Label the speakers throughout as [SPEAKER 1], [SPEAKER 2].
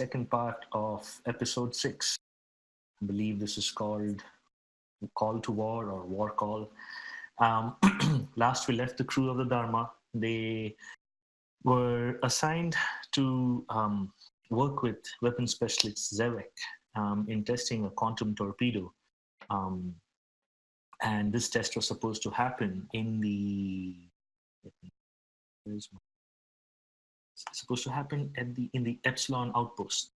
[SPEAKER 1] Second part of episode 6. I believe this is called Call to War or War Call. Last we left the crew of the Dharma. They were assigned to work with weapons specialist Zevek in testing a quantum torpedo. And this test was supposed to happen in the in the Epsilon outpost.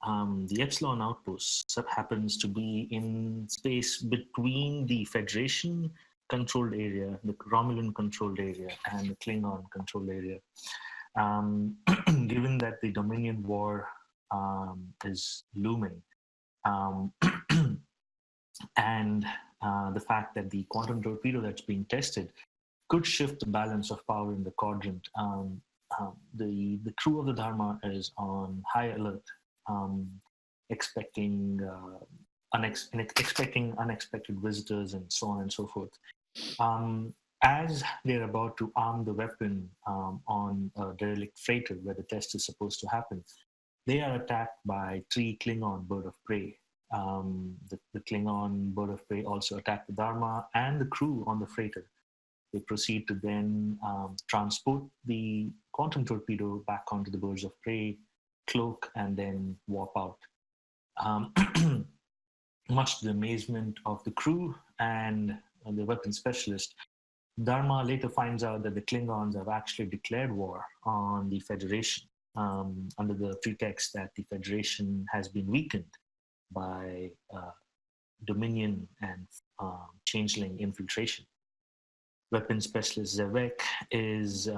[SPEAKER 1] The Epsilon outpost happens to be in space between the Federation controlled area, the Romulan controlled area, and the Klingon controlled area. Given that the Dominion War is looming, and the fact that the quantum torpedo that's being tested could shift the balance of power in the quadrant, the crew of the Dharma is on high alert, expecting unexpected visitors and so on and so forth. As they're about to arm the weapon on a derelict freighter where the test is supposed to happen, they are attacked by 3 Klingon Bird of Prey. The Klingon Bird of Prey also attack the Dharma and the crew on the freighter. They proceed to then transport the quantum torpedo back onto the Birds of Prey, cloak, and then warp out. Much to the amazement of the crew and the weapons specialist, Dharma later finds out that the Klingons have actually declared war on the Federation under the pretext that the Federation has been weakened by Dominion and changeling infiltration. Weapons specialist Zevek is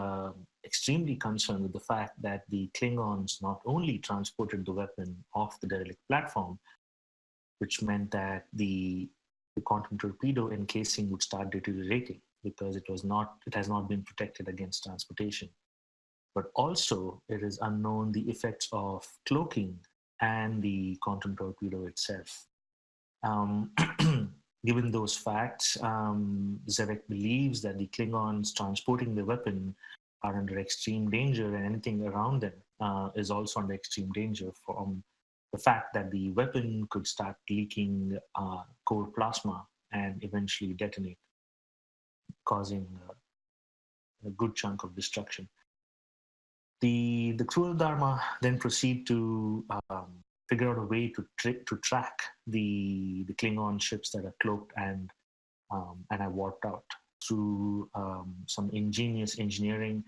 [SPEAKER 1] extremely concerned with the fact that the Klingons not only transported the weapon off the derelict platform, which meant that the quantum torpedo encasing would start deteriorating because it has not been protected against transportation. But also, it is unknown the effects of cloaking and the quantum torpedo itself. Given those facts, Zevek believes that the Klingons transporting the weapon are under extreme danger, and anything around them is also under extreme danger from the fact that the weapon could start leaking core plasma and eventually detonate, causing a good chunk of destruction. The crew of Dharma then proceed to figure out a way to track the Klingon ships that are cloaked and are warped out through some ingenious engineering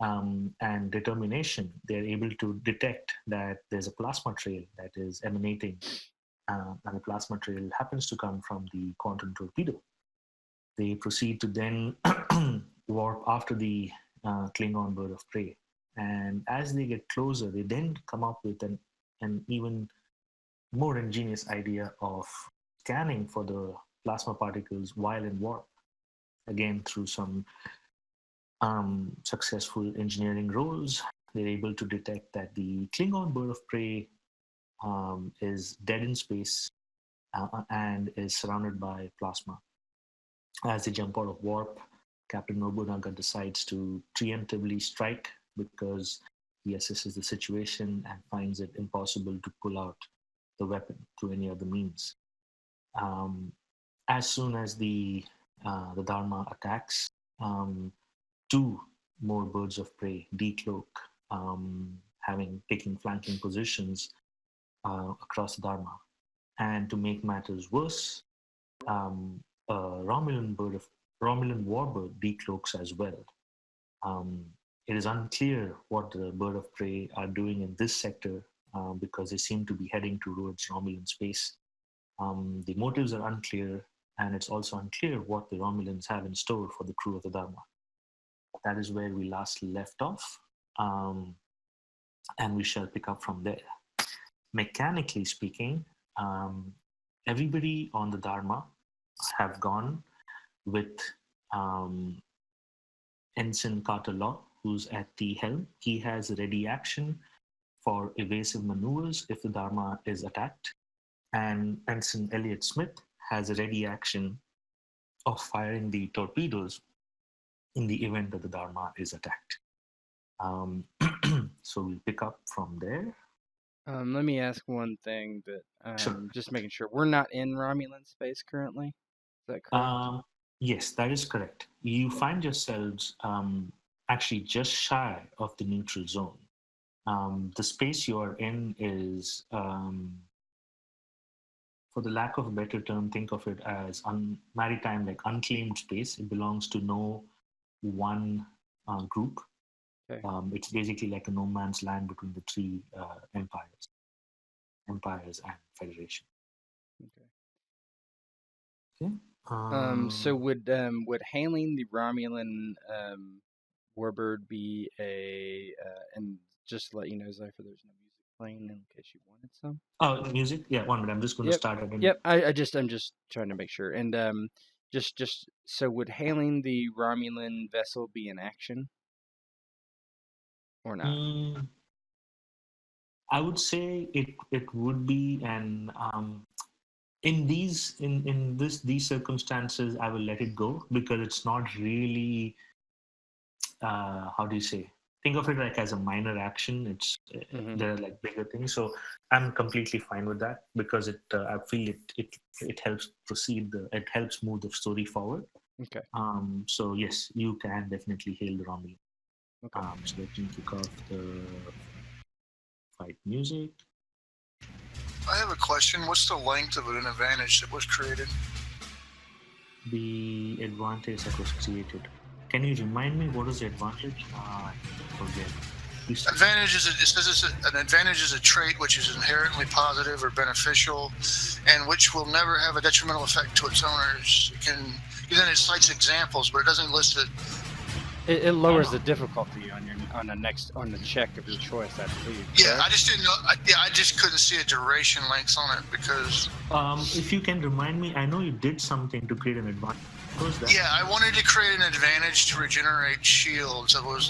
[SPEAKER 1] and determination. They're able to detect that there's a plasma trail that is emanating, and the plasma trail happens to come from the quantum torpedo. They proceed to then warp after the Klingon Bird of Prey And as they get closer, they then come up with an even more ingenious idea of scanning for the plasma particles while in warp. Again, through some successful engineering roles, they're able to detect that the Klingon Bird of Prey is dead in space and is surrounded by plasma. As they jump out of warp, Captain Nobunaga decides to preemptively strike because he assesses the situation and finds it impossible to pull out the weapon through any other means. As soon as the Dharma attacks, two more birds of prey decloak, taking flanking positions across the Dharma. And to make matters worse, a Romulan War Bird decloaks as well. It is unclear what the bird of prey are doing in this sector because they seem to be heading towards Romulan space. The motives are unclear, and it's also unclear what the Romulans have in store for the crew of the Dharma. That is where we last left off, and we shall pick up from there. Mechanically speaking, everybody on the Dharma have gone with Ensign Carter Law, who's at the helm. He has ready action for evasive maneuvers if the Dharma is attacked. And Ensign Elliot Smith has a ready action of firing the torpedoes in the event that the Dharma is attacked. So we'll pick up from there.
[SPEAKER 2] Let me ask one thing that
[SPEAKER 1] Sure.
[SPEAKER 2] Just making sure we're not in Romulan space currently. Is that correct?
[SPEAKER 1] Yes, that is correct. You find yourselves actually just shy of the neutral zone. The space you are in is, for the lack of a better term, think of it as maritime, like unclaimed space. It belongs to no one group.
[SPEAKER 2] Okay.
[SPEAKER 1] It's basically like a no man's land between the three empires and Federation.
[SPEAKER 2] Okay.
[SPEAKER 1] Okay.
[SPEAKER 2] So would hailing the Romulan Warbird be a and just to let you know, Zypher, there's no music playing in case you wanted some.
[SPEAKER 1] Oh, music? Yeah, 1 minute. I'm just going to start it.
[SPEAKER 2] Yep. I'm just trying to make sure. And just so would hailing the Romulan vessel be in action or not?
[SPEAKER 1] I would say it would be, and in these circumstances, I will let it go because it's not really. How do you say? Think of it like as a minor action. It's there are like bigger things, so I'm completely fine with that because I feel it helps proceed. It helps move the story forward.
[SPEAKER 2] Okay.
[SPEAKER 1] So yes, you can definitely hail the Romulan.
[SPEAKER 2] Okay.
[SPEAKER 1] So let me kick off the fight music.
[SPEAKER 3] I have a question. What's the length of an advantage that was created?
[SPEAKER 1] The advantage that was created. Can you remind me what is the advantage? I forget.
[SPEAKER 3] Advantage is it says an advantage is a trait which is inherently positive or beneficial, and which will never have a detrimental effect to its owners. Then it cites examples, but it doesn't list it.
[SPEAKER 2] It lowers the difficulty on the check of your choice, I believe.
[SPEAKER 3] Yeah,
[SPEAKER 2] correct?
[SPEAKER 3] I just didn't know. I just couldn't see a duration length on it because.
[SPEAKER 1] If you can remind me, I know you did something to create an advantage. What was that?
[SPEAKER 3] Yeah, I wanted to create an advantage to regenerate shields. I was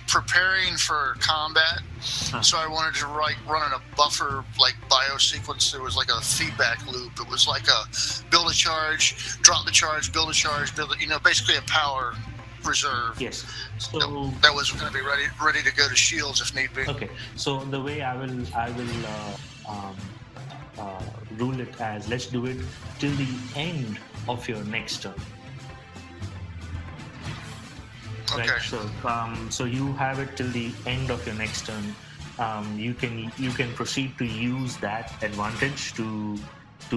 [SPEAKER 3] preparing for combat, so I wanted to run in a buffer bio sequence. There was like a feedback loop. It was like a build a charge, drop the charge, build a charge, basically a power reserve.
[SPEAKER 1] Yes. So
[SPEAKER 3] that was going to be ready to go to shields if need be.
[SPEAKER 1] Okay. So the way I will rule it as, let's do it till the end of your next turn.
[SPEAKER 3] Okay.
[SPEAKER 1] Right. So you have it till the end of your next turn. You can proceed to use that advantage to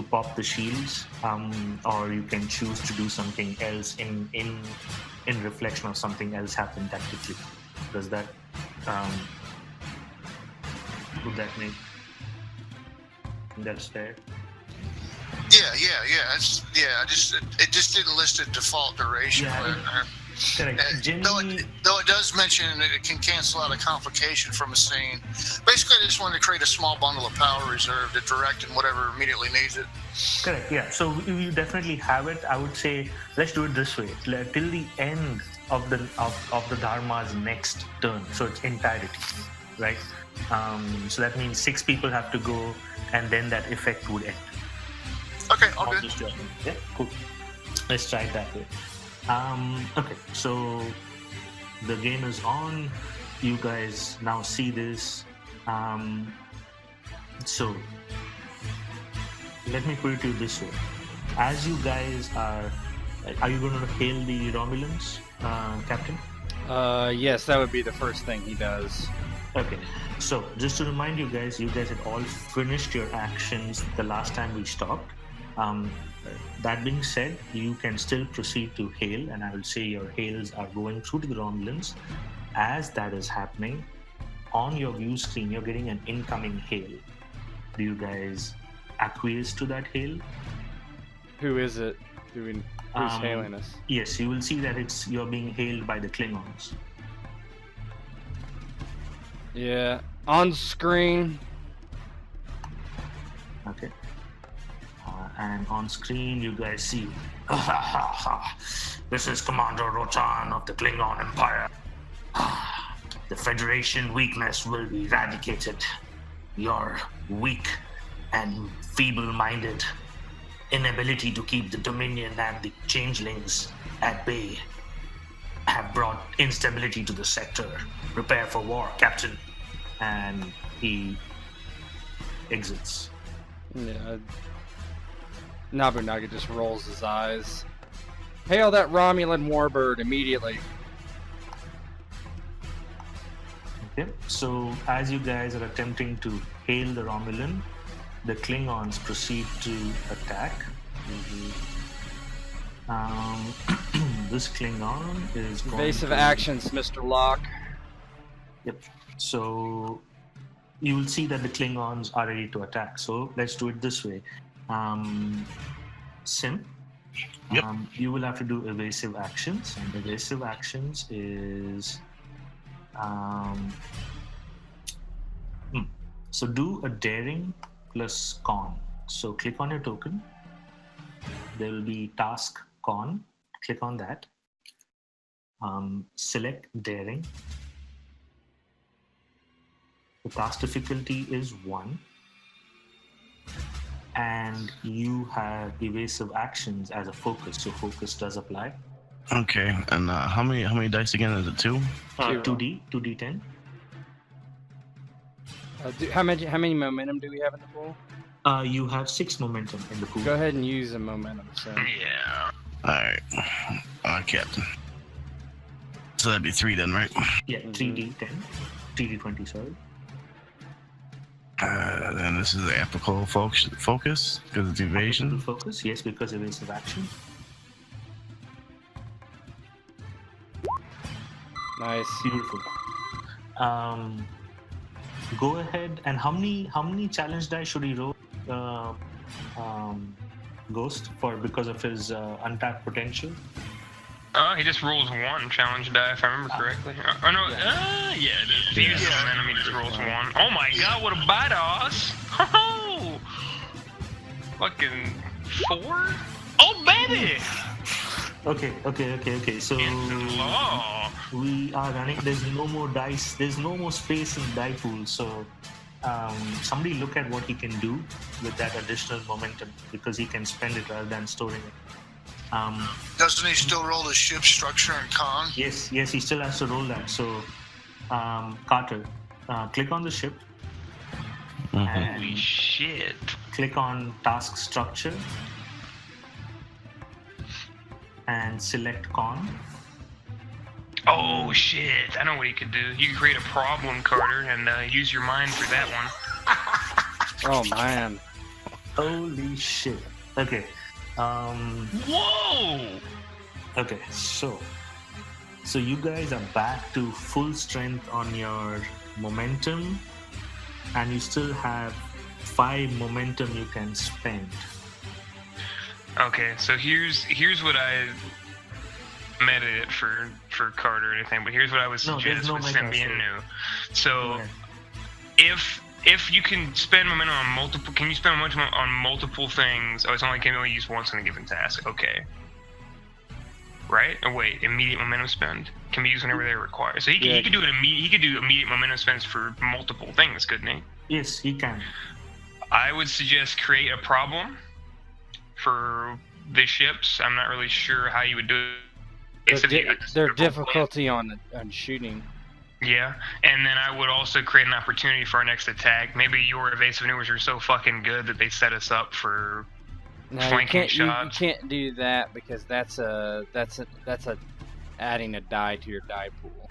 [SPEAKER 1] pop the shields, or you can choose to do something else in reflection of something else happened tactically. Does that would that make that's fair?
[SPEAKER 3] Yeah. It just didn't list a default duration.
[SPEAKER 1] Yeah, Correct.
[SPEAKER 3] Though it does mention it can cancel out a complication from a scene. Basically, I just wanted to create a small bundle of power reserve to direct and whatever immediately needs it.
[SPEAKER 1] Correct. Yeah. So you definitely have it. I would say let's do it this way. Till the end of the Dharma's next turn. So it's entirety, right? So that means 6 people have to go, and then that effect would end.
[SPEAKER 3] Okay, all good.
[SPEAKER 1] Yeah, cool. Let's try it that way. Okay, so the game is on. You guys now see this. So let me put it to you this way. As you guys are you going to hail the Romulans, Captain?
[SPEAKER 2] Yes, that would be the first thing he does.
[SPEAKER 1] Okay, so just to remind you guys had all finished your actions the last time we stopped. That being said, you can still proceed to hail, and I will say your hails are going through to the Romulans. As that is happening, on your view screen, you're getting an incoming hail. Do you guys acquiesce to that hail?
[SPEAKER 2] Who is it? Who's hailing us?
[SPEAKER 1] Yes, you will see that you're being hailed by the Klingons.
[SPEAKER 2] Yeah, on screen.
[SPEAKER 1] Okay. And on screen, you guys see, this is Commander Rotan of the Klingon Empire. The Federation weakness will be eradicated. Your weak and feeble-minded inability to keep the Dominion and the Changelings at bay have brought instability to the sector. Prepare for war, Captain. And he exits.
[SPEAKER 2] Yeah. Nobunaga just rolls his eyes. Hail that Romulan War Bird immediately.
[SPEAKER 1] Okay, so as you guys are attempting to hail the Romulan, the Klingons proceed to attack. This Klingon is going
[SPEAKER 2] Evasive
[SPEAKER 1] to...
[SPEAKER 2] actions, Mr. Locke.
[SPEAKER 1] Yep. So you will see that the Klingons are ready to attack. So let's do it this way. Sim,
[SPEAKER 4] Yep.
[SPEAKER 1] You will have to do evasive actions, and evasive actions is so do a daring plus con. So click on your token. There will be task con. Click on that. Select daring. The task difficulty is 1. And you have evasive actions as a focus, so focus does apply.
[SPEAKER 4] Okay, and how many dice again? Is it 2?
[SPEAKER 1] 2d10.
[SPEAKER 2] How many momentum do we have in the pool?
[SPEAKER 1] You have 6 momentum in the pool.
[SPEAKER 2] Go ahead and use a momentum. So.
[SPEAKER 4] Yeah. Alright. Captain. So that'd be 3 then, right?
[SPEAKER 1] Yeah, 3d10. 3d20, sorry.
[SPEAKER 4] Then this is the apical focus because it's evasion.
[SPEAKER 1] Apical focus, yes, because evasive action.
[SPEAKER 2] Nice.
[SPEAKER 1] Beautiful. Go ahead, and how many challenge dice should he roll? Ghost because of his untapped potential.
[SPEAKER 5] He just rolls 1 challenge die, if I remember correctly. Yeah, it is. He uses momentum, he just rolls 1. Oh my god, what a badass! Oh! Fucking 4? Oh, baby!
[SPEAKER 1] Okay. So we are running. There's no more dice. There's no more space in die pool. So somebody look at what he can do with that additional momentum, because he can spend it rather than storing it.
[SPEAKER 3] Doesn't he still roll the ship structure and con?
[SPEAKER 1] Yes, he still has to roll that. So, Carter, click on the ship. And
[SPEAKER 5] Holy shit.
[SPEAKER 1] click on task structure and select con.
[SPEAKER 5] Oh shit, I know what you could do. You could create a problem, Carter, and use your mind for that one.
[SPEAKER 2] Oh man.
[SPEAKER 1] Holy shit. Okay.
[SPEAKER 5] Whoa!
[SPEAKER 1] Okay, so you guys are back to full strength on your momentum, and you still have 5 momentum you can spend.
[SPEAKER 5] Okay, so here's what meta it for Carter or anything, but here's what I would
[SPEAKER 1] No, there's
[SPEAKER 5] suggest
[SPEAKER 1] no
[SPEAKER 5] with
[SPEAKER 1] meta,
[SPEAKER 5] Symbian
[SPEAKER 1] so-
[SPEAKER 5] new. So
[SPEAKER 1] Okay.
[SPEAKER 5] if you can spend momentum on multiple, can you spend momentum on multiple things? Oh, it's only can be used once on a given task. Okay. Right? Oh wait, immediate momentum spend can be used whenever they're required. So he could do it immediate. He could do immediate momentum spends for multiple things, couldn't he?
[SPEAKER 1] Yes, he can.
[SPEAKER 5] I would suggest create a problem for the ships. I'm not really sure how you would do it.
[SPEAKER 2] Their difficulty on shooting.
[SPEAKER 5] Yeah, and then I would also create an opportunity for our next attack. Maybe your evasive maneuvers are so fucking good that they set us up for flanking shots.
[SPEAKER 2] You can't do that because that's adding a die to your die pool.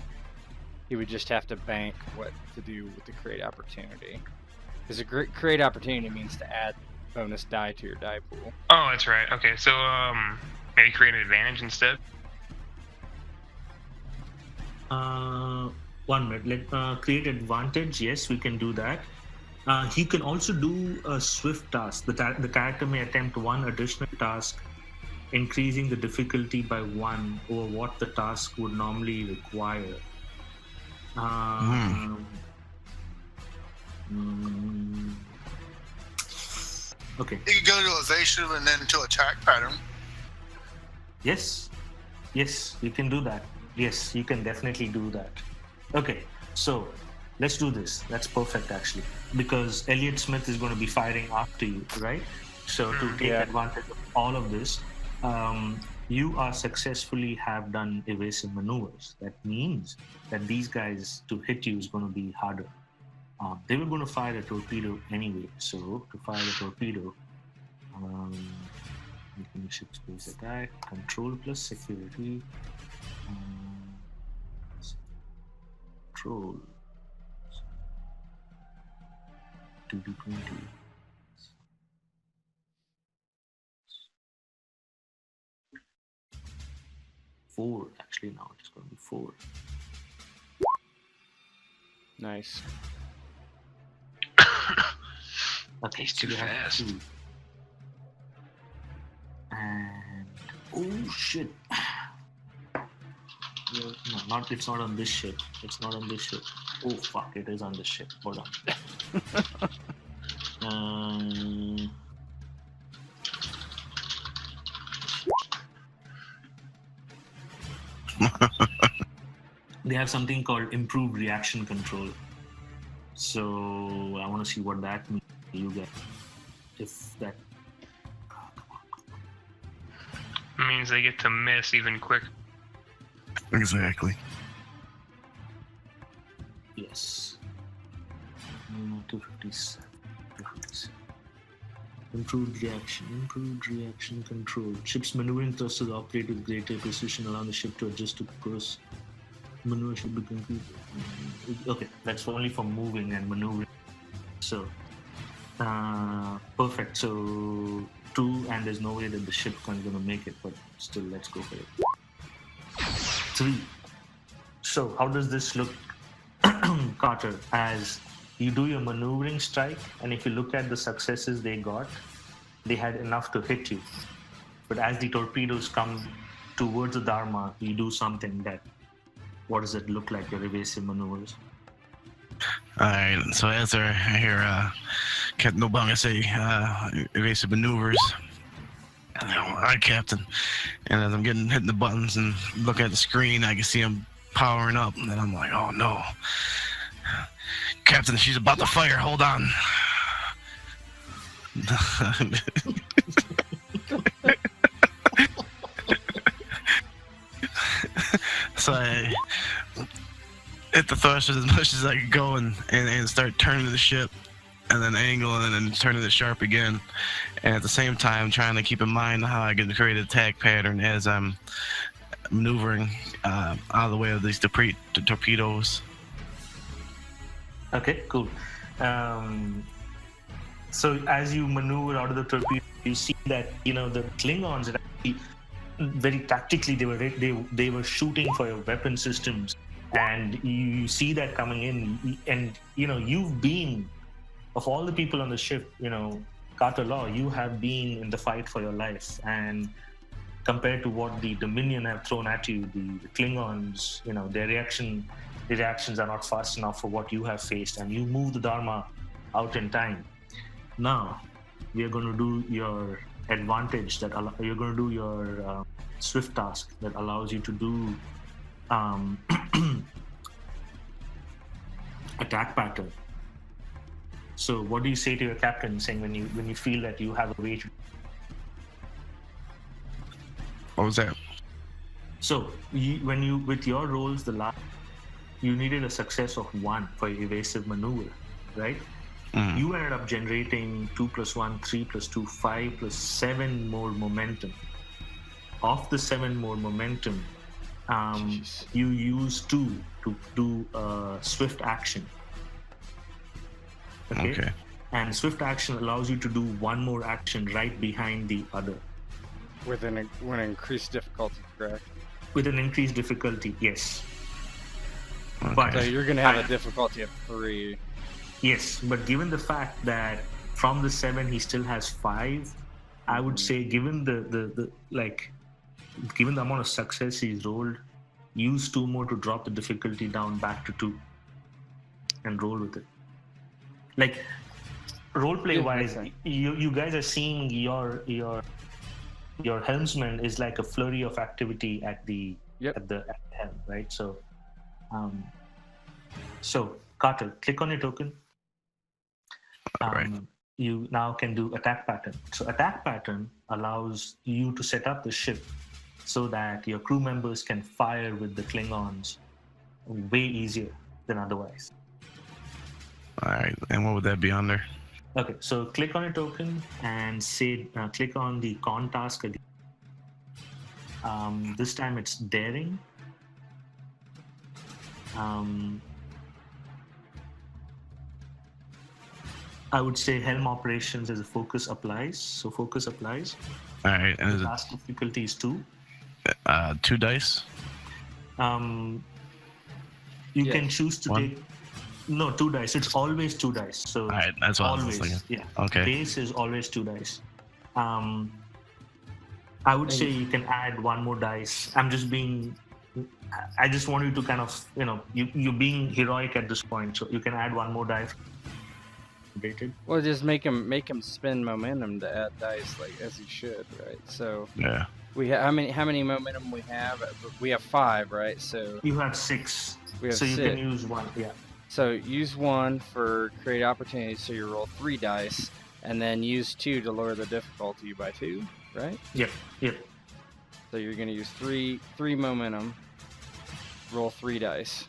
[SPEAKER 2] You would just have to bank what to do with the create opportunity. Because a create opportunity means to add bonus die to your die pool.
[SPEAKER 5] Oh, that's right. Okay, so maybe create an advantage instead.
[SPEAKER 1] 1 minute. Let create advantage. Yes, we can do that. He can also do a swift task. The character may attempt one additional task, increasing the difficulty by 1 over what the task would normally require. Okay.
[SPEAKER 3] You can go to evasive and then to attack pattern.
[SPEAKER 1] Yes, you can do that. Yes, you can definitely do that. Okay, so let's do this. That's perfect, actually, because Elliot Smith is going to be firing after you, right? So to take advantage of all of this, you are successfully have done evasive maneuvers. That means that these guys, to hit you is going to be harder. They were going to fire a torpedo anyway, so to fire a torpedo, making ship space attack, control plus security, control, 2d20. 4, actually now it's going to be 4.
[SPEAKER 2] Nice.
[SPEAKER 1] Okay,
[SPEAKER 5] He's
[SPEAKER 1] so
[SPEAKER 5] too
[SPEAKER 1] you have
[SPEAKER 5] fast.
[SPEAKER 1] 2. And oh shit! No, it's not on this ship. It's not on this ship. Oh fuck! It is on this ship. Hold on. They have something called improved reaction control. So I want to see what that means to you guys. If that
[SPEAKER 5] means they get to miss even quicker.
[SPEAKER 4] Exactly.
[SPEAKER 1] Yes. 257. Improved reaction control. Ship's maneuvering thrusters operate with greater precision, allowing the ship to adjust to course. Maneuver should be complete. Okay, that's only for moving and maneuvering. So, perfect. So, 2, and there's no way that the ship is going to make it, but still, let's go for it. 3. So, how does this look, Carter? As you do your maneuvering strike, and if you look at the successes they got, they had enough to hit you. But as the torpedoes come towards the Dharma, you do something that. What does it look like, your evasive maneuvers?
[SPEAKER 4] Alright, so as I hear Captain Obama say evasive maneuvers, alright, Captain. And as I'm hitting the buttons and looking at the screen, I can see them powering up. And then I'm like, oh no. Captain, she's about to fire. Hold on. So I hit the thrusters as much as I could go and start turning the ship, and then angle, and then turning it sharp again. And at the same time, trying to keep in mind how I can create an attack pattern as I'm maneuvering out of the way of these torpedoes.
[SPEAKER 1] Okay, cool. So as you maneuver out of the torpedo, you see that the Klingons are actually very tactically they were shooting for your weapon systems, and you see that coming in, and you've been, of all the people on the ship, Carter Law, you have been in the fight for your life, and compared to what the Dominion have thrown at you, the Klingons, their reactions are not fast enough for what you have faced, and you move the Dharma out in time. Now, we are going to do your advantage you're going to do your swift task that allows you to do attack pattern. So what do you say to your captain, saying when you feel that you have a way to?
[SPEAKER 4] What was that?
[SPEAKER 1] So with your rolls, you needed a success of 1 for your evasive maneuver, right? You ended up generating 2 + 1, 3 + 2, 5 + 7 more momentum. Of the 7 more momentum, you use 2 to do a swift action. Okay. And swift action allows you to do 1 more action right behind the other.
[SPEAKER 2] With an increased difficulty, correct?
[SPEAKER 1] With an increased difficulty, yes.
[SPEAKER 4] Okay.
[SPEAKER 1] But
[SPEAKER 2] So you're going to have a difficulty of 3.
[SPEAKER 1] Yes, but given the fact that from the 7 he still has 5, I would say given given the amount of success he's rolled, use 2 more to drop the difficulty down back to 2 and roll with it. Like roleplay wise, you guys are seeing your helmsman is like a flurry of activity at the helm, right? So Carter, click on your token.
[SPEAKER 4] Right.
[SPEAKER 1] You now can do attack pattern. So attack pattern allows you to set up the ship so that your crew members can fire with the Klingons way easier than otherwise.
[SPEAKER 4] All right. And what would that be under?
[SPEAKER 1] Okay, so click on your token and say click on the con task again. This time it's daring. I would say helm operations as a focus applies. So focus applies.
[SPEAKER 4] All right. And
[SPEAKER 1] The task difficulty is 2.
[SPEAKER 4] 2 dice?
[SPEAKER 1] You can choose to
[SPEAKER 4] 1?
[SPEAKER 1] take 2 dice. It's always 2 dice. So
[SPEAKER 4] All right. That's what I was
[SPEAKER 1] always,
[SPEAKER 4] thinking.
[SPEAKER 1] yeah.
[SPEAKER 4] Okay.
[SPEAKER 1] Base is always 2 dice. I would say you can add 1 more dice. I just want you to kind of, you're being heroic at this point, so you can add 1 more dice.
[SPEAKER 2] Well, just make him spend momentum to add dice, like as he should, right? So
[SPEAKER 4] Yeah.
[SPEAKER 2] we how many momentum we have? We have 5, right? So
[SPEAKER 1] You have 6.
[SPEAKER 2] we have
[SPEAKER 1] So you
[SPEAKER 2] 6.
[SPEAKER 1] can use 1. Yeah.
[SPEAKER 2] So use 1 for create opportunities. So you roll 3 dice, and then use 2 to lower the difficulty by 2, right?
[SPEAKER 1] Yep.
[SPEAKER 2] So you're going to use 3 momentum. Roll 3 dice.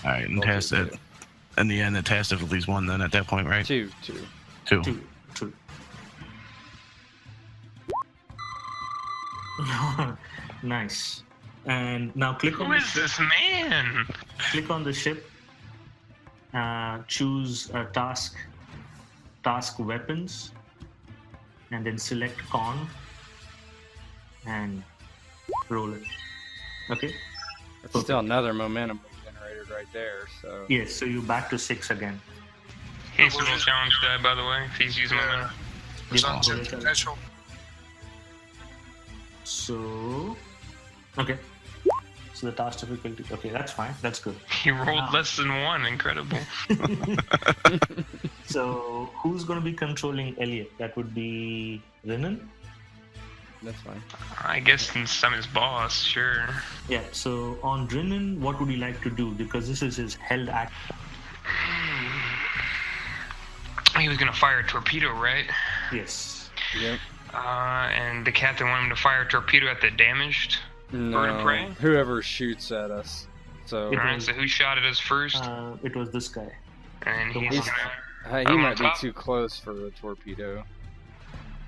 [SPEAKER 4] All right. And
[SPEAKER 2] Roll
[SPEAKER 4] test
[SPEAKER 2] 2.
[SPEAKER 4] it. In the end, it has at least 1 then at that point, right?
[SPEAKER 2] 2.
[SPEAKER 4] 2.
[SPEAKER 1] 2. Nice. And now click on
[SPEAKER 5] Who is this man?
[SPEAKER 1] Click on the ship. Choose a task weapons, and then select con and roll it. Okay.
[SPEAKER 2] That's still another momentum generated right there. So
[SPEAKER 1] Yes. So you're back to 6 again.
[SPEAKER 5] He's a little challenge die, by the way, if he's using momentum.
[SPEAKER 3] It's
[SPEAKER 1] Yeah.
[SPEAKER 3] untapped potential.
[SPEAKER 1] So okay. So the task difficulty. Okay, that's fine. That's good.
[SPEAKER 5] He rolled less than 1. Incredible.
[SPEAKER 1] So who's going to be controlling Elliot? That would be Renan.
[SPEAKER 2] that's fine.
[SPEAKER 5] I guess since I'm his boss, sure.
[SPEAKER 1] Yeah. So on Renan, what would he like to do? Because this is his held act.
[SPEAKER 5] He was gonna fire a torpedo, right?
[SPEAKER 1] Yes.
[SPEAKER 2] Yep.
[SPEAKER 5] And the captain wanted him to fire a torpedo at the damaged bird of prey.
[SPEAKER 2] Whoever shoots at us. So
[SPEAKER 1] It
[SPEAKER 5] Alright,
[SPEAKER 1] was-
[SPEAKER 5] so who shot at us first?
[SPEAKER 1] It was this guy.
[SPEAKER 5] And he's
[SPEAKER 1] He's-
[SPEAKER 5] gonna.
[SPEAKER 2] he
[SPEAKER 5] on
[SPEAKER 2] might be
[SPEAKER 5] top?
[SPEAKER 2] too close for a torpedo.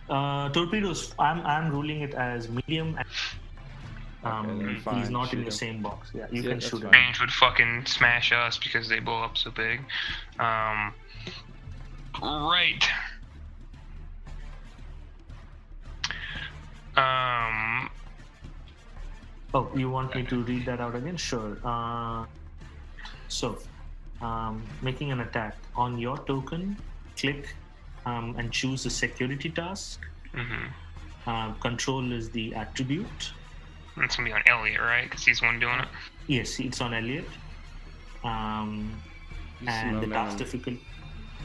[SPEAKER 1] Torpedoes. I'm ruling it as medium.
[SPEAKER 2] Okay, then
[SPEAKER 1] He's
[SPEAKER 2] fine,
[SPEAKER 1] not in
[SPEAKER 2] shoot
[SPEAKER 1] the
[SPEAKER 2] him.
[SPEAKER 1] same box. Yeah, you
[SPEAKER 2] Yeah,
[SPEAKER 1] can
[SPEAKER 2] that's
[SPEAKER 1] shoot him.
[SPEAKER 2] fine.
[SPEAKER 5] Range would fucking smash us because they blow up so big. Right.
[SPEAKER 1] Oh, you want me to read that out again? Sure. So, making an attack on your token, click and choose the security task.
[SPEAKER 5] Mm-hmm.
[SPEAKER 1] Control is the attribute.
[SPEAKER 5] It's gonna be on Elliot, right? Because he's the one doing it.
[SPEAKER 1] Yes, it's on Elliot. And the task difficulty.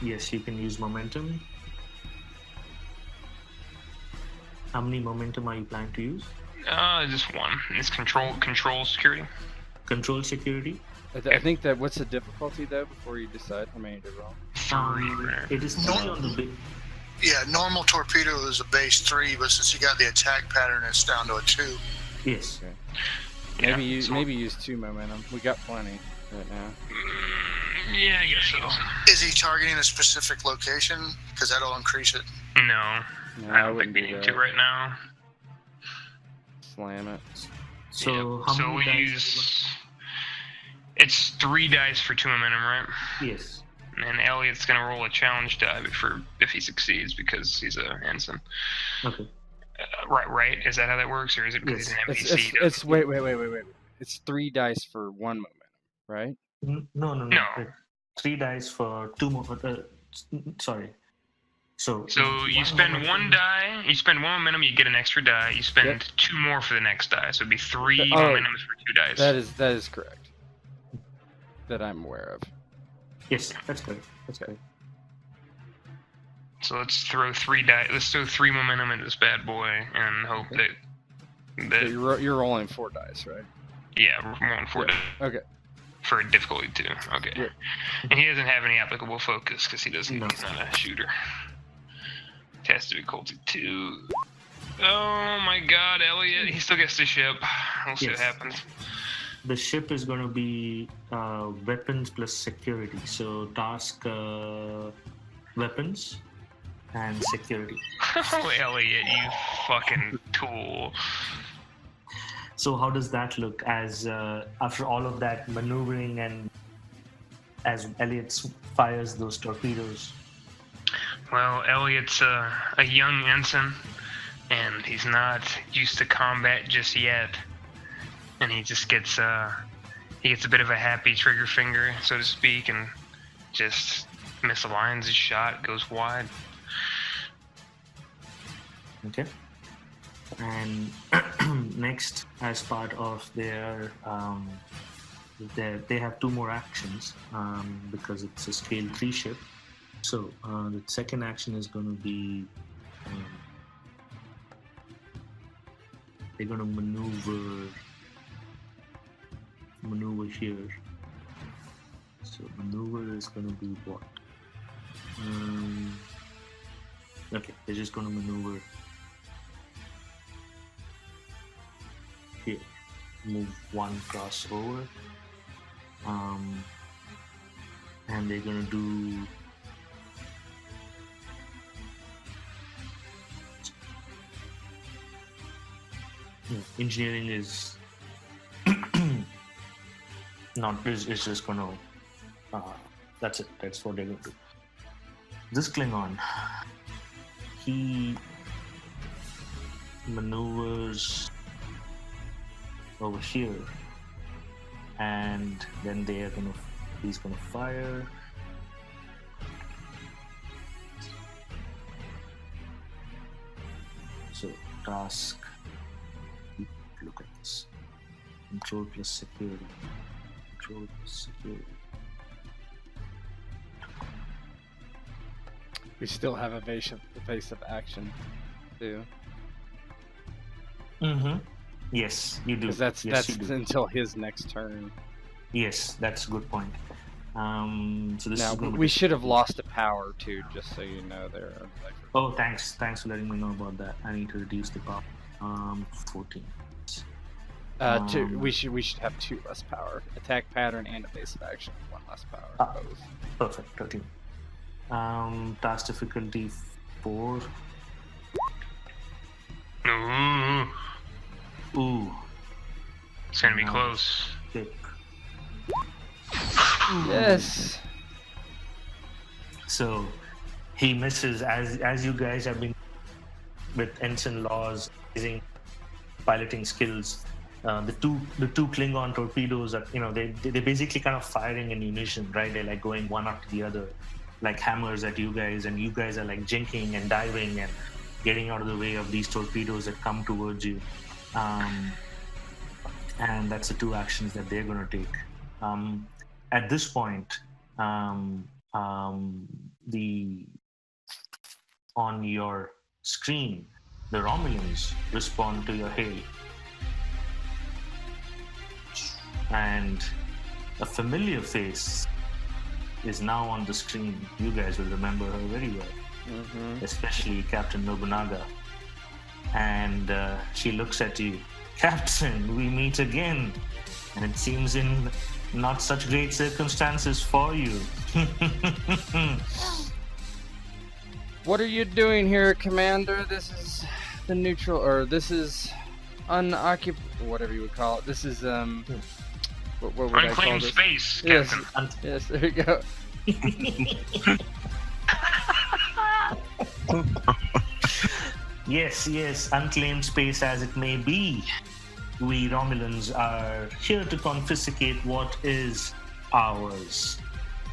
[SPEAKER 1] Yes, you can use momentum. How many momentum are you planning to use?
[SPEAKER 5] Just one. It's control security.
[SPEAKER 1] Control security.
[SPEAKER 2] I think that. What's the difficulty though? Before you decide how many to roll.
[SPEAKER 5] 3.
[SPEAKER 1] It is not on the big.
[SPEAKER 3] Yeah, normal torpedo is a base 3, but since you got the attack pattern, it's down to a 2.
[SPEAKER 1] Yes.
[SPEAKER 2] Okay. Maybe use 2 momentum. We got plenty right now.
[SPEAKER 5] Yeah, I guess so.
[SPEAKER 3] Is he targeting a specific location? Because that'll increase it.
[SPEAKER 5] No,
[SPEAKER 2] No,
[SPEAKER 5] I don't think
[SPEAKER 2] wouldn't
[SPEAKER 5] we
[SPEAKER 2] do
[SPEAKER 5] need
[SPEAKER 2] that.
[SPEAKER 5] to right now.
[SPEAKER 2] Slam it.
[SPEAKER 1] So
[SPEAKER 5] Yeah.
[SPEAKER 1] how
[SPEAKER 5] we
[SPEAKER 1] many dice?
[SPEAKER 5] use. It's 3 dice for 2 momentum, right?
[SPEAKER 1] Yes.
[SPEAKER 5] And Elliot's gonna roll a challenge die if he succeeds because he's a ensign.
[SPEAKER 1] Okay.
[SPEAKER 5] Right. Is that how that works, or is it because he's an NPC?
[SPEAKER 2] It's wait. It's 3 dice for 1 momentum, right?
[SPEAKER 1] No.
[SPEAKER 5] No.
[SPEAKER 1] 3 dice for 2 more. Sorry. So
[SPEAKER 5] you spend 1 die, you spend 1 momentum, you get an extra die. You spend 2 more for the next die, so it'd be 3 momentums for 2 dice.
[SPEAKER 2] That is correct. That I'm aware of.
[SPEAKER 1] Yes, that's correct. That's correct.
[SPEAKER 5] So let's throw 3 die. Let's throw 3 momentum into this bad boy and hope that
[SPEAKER 2] So you're rolling 4 dice, right?
[SPEAKER 5] yeah, we're rolling 4 dice
[SPEAKER 2] Okay.
[SPEAKER 5] for a difficulty 2. Okay.
[SPEAKER 2] Yeah.
[SPEAKER 5] And he doesn't have any applicable focus because he doesn't.
[SPEAKER 1] No.
[SPEAKER 5] He's not a shooter. Test difficulty 2. Oh my God, Elliot! He still gets the ship. We'll see what
[SPEAKER 1] Yes.
[SPEAKER 5] happens.
[SPEAKER 1] The ship is going to be weapons plus security. So task weapons and security.
[SPEAKER 5] Oh, Elliot, you fucking tool.
[SPEAKER 1] So how does that look as after all of that maneuvering and as Elliot fires those torpedoes?
[SPEAKER 5] Well, Elliot's a young ensign, and he's not used to combat just yet. And he just gets a bit of a happy trigger finger, so to speak, and just misaligns his shot, goes wide.
[SPEAKER 1] Okay. And next, as part of their they have 2 more actions because it's a scale 3 ship. So the second action is going to be they're going to maneuver here. So maneuver is going to be what? Okay, they're just going to maneuver here. Move 1 crossover. And they're going to do engineering is not it's just gonna that's it, that's what they're gonna do. This Klingon, he maneuvers over here and then he's gonna fire. So task, look at this. Control plus security. Control plus security.
[SPEAKER 2] We still have evasive action, too.
[SPEAKER 1] Mm-hmm. Yes, you do.
[SPEAKER 2] Because that's
[SPEAKER 1] you do.
[SPEAKER 2] until his next turn.
[SPEAKER 1] Yes, that's a good point. So this
[SPEAKER 2] Now
[SPEAKER 1] is gonna
[SPEAKER 2] we
[SPEAKER 1] be...
[SPEAKER 2] should have lost a power too, just so you know. There.
[SPEAKER 1] Oh, thanks for letting me know about that. I need to reduce the power. 14.
[SPEAKER 2] We should have 2 less power. Attack pattern and evasive action, 1 less power. Both.
[SPEAKER 1] Perfect. 13. Task difficulty 4. Ooh.
[SPEAKER 5] It's gonna be close.
[SPEAKER 1] Kick.
[SPEAKER 2] Yes.
[SPEAKER 1] So he misses as you guys have been with ensign laws, using piloting skills. The two Klingon torpedoes are, they're basically kind of firing in unison, right? They're like going one after the other, like hammers at you guys, and you guys are like jinking and diving and getting out of the way of these torpedoes that come towards you. And that's the two actions that they're going to take. At this point, on your screen, the Romulans respond to your hail. And a familiar face is now on the screen. You guys will remember her very well, especially Captain Nobunaga. And she looks at you. Captain, we meet again. And it seems in not such great circumstances for you.
[SPEAKER 2] What are you doing here, Commander? This is the neutral, or this is unoccupied, whatever you would call it. This is, what would I call
[SPEAKER 5] Unclaimed
[SPEAKER 2] this?
[SPEAKER 5] space,
[SPEAKER 2] Yes,
[SPEAKER 5] Captain.
[SPEAKER 2] yes, there you go.
[SPEAKER 1] Yes, unclaimed space as it may be. We Romulans are here to confiscate what is ours.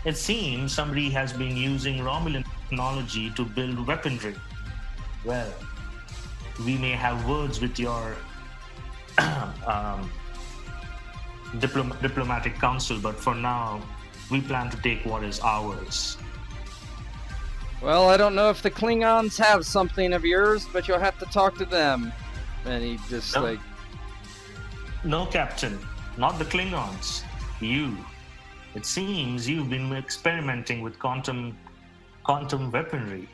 [SPEAKER 1] It seems somebody has been using Romulan technology to build weaponry. Well, we may have words with your diplomatic council, but for now, we plan to take what is ours.
[SPEAKER 2] Well, I don't know if the Klingons have something of yours, but you'll have to talk to them. And he just
[SPEAKER 1] No. No, Captain, not the Klingons. You. It seems you've been experimenting with quantum weaponry,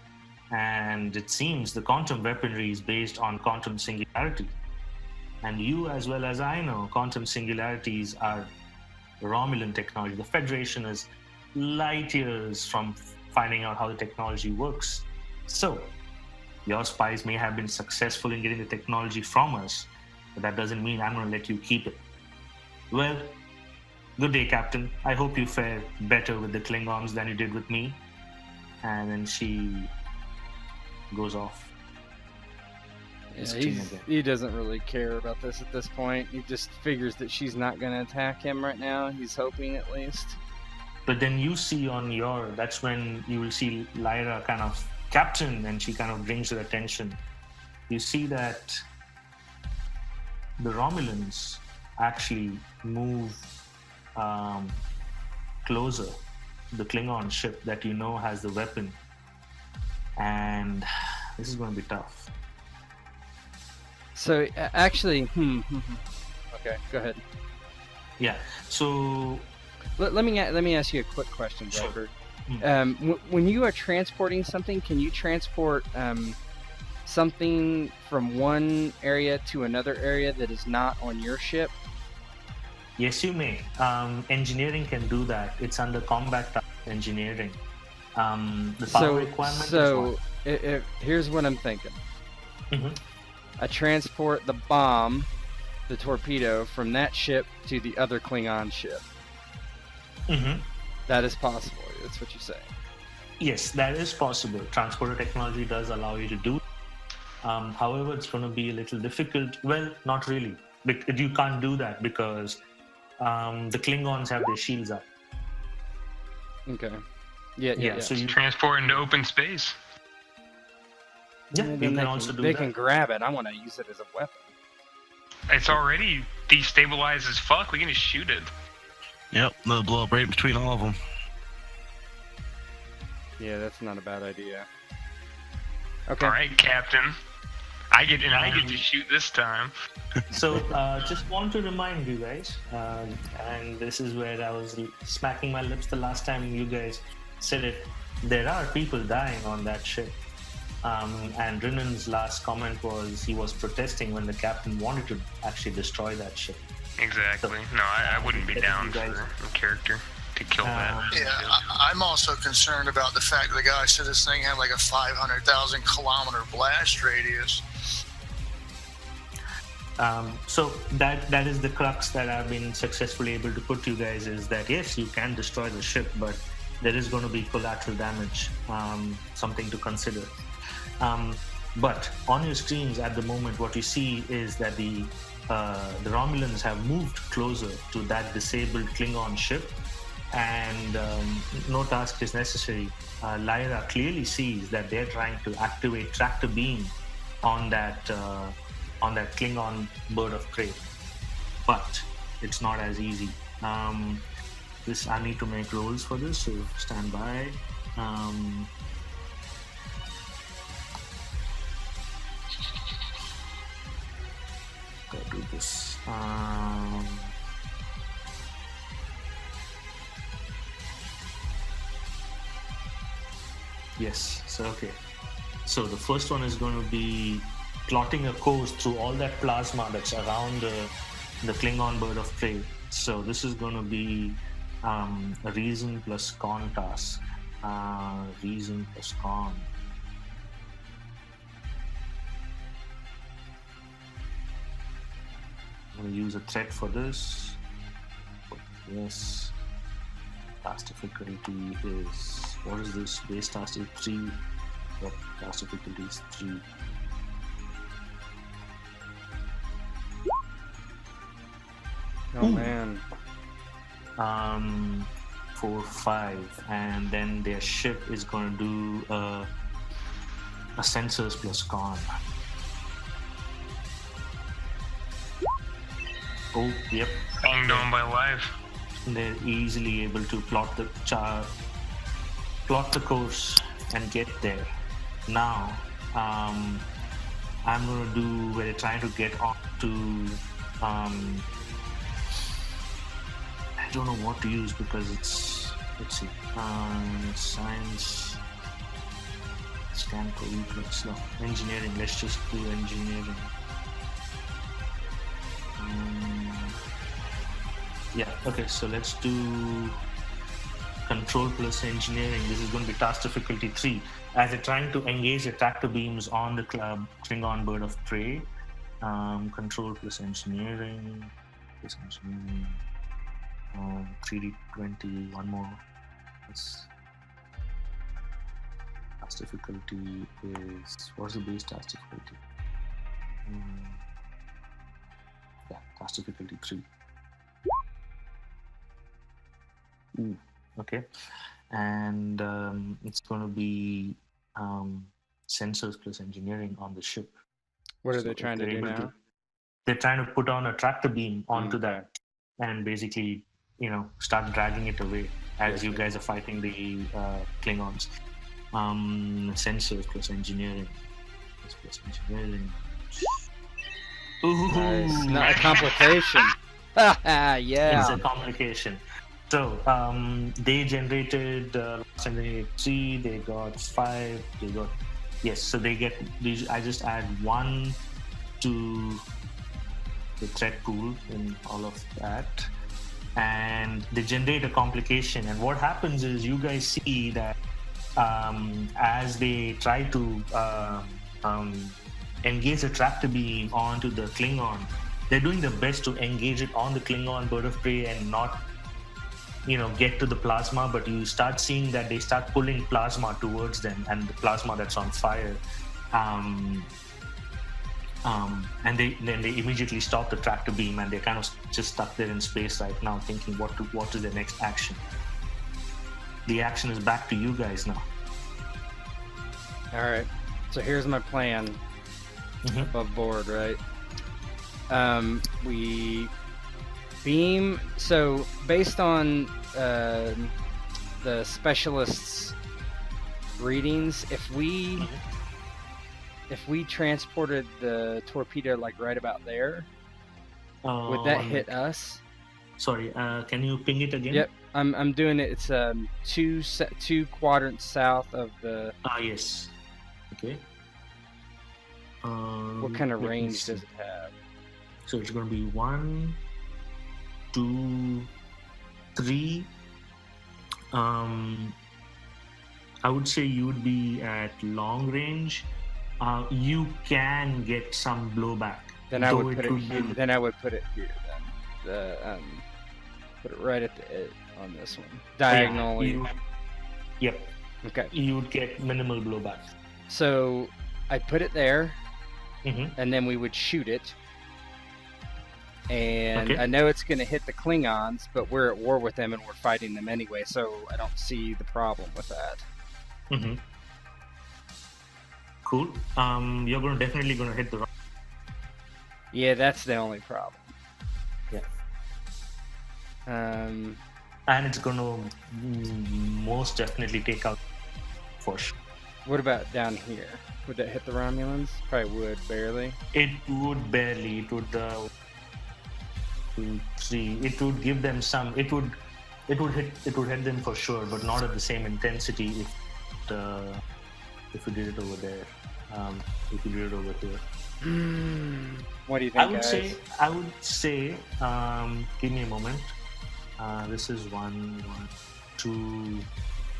[SPEAKER 1] and it seems the quantum weaponry is based on quantum singularity. And you, as well as I know, quantum singularities are Romulan technology. The Federation is light years from finding out how the technology works. So, your spies may have been successful in getting the technology from us, but that doesn't mean I'm going to let you keep it. Well, good day, Captain. I hope you fare better with the Klingons than you did with me. And then she goes off.
[SPEAKER 2] Yeah, he doesn't really care about this at this point. He just figures that she's not going to attack him right now. He's hoping, at least.
[SPEAKER 1] But then you see that's when you will see Lyra kind of, Captain, and she kind of brings her attention. You see that the Romulans actually move closer to the Klingon ship that you know has the weapon. And this is going to be tough.
[SPEAKER 2] So, actually, okay, go ahead.
[SPEAKER 1] Yeah, so...
[SPEAKER 2] Let me ask you a quick question,
[SPEAKER 1] Sure.
[SPEAKER 2] Robert. When you are transporting something, can you transport something from one area to another area that is not on your ship?
[SPEAKER 1] Yes, you may. Engineering can do that. It's under combat engineering. The power requirement is what?
[SPEAKER 2] Here's what I'm thinking.
[SPEAKER 1] Mm-hmm.
[SPEAKER 2] I transport the bomb, the torpedo, from that ship to the other Klingon ship.
[SPEAKER 1] Mm-hmm.
[SPEAKER 2] That is possible. That's what you're saying.
[SPEAKER 1] Yes, that is possible. Transporter technology does allow you to do. However, it's going to be a little difficult. Well, not really. You can't do that because the Klingons have their shields up.
[SPEAKER 2] Okay. Yeah.
[SPEAKER 1] So you
[SPEAKER 5] Transport into open space.
[SPEAKER 1] Yeah, you can also do
[SPEAKER 2] they
[SPEAKER 1] that.
[SPEAKER 2] can grab it. I want to use it as a weapon.
[SPEAKER 5] It's already destabilized as fuck. We can just shoot it.
[SPEAKER 4] Yep, they'll blow up right between all of them.
[SPEAKER 2] Yeah, that's not a bad idea. Okay.
[SPEAKER 5] All right, Captain. I get to shoot this time.
[SPEAKER 1] So, just want to remind you guys, and this is where I was smacking my lips the last time you guys said it. There are people dying on that ship. And Rinan's last comment was he was protesting when the captain wanted to actually destroy that ship.
[SPEAKER 5] Exactly. No, I wouldn't be down for a character to kill that.
[SPEAKER 3] Yeah, I'm also concerned about the fact that the guy said this thing had like a 500,000 kilometer blast radius.
[SPEAKER 1] So that is the crux that I've been successfully able to put to you guys is that yes, you can destroy the ship, but there is going to be collateral damage, something to consider. But on your screens at the moment, what you see is that the Romulans have moved closer to that disabled Klingon ship, and no task is necessary. Lyra clearly sees that they're trying to activate tractor beam on that Klingon Bird of Prey, but it's not as easy. This I need to make rolls for this, so stand by. Gotta do this. Yes. So okay. So the first one is going to be plotting a course through all that plasma that's around the Klingon Bird of Prey. So this is going to be a reason plus con task. Reason plus con. I'm going to use a threat for this. Yes. Task difficulty is, what is this? Base task is 3. Yep, task difficulty is 3.
[SPEAKER 2] Oh man.
[SPEAKER 1] 4, 5, and then their ship is going to do a sensors plus con. Oh, yep.
[SPEAKER 5] Banged on by life.
[SPEAKER 1] They're easily able to plot the course and get there. Now, I'm going to do where they're trying to get on to. I don't know what to use because it's, let's see, science, scan code, no, engineering. Let's just do engineering. Yeah, okay, so let's do control plus engineering. This is going to be task difficulty 3. As they're trying to engage the tractor beams on the Klingon Bird of Prey. Control plus engineering. 3D20, one more. This task difficulty is, what's the base task difficulty? Yeah, task difficulty 3. Ooh, okay, and it's going to be sensors plus engineering on the ship.
[SPEAKER 2] What are they trying to do now?
[SPEAKER 1] They're trying to put on a tractor beam onto that and basically, start dragging it away as you guys are fighting the Klingons. Sensors plus engineering. Ooh,
[SPEAKER 2] Nice. Not a complication. Yeah.
[SPEAKER 1] It's a complication. So they generated 3, they got 5, they got, yes, so they get these. I just add 1 to the threat pool in all of that, and they generate a complication. And what happens is you guys see that as they try to engage the tractor beam onto the Klingon, they're doing their best to engage it on the Klingon Bird of Prey and not get to the plasma, but you start seeing that they start pulling plasma towards them, and the plasma that's on fire, and then they immediately stop the tractor beam, and they're kind of just stuck there in space right now, thinking what is their next action. The action is back to you guys now.
[SPEAKER 2] All right. So here's my plan. Above board, right? We beam. So based on the specialists' readings, if we transported the torpedo like right about there, would that hit us?
[SPEAKER 1] Sorry, can you ping it again?
[SPEAKER 2] Yep, I'm doing it. It's 2 quadrants south of the.
[SPEAKER 1] Yes. Okay.
[SPEAKER 2] What kind of range does it have?
[SPEAKER 1] So it's going to be 1, 2, 3. I would say you would be at long range. You can get some blowback.
[SPEAKER 2] Then I would put it here. Then I would put it here. Then put it right at the edge on this one, diagonally.
[SPEAKER 1] Yep.
[SPEAKER 2] Okay.
[SPEAKER 1] You would get minimal blowback.
[SPEAKER 2] So I put it there, and then we would shoot it. And I know it's going to hit the Klingons, but we're at war with them and we're fighting them anyway, so I don't see the problem with that.
[SPEAKER 1] Cool. You're definitely gonna hit the rock.
[SPEAKER 2] Yeah, that's the only problem.
[SPEAKER 1] Yeah.
[SPEAKER 2] Um,
[SPEAKER 1] And it's gonna most definitely take out for sure.
[SPEAKER 2] what about down here? Would that hit the Romulans? Probably would, barely.
[SPEAKER 1] It would barely. It would. 2, 3. It would give them some. It would hit them for sure, but not at the same intensity if you did it over there. If you did it over here.
[SPEAKER 2] What do you think,
[SPEAKER 1] I would
[SPEAKER 2] guys?
[SPEAKER 1] say. Give me a moment. This is 1, 2,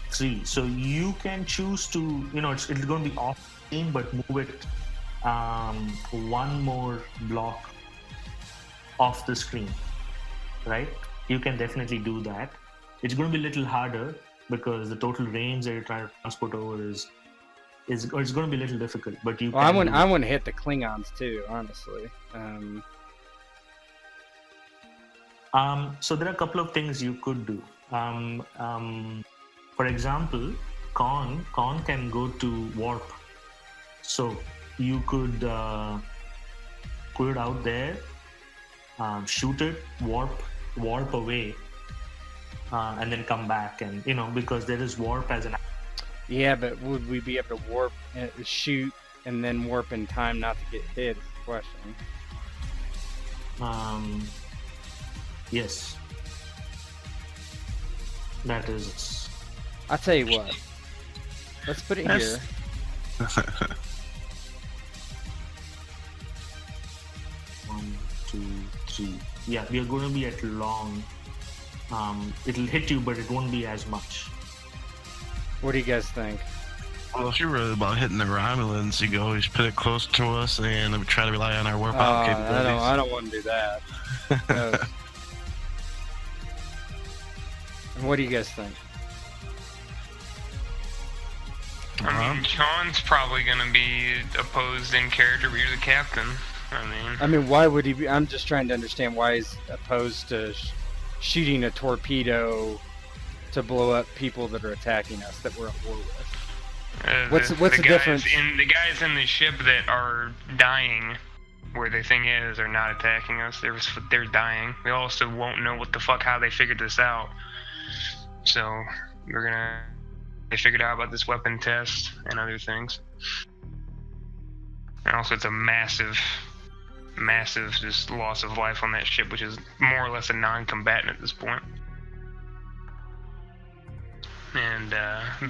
[SPEAKER 1] 3. So you can choose to. It's going to be off screen, but move it one more block off the screen, right? You can definitely do that. It's going to be a little harder because the total range that you're trying to transport over is it's going to be a little difficult. But you.
[SPEAKER 2] Well, I want to hit the Klingons too, honestly.
[SPEAKER 1] So there are a couple of things you could do. For example, Con can go to warp. So you could put it out there, shoot it, warp away, and then come back. And because there is warp as an.
[SPEAKER 2] Yeah, but would we be able to warp, shoot, and then warp in time not to get hit? Is the question.
[SPEAKER 1] Yes. That is.
[SPEAKER 2] I'll tell you what. Let's put it here.
[SPEAKER 1] 1, 2, 3. Yeah, we are going to be at long. It'll hit you, but it won't be as much.
[SPEAKER 2] What do you guys think?
[SPEAKER 4] Well, if you're really about hitting the Romulans, you can always put it close to us and try to rely on our warp out capabilities.
[SPEAKER 2] I don't want to do that. No. What do you guys think?
[SPEAKER 5] I mean, Sean's probably gonna be opposed in character, but you're the captain.
[SPEAKER 2] I mean, why would he be? I'm just trying to understand why he's opposed to shooting a torpedo to blow up people that are attacking us that we're at war with. What's the difference?
[SPEAKER 5] The guys in the ship that are dying, where the thing is, are not attacking us. They're dying. We also won't know what the fuck how they figured this out. So they figured out about this weapon test and other things. And also, it's a massive just loss of life on that ship, which is more or less a non-combatant at this point. And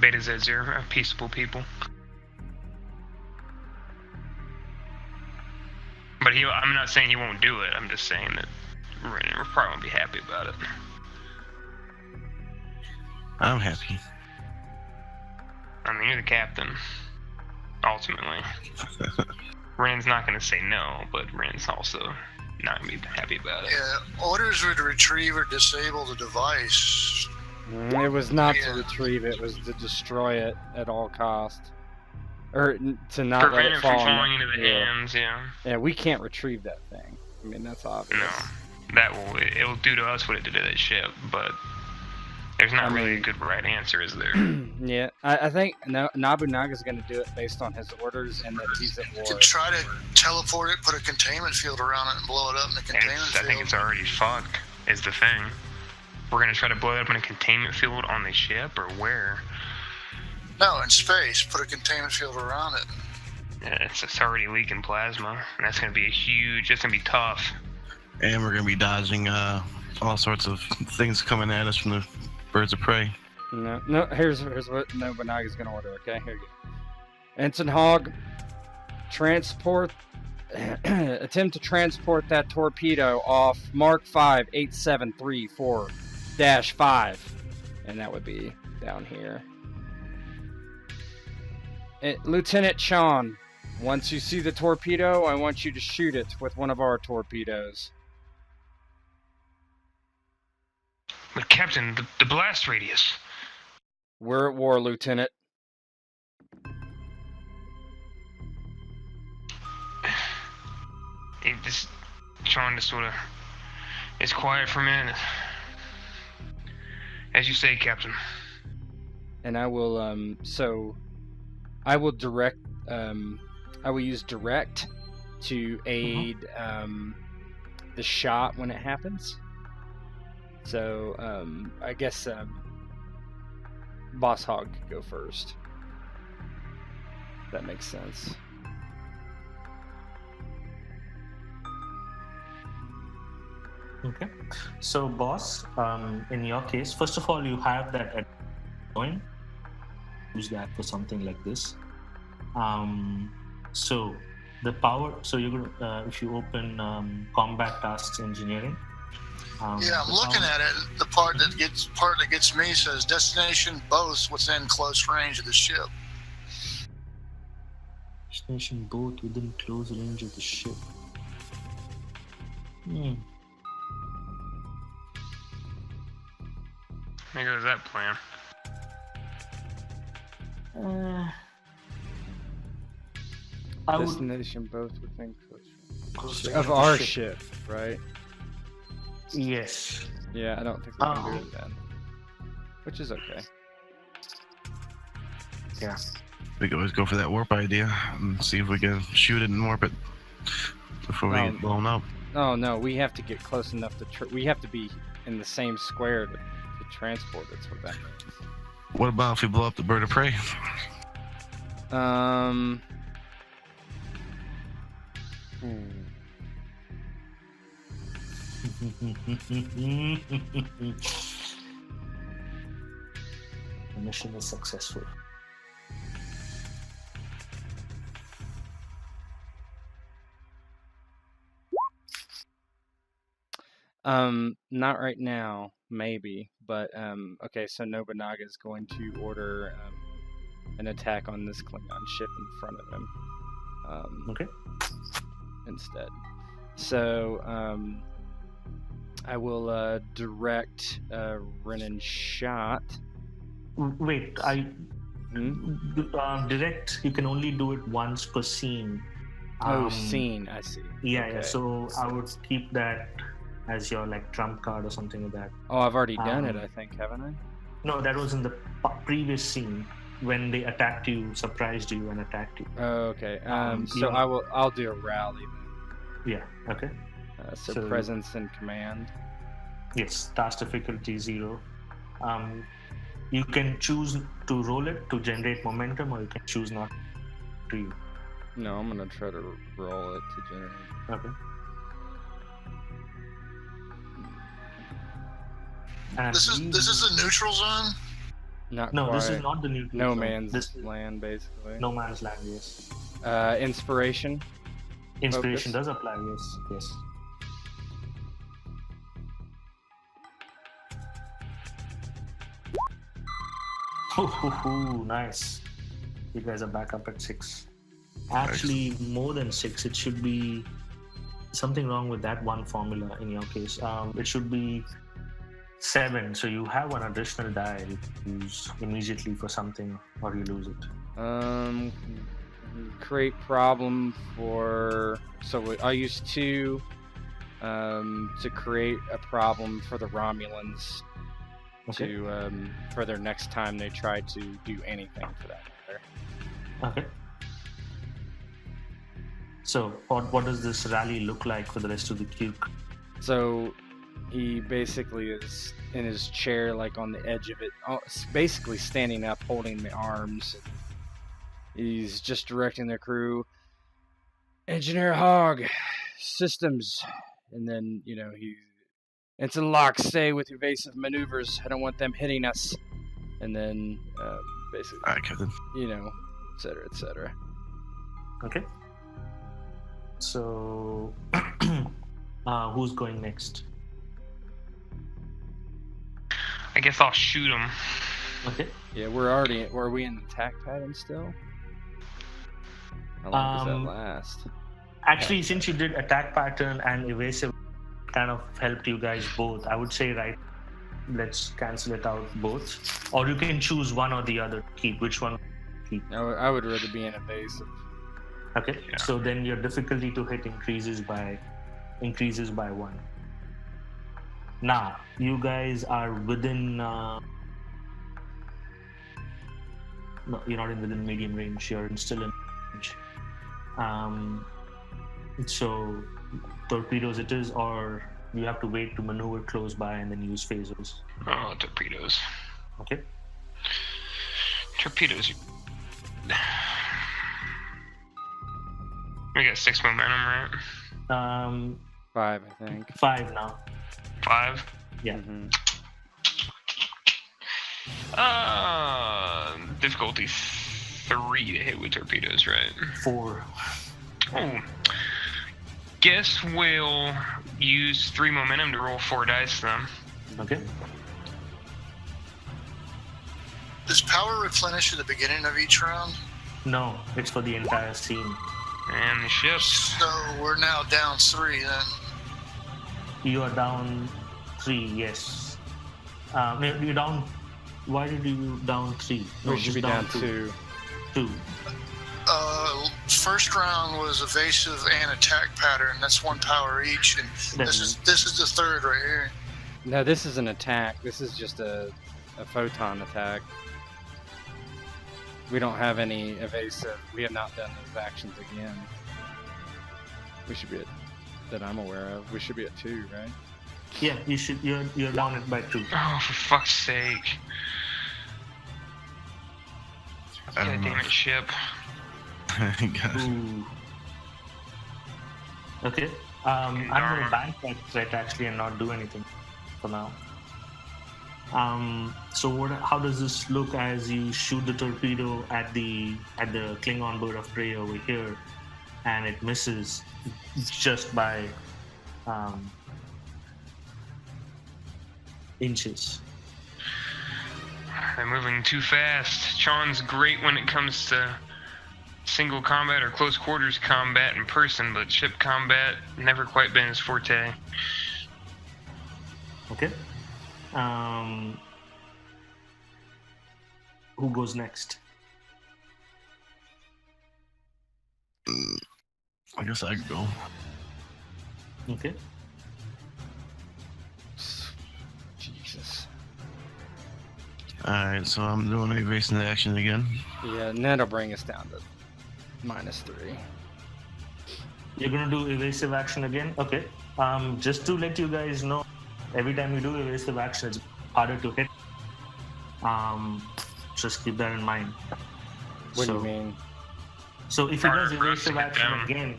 [SPEAKER 5] Beta Zeds are peaceable people. But I'm not saying he won't do it. I'm just saying that we're probably won't be happy about it.
[SPEAKER 4] I'm happy.
[SPEAKER 5] I mean, you're the captain, ultimately. Ren's not going to say no, but Ren's also not going to be happy about it.
[SPEAKER 3] Yeah, orders were to retrieve or disable the device.
[SPEAKER 2] It was not to retrieve it, it was to destroy it at all cost. Or to not let it fall.
[SPEAKER 5] Prevent it from falling into the hands, yeah.
[SPEAKER 2] Yeah, we can't retrieve that thing. I mean, that's obvious.
[SPEAKER 5] No, it'll do to us what it did to that ship, but there's not really a good right answer, is there?
[SPEAKER 2] Yeah, I think Nobunaga's going to do it based on his orders and that he's at war.
[SPEAKER 3] You could try to teleport it, put a containment field around it, and blow it up in the containment field.
[SPEAKER 5] I think it's already fucked, is the thing. We're going to try to blow it up in a containment field on the ship, or where?
[SPEAKER 3] No, in space. Put a containment field around it.
[SPEAKER 5] Yeah, it's already leaking plasma, and that's going to be that's going to be tough.
[SPEAKER 4] And we're going to be dodging all sorts of things coming at us from the Birds of Prey.
[SPEAKER 2] No. Here's what Nobunaga's gonna order. Okay, here you go. Ensign Hogg, attempt to transport that torpedo off Mark 5 8734-5, and that would be down here. Lieutenant Sean, once you see the torpedo, I want you to shoot it with one of our torpedoes.
[SPEAKER 5] But Captain, the blast radius.
[SPEAKER 2] We're at war, Lieutenant.
[SPEAKER 5] Sean just sort of is quiet for a minute. As you say, Captain.
[SPEAKER 2] And I will, I will direct I will use direct to aid the shot when it happens. So I guess Boss Hog could go first. That makes sense.
[SPEAKER 1] Okay. So, boss, in your case, first of all, you have that coin. Use that for something like this. So the power. So you're gonna if you open combat tasks engineering.
[SPEAKER 3] Yeah, I'm looking at it. The part that gets me says destination both within close range of the ship.
[SPEAKER 1] Destination both within close range of the ship.
[SPEAKER 5] There goes that plan.
[SPEAKER 1] I would,
[SPEAKER 2] Destination both within close
[SPEAKER 1] range
[SPEAKER 2] of our ship, right?
[SPEAKER 1] yes.
[SPEAKER 2] Yeah, I don't think we can do it then. Which is okay.
[SPEAKER 1] Yeah.
[SPEAKER 4] We could always go for that warp idea and see if we can shoot it and warp it before we get blown up.
[SPEAKER 2] Oh no, we have to get close enough to. We have to be in the same square to transport. That's what that means.
[SPEAKER 4] What about if we blow up the bird of prey?
[SPEAKER 1] The mission is successful.
[SPEAKER 2] Not right now, maybe, but okay. So Nobunaga is going to order an attack on this Klingon ship in front of him.
[SPEAKER 1] Okay.
[SPEAKER 2] Instead, so I will direct Renan shot.
[SPEAKER 1] Wait, direct. You can only do it once per scene.
[SPEAKER 2] Scene. I see.
[SPEAKER 1] Yeah,
[SPEAKER 2] Okay.
[SPEAKER 1] yeah. So I would keep that as your like trump card or something like that.
[SPEAKER 2] Oh, I've already done it. I think, haven't I?
[SPEAKER 1] No, that was in the previous scene when they attacked you, surprised you, and attacked you.
[SPEAKER 2] Oh, okay. So I'll do a rally then.
[SPEAKER 1] Yeah. Okay.
[SPEAKER 2] So presence and command.
[SPEAKER 1] Yes. Task difficulty 0. You can choose to roll it to generate momentum, or you can choose not to. You.
[SPEAKER 2] No, I'm gonna try to roll it to generate.
[SPEAKER 1] Okay. And
[SPEAKER 3] This is the neutral zone.
[SPEAKER 2] Not
[SPEAKER 1] no,
[SPEAKER 2] quite.
[SPEAKER 1] this is not the neutral
[SPEAKER 2] No
[SPEAKER 1] zone.
[SPEAKER 2] man's
[SPEAKER 1] This is
[SPEAKER 2] land, basically.
[SPEAKER 1] no man's land. Yes.
[SPEAKER 2] Inspiration.
[SPEAKER 1] Inspiration
[SPEAKER 2] Focus.
[SPEAKER 1] does apply. Yes. Yes. Oh, nice. You guys are back up at 6. Actually, more than 6. It should be something wrong with that one formula in your case. It should be 7. So you have an additional die you use immediately for something, or you lose it.
[SPEAKER 2] Create problem for. So I'll use 2 to create a problem for the Romulans.
[SPEAKER 1] Okay.
[SPEAKER 2] To for their next time they try to do anything for that matter.
[SPEAKER 1] Okay. So what does this rally look like for the rest of the queue?
[SPEAKER 2] So he basically is in his chair, like on the edge of it, basically standing up, holding the arms. He's just directing the crew. Engineer Hogg, systems, and then it's a lock. Stay with evasive maneuvers. I don't want them hitting us. And then basically,
[SPEAKER 4] All right, Captain.
[SPEAKER 2] et cetera, et cetera.
[SPEAKER 1] Okay. So who's going next?
[SPEAKER 5] I guess I'll shoot him.
[SPEAKER 1] Okay.
[SPEAKER 2] Yeah, were we in the attack pattern still? How long does that last?
[SPEAKER 1] Actually, since you did attack pattern and evasive, kind of helped you guys both. I would say, right, let's cancel it out both. Or you can choose one or the other. Keep which one keep.
[SPEAKER 2] I would rather be in evasive.
[SPEAKER 1] Okay.
[SPEAKER 5] Yeah.
[SPEAKER 1] So then your difficulty to hit increases by 1. Now you guys are within. No, you're not within medium range. You're still in damage. So torpedoes it is, or you have to wait to maneuver close by and then use phasers.
[SPEAKER 5] Oh, torpedoes.
[SPEAKER 1] Okay.
[SPEAKER 5] Torpedoes. We got 6 momentum, right?
[SPEAKER 2] 5, I think.
[SPEAKER 1] 5 now.
[SPEAKER 5] 5?
[SPEAKER 1] Yeah.
[SPEAKER 2] Mm-hmm.
[SPEAKER 5] Difficulty 3 to hit with torpedoes, right?
[SPEAKER 1] 4.
[SPEAKER 5] Oh. Guess we'll use 3 momentum to roll 4 dice then.
[SPEAKER 1] Okay.
[SPEAKER 3] Does power replenish at the beginning of each round?
[SPEAKER 1] No, it's for the entire scene.
[SPEAKER 5] And the ship.
[SPEAKER 3] So we're now down 3 then.
[SPEAKER 1] You are down 3, yes. You're down. Why did you down 3? No,
[SPEAKER 2] We should
[SPEAKER 1] just
[SPEAKER 2] be down 2.
[SPEAKER 1] 2.
[SPEAKER 3] First round was evasive and attack pattern. That's 1 power each, and this is the third right here.
[SPEAKER 2] No, this is an attack. This is just a photon attack. We don't have any evasive. We have not done those actions again. We should be at, that I'm aware of. We should be at 2, right?
[SPEAKER 1] Yeah, you should. You're down it by 2.
[SPEAKER 5] Oh, for fuck's sake. God damn it, ship.
[SPEAKER 1] Ooh. Okay. I'm gonna bank that threat actually and not do anything for now. So how does this look as you shoot the torpedo at the Klingon Bird of Prey over here, and it misses just by inches?
[SPEAKER 5] They're moving too fast. Sean's great when it comes to single combat or close quarters combat in person, but ship combat never quite been his forte.
[SPEAKER 1] Okay. Who goes next?
[SPEAKER 4] I guess I could go.
[SPEAKER 1] Okay.
[SPEAKER 2] Jesus.
[SPEAKER 4] Alright, so I'm doing evasive action again.
[SPEAKER 2] Yeah, and that'll bring us down to -3.
[SPEAKER 1] You're gonna do evasive action again? Okay. Just to let you guys know, every time you do evasive action, it's harder to hit. Just keep that in mind.
[SPEAKER 2] What do you mean?
[SPEAKER 1] So if he does
[SPEAKER 5] Harder for us to
[SPEAKER 1] evasive
[SPEAKER 5] hit
[SPEAKER 1] action
[SPEAKER 5] them.
[SPEAKER 1] again,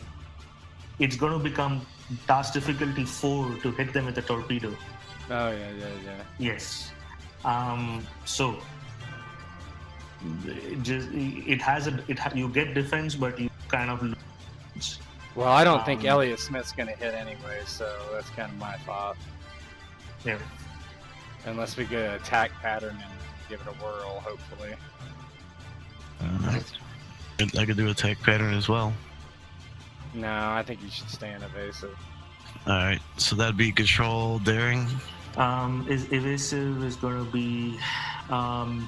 [SPEAKER 1] it's gonna become task difficulty 4 to hit them with a torpedo.
[SPEAKER 2] Oh, yeah.
[SPEAKER 1] Yes. So you get defense, but you kind of lose.
[SPEAKER 2] Well, I don't think Elliot Smith's going to hit anyway, so that's kind of my thought.
[SPEAKER 1] Yeah.
[SPEAKER 2] Unless we get an attack pattern and give it a whirl, hopefully.
[SPEAKER 4] I could do attack pattern as well.
[SPEAKER 2] No, I think you should stay in evasive.
[SPEAKER 4] Alright, so that'd be control, daring.
[SPEAKER 1] Is evasive is going to be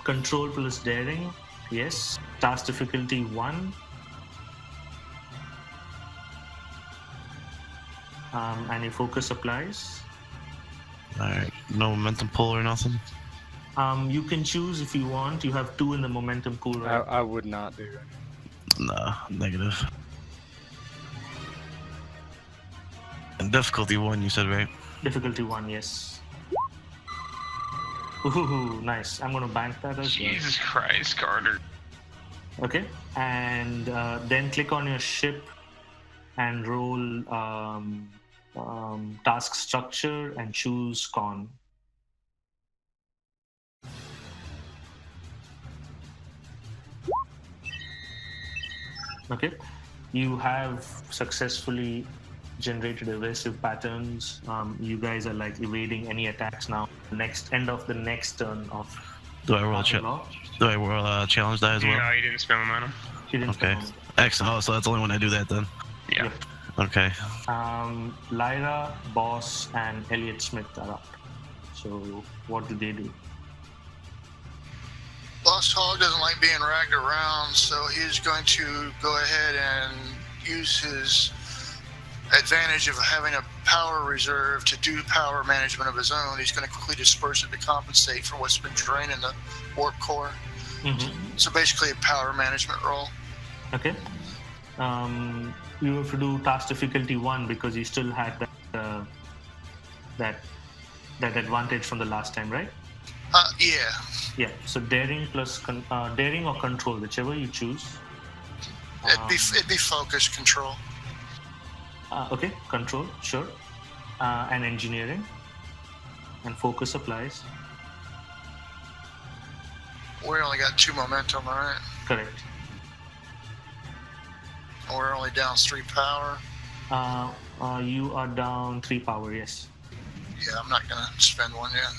[SPEAKER 1] control plus daring. Yes. Task difficulty 1. And your focus applies.
[SPEAKER 4] Alright, no momentum pull or nothing?
[SPEAKER 1] You can choose if you want. You have 2 in the momentum pool, right?
[SPEAKER 2] I would not do it.
[SPEAKER 4] Nah, negative. And difficulty 1, you said, right?
[SPEAKER 1] Difficulty 1, yes. Ooh, nice. I'm going to bank that as well.
[SPEAKER 5] Jesus Christ, Carter.
[SPEAKER 1] Okay. And then click on your ship and roll task structure and choose con. Okay. You have successfully generated evasive patterns. You guys are like evading any attacks now. End of the next turn of.
[SPEAKER 4] Do I roll challenge die as well?
[SPEAKER 5] No, you didn't spend momentum.
[SPEAKER 1] You didn't
[SPEAKER 4] Okay.
[SPEAKER 1] spend
[SPEAKER 4] Excellent. Oh, so that's only when I do that then.
[SPEAKER 5] Yeah.
[SPEAKER 1] Yep.
[SPEAKER 4] Okay.
[SPEAKER 1] Lyra, Boss, and Elliot Smith are up. So what do they do?
[SPEAKER 3] Lost Hog doesn't like being ragged around, so he's going to go ahead and use his advantage of having a power reserve to do power management of his own. He's going to quickly disperse it to compensate for what's been draining the warp core.
[SPEAKER 1] Mm-hmm.
[SPEAKER 3] So basically a power management role.
[SPEAKER 1] Okay. You have to do task difficulty 1 because you still had that advantage from the last time, right?
[SPEAKER 3] Yeah.
[SPEAKER 1] Yeah. So daring plus daring or control, whichever you choose.
[SPEAKER 3] It'd be focus control.
[SPEAKER 1] Okay, control, sure. And engineering. And focus applies.
[SPEAKER 3] We only got 2 momentum, right?
[SPEAKER 1] Correct.
[SPEAKER 3] We're only down 3 power.
[SPEAKER 1] You are down 3 power, yes.
[SPEAKER 3] Yeah, I'm not gonna spend 1 yet.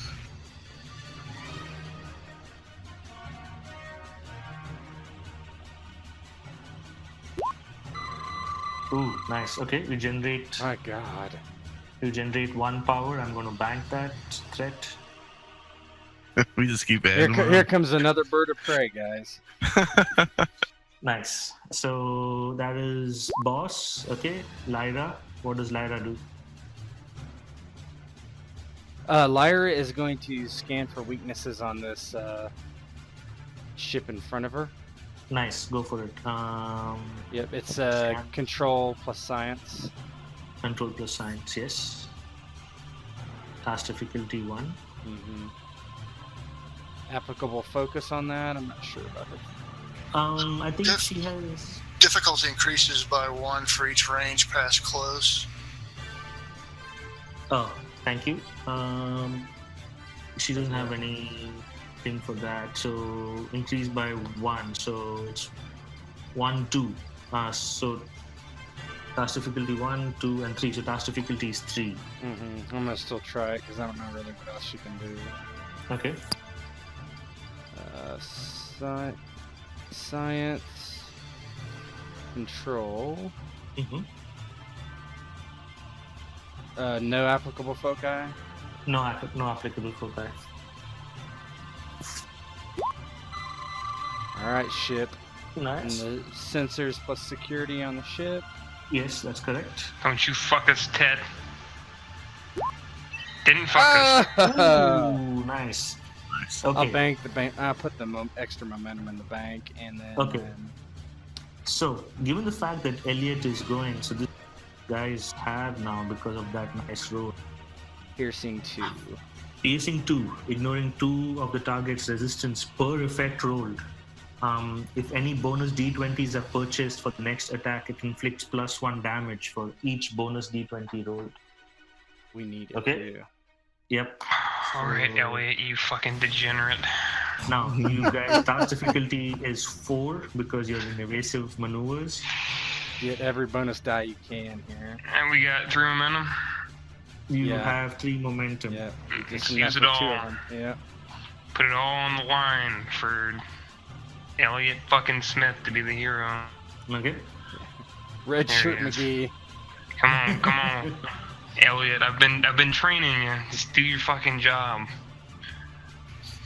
[SPEAKER 1] Ooh, nice. Okay, we generate.
[SPEAKER 2] My God.
[SPEAKER 1] You generate 1 power. I'm going to bank that threat.
[SPEAKER 4] We just keep adding.
[SPEAKER 2] Here comes another bird of prey, guys.
[SPEAKER 1] Nice. So that is boss. Okay, Lyra. What does Lyra do?
[SPEAKER 2] Lyra is going to scan for weaknesses on this ship in front of her.
[SPEAKER 1] Nice. Go for it.
[SPEAKER 2] Yep, it's control plus science.
[SPEAKER 1] Control plus science. Yes. Task difficulty 1.
[SPEAKER 2] Mm-hmm. Applicable focus on that. I'm not sure about it.
[SPEAKER 1] I think she has.
[SPEAKER 3] Difficulty increases by 1 for each range past close.
[SPEAKER 1] Oh, thank you. She doesn't have anything for that, so increase by 1. So it's 1, 2. So task difficulty 1, 2, and 3. So task difficulty is 3.
[SPEAKER 2] Mm-hmm. I'm gonna still try it because I don't know really what else you can do.
[SPEAKER 1] Okay.
[SPEAKER 2] Science, control.
[SPEAKER 1] Mm-hmm.
[SPEAKER 2] No applicable foci.
[SPEAKER 1] No applicable foci.
[SPEAKER 2] All right, ship.
[SPEAKER 1] Nice.
[SPEAKER 2] And the sensors plus security on the ship.
[SPEAKER 1] Yes, that's correct.
[SPEAKER 5] Don't you fuck us, Ted. Didn't fuck us.
[SPEAKER 1] Ooh, nice. Okay.
[SPEAKER 2] I'll bank the bank. I'll put the extra momentum in the bank, and then.
[SPEAKER 1] Okay. So, given the fact that Elliot is going, so this guys have now because of that nice roll.
[SPEAKER 2] Piercing 2.
[SPEAKER 1] Piercing 2, ignoring 2 of the target's resistance per effect rolled. If any bonus d20s are purchased for the next attack, it inflicts +1 damage for each bonus d20 rolled.
[SPEAKER 2] We need it
[SPEAKER 1] Okay.
[SPEAKER 2] too.
[SPEAKER 1] Yep.
[SPEAKER 5] Alright, Elliot, you fucking degenerate.
[SPEAKER 1] Now, you guys, task difficulty is 4 because you're in evasive maneuvers.
[SPEAKER 2] Get every bonus die you can here.
[SPEAKER 5] And we got 3 momentum.
[SPEAKER 1] You have 3 momentum.
[SPEAKER 2] Yeah.
[SPEAKER 5] Let's use it all.
[SPEAKER 2] Yeah.
[SPEAKER 5] Put it all on the line for Elliot fucking Smith to be the hero.
[SPEAKER 1] Okay.
[SPEAKER 2] Red
[SPEAKER 5] There
[SPEAKER 2] shirt
[SPEAKER 5] he is.
[SPEAKER 2] McGee.
[SPEAKER 5] Come on. Elliot, I've been training you. Just do your fucking job.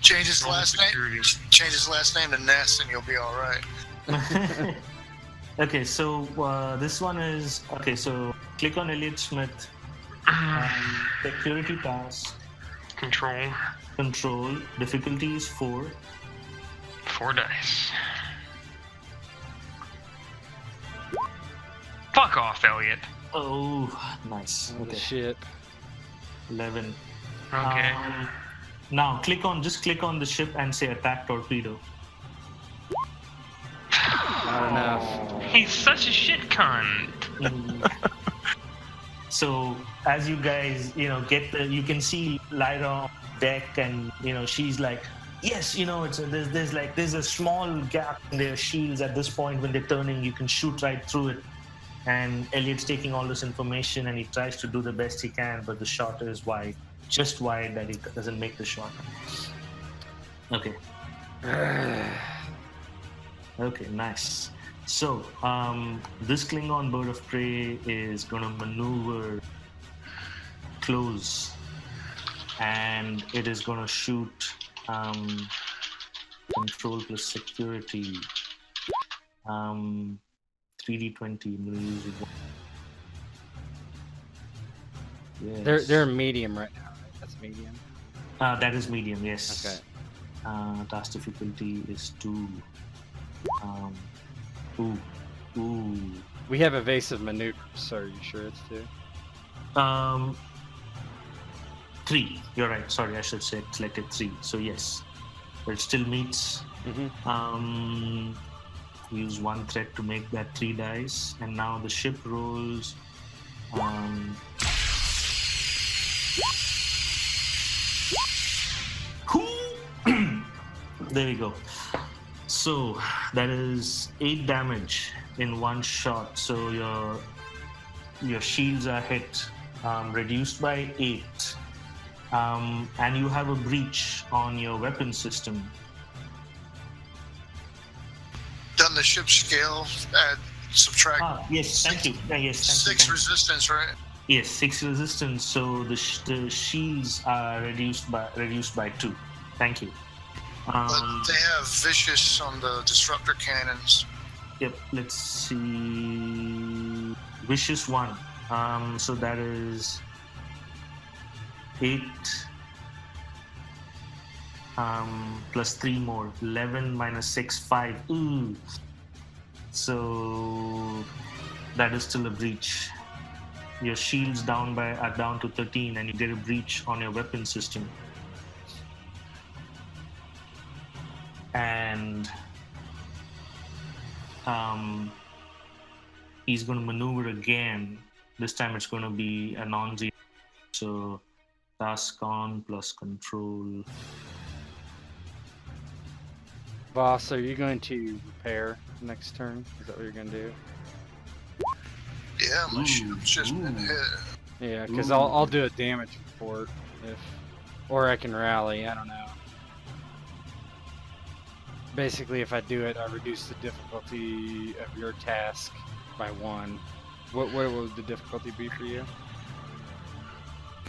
[SPEAKER 3] Change his
[SPEAKER 5] Roll
[SPEAKER 3] last name.
[SPEAKER 5] security.
[SPEAKER 3] Change his last name to Ness, and you'll be all right.
[SPEAKER 1] Okay, so this one is okay. So click on Elliot Smith. Security task.
[SPEAKER 5] Control.
[SPEAKER 1] Control. Difficulty is 4.
[SPEAKER 5] 4 dice. Fuck off, Elliot.
[SPEAKER 1] Oh, nice.
[SPEAKER 2] Oh, the
[SPEAKER 1] Okay.
[SPEAKER 2] ship.
[SPEAKER 1] 11.
[SPEAKER 5] Okay.
[SPEAKER 1] Now just click on the ship and say attack torpedo.
[SPEAKER 2] Not enough.
[SPEAKER 5] He's such a shit cunt.
[SPEAKER 1] So as you guys, you can see Lyra on deck, and she's like, yes, there's a small gap in their shields at this point. When they're turning, you can shoot right through it. And Elliot's taking all this information, and he tries to do the best he can, but the shot is wide, just wide that he doesn't make the shot. Okay. Okay, nice. So, this Klingon Bird of Prey is going to maneuver close, and it is going to shoot control plus security. 3d20. I'm going to use it. Yes.
[SPEAKER 2] They're medium right now, right? That's medium.
[SPEAKER 1] That is medium, yes.
[SPEAKER 2] Okay.
[SPEAKER 1] Task difficulty is 2. Ooh, Ooh.
[SPEAKER 2] We have evasive maneuvers, so are you sure it's 2?
[SPEAKER 1] 3. You're right. Sorry, I should say selected 3. So yes, but it still meets. Use 1 threat to make that 3 dice, and now the ship rolls. There we go. So that is 8 damage in 1 shot. So your shields are hit, reduced by 8, and you have a breach on your weapon system.
[SPEAKER 3] Doesn't the ship scale add subtract?
[SPEAKER 1] Yes, thank you. Yes, thank
[SPEAKER 3] 6
[SPEAKER 1] you.
[SPEAKER 3] resistance, right?
[SPEAKER 1] Yes, 6 resistance. So the shields are reduced by 2. Thank you.
[SPEAKER 3] But they have vicious on the disruptor cannons.
[SPEAKER 1] Yep. Let's see. Vicious 1. So that is 8 plus 3 more. 11 minus 6, 5. Ooh. So that is still a breach. Your shields are down to 13, and you get a breach on your weapon system. And he's going to maneuver again. This time it's going to be a non-zero. So task on plus control.
[SPEAKER 2] Boss, are you going to repair next turn? Is that what you're going to do?
[SPEAKER 3] Yeah, my ship's just been hit.
[SPEAKER 2] Yeah, because I'll do a damage report or I can rally. I don't know. Basically, if I do it, I reduce the difficulty of your task by 1. What would the difficulty be for you?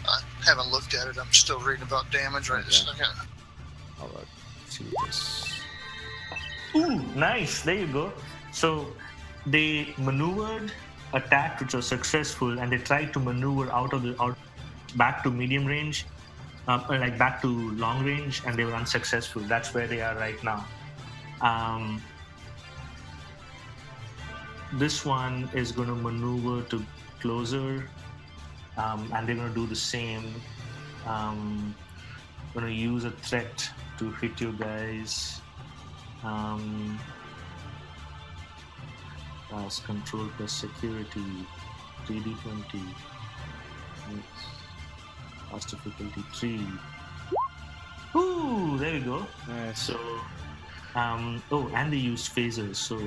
[SPEAKER 3] I haven't looked at it. I'm still reading about damage right this second.
[SPEAKER 2] I'll look.
[SPEAKER 1] See this. Ooh, nice. There you go. So they maneuvered, attacked, which was successful, and they tried to maneuver out back to medium range, like back to long range, and they were unsuccessful. That's where they are right now. This one is going to maneuver to closer, and they're going to do the same. Going to use a threat to hit you guys. As control plus security, 3d20. Last difficulty 3. Ooh, there we go.
[SPEAKER 2] Nice.
[SPEAKER 1] So, and they use phasers, so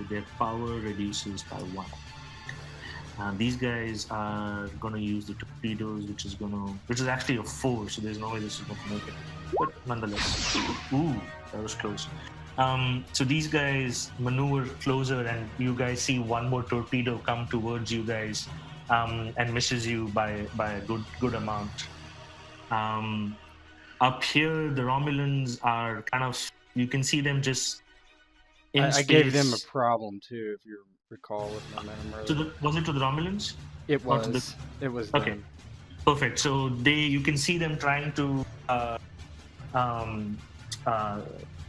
[SPEAKER 1] their power reduces by 1. These guys are gonna use the torpedoes, which is actually a 4, so there's no way this is gonna make it. But nonetheless, ooh, that was close. So these guys maneuver closer, and you guys see one more torpedo come towards you guys, and misses you by a good amount. Up here, the Romulans are kind of, you can see them just in
[SPEAKER 2] I
[SPEAKER 1] space.
[SPEAKER 2] gave them a problem too, if you recall with momentum earlier.
[SPEAKER 1] Was it to the Romulans?
[SPEAKER 2] It was. It was
[SPEAKER 1] Okay.
[SPEAKER 2] them.
[SPEAKER 1] Perfect. So you can see them trying to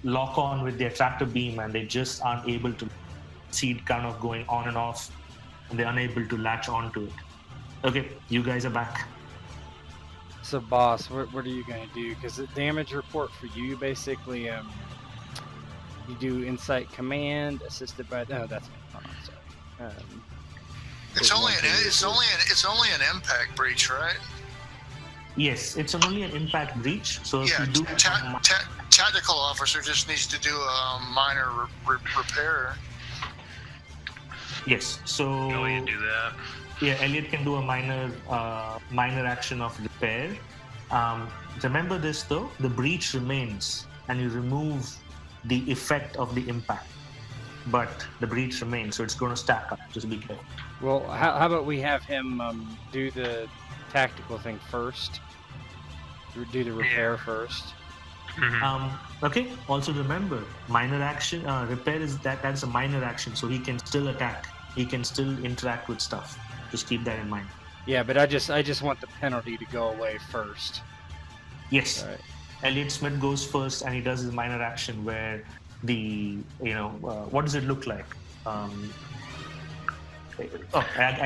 [SPEAKER 1] lock on with their tractor beam, and they just aren't able to see it kind of going on and off, and they're unable to latch onto it. Okay, you guys are back.
[SPEAKER 2] So, boss, what are you going to do? Because the damage report for you, basically, you do insight command assisted by. No, that's me. Sorry.
[SPEAKER 3] It's only an impact breach, right?
[SPEAKER 1] Yes, it's only an impact breach. So if
[SPEAKER 3] Yeah,
[SPEAKER 1] you do
[SPEAKER 3] tactical officer just needs to do a minor repair.
[SPEAKER 1] yes, so
[SPEAKER 5] No, you do that.
[SPEAKER 1] yeah, Elliot can do a minor action of repair. Remember this though, the breach remains, and you remove the effect of the impact, but the breach remains, so it's going to stack up. Just be careful.
[SPEAKER 2] Well, how about we have him do the tactical thing first? Do the repair first.
[SPEAKER 5] Mm-hmm.
[SPEAKER 1] Okay. Also remember, minor action repair that's a minor action, so he can still attack. He can still interact with stuff. Just keep that in mind.
[SPEAKER 2] Yeah, but I just want the penalty to go away first.
[SPEAKER 1] Yes.
[SPEAKER 2] All right.
[SPEAKER 1] Elliot Smith goes first, and he does his minor action where what does it look like? I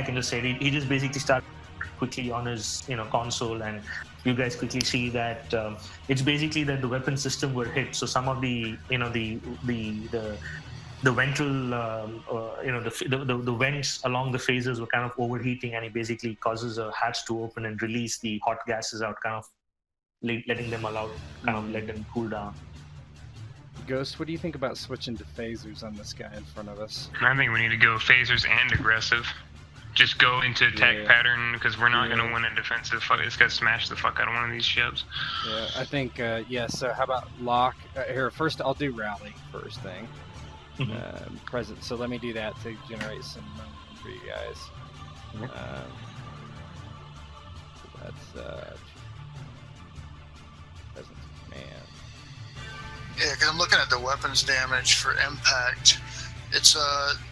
[SPEAKER 1] can just say it. He just basically started quickly on his console, and you guys quickly see that it's basically that the weapon system were hit. So some of the the ventral the vents along the phases were kind of overheating, and it basically causes a hatch to open and release the hot gases out, kind of letting them let them cool down.
[SPEAKER 2] Ghost, what do you think about switching to phasers on this guy in front of us?
[SPEAKER 5] I think we need to go phasers and aggressive. Just go into attack pattern, because we're not going to win a defensive fight. This guy smash the fuck out of one of these ships.
[SPEAKER 2] Yeah, I think, so how about lock? Here, first I'll do rally first thing. Present. So let me do that to generate some momentum for you guys. So that's present command.
[SPEAKER 3] Yeah, because I'm looking at the weapons damage for impact. It's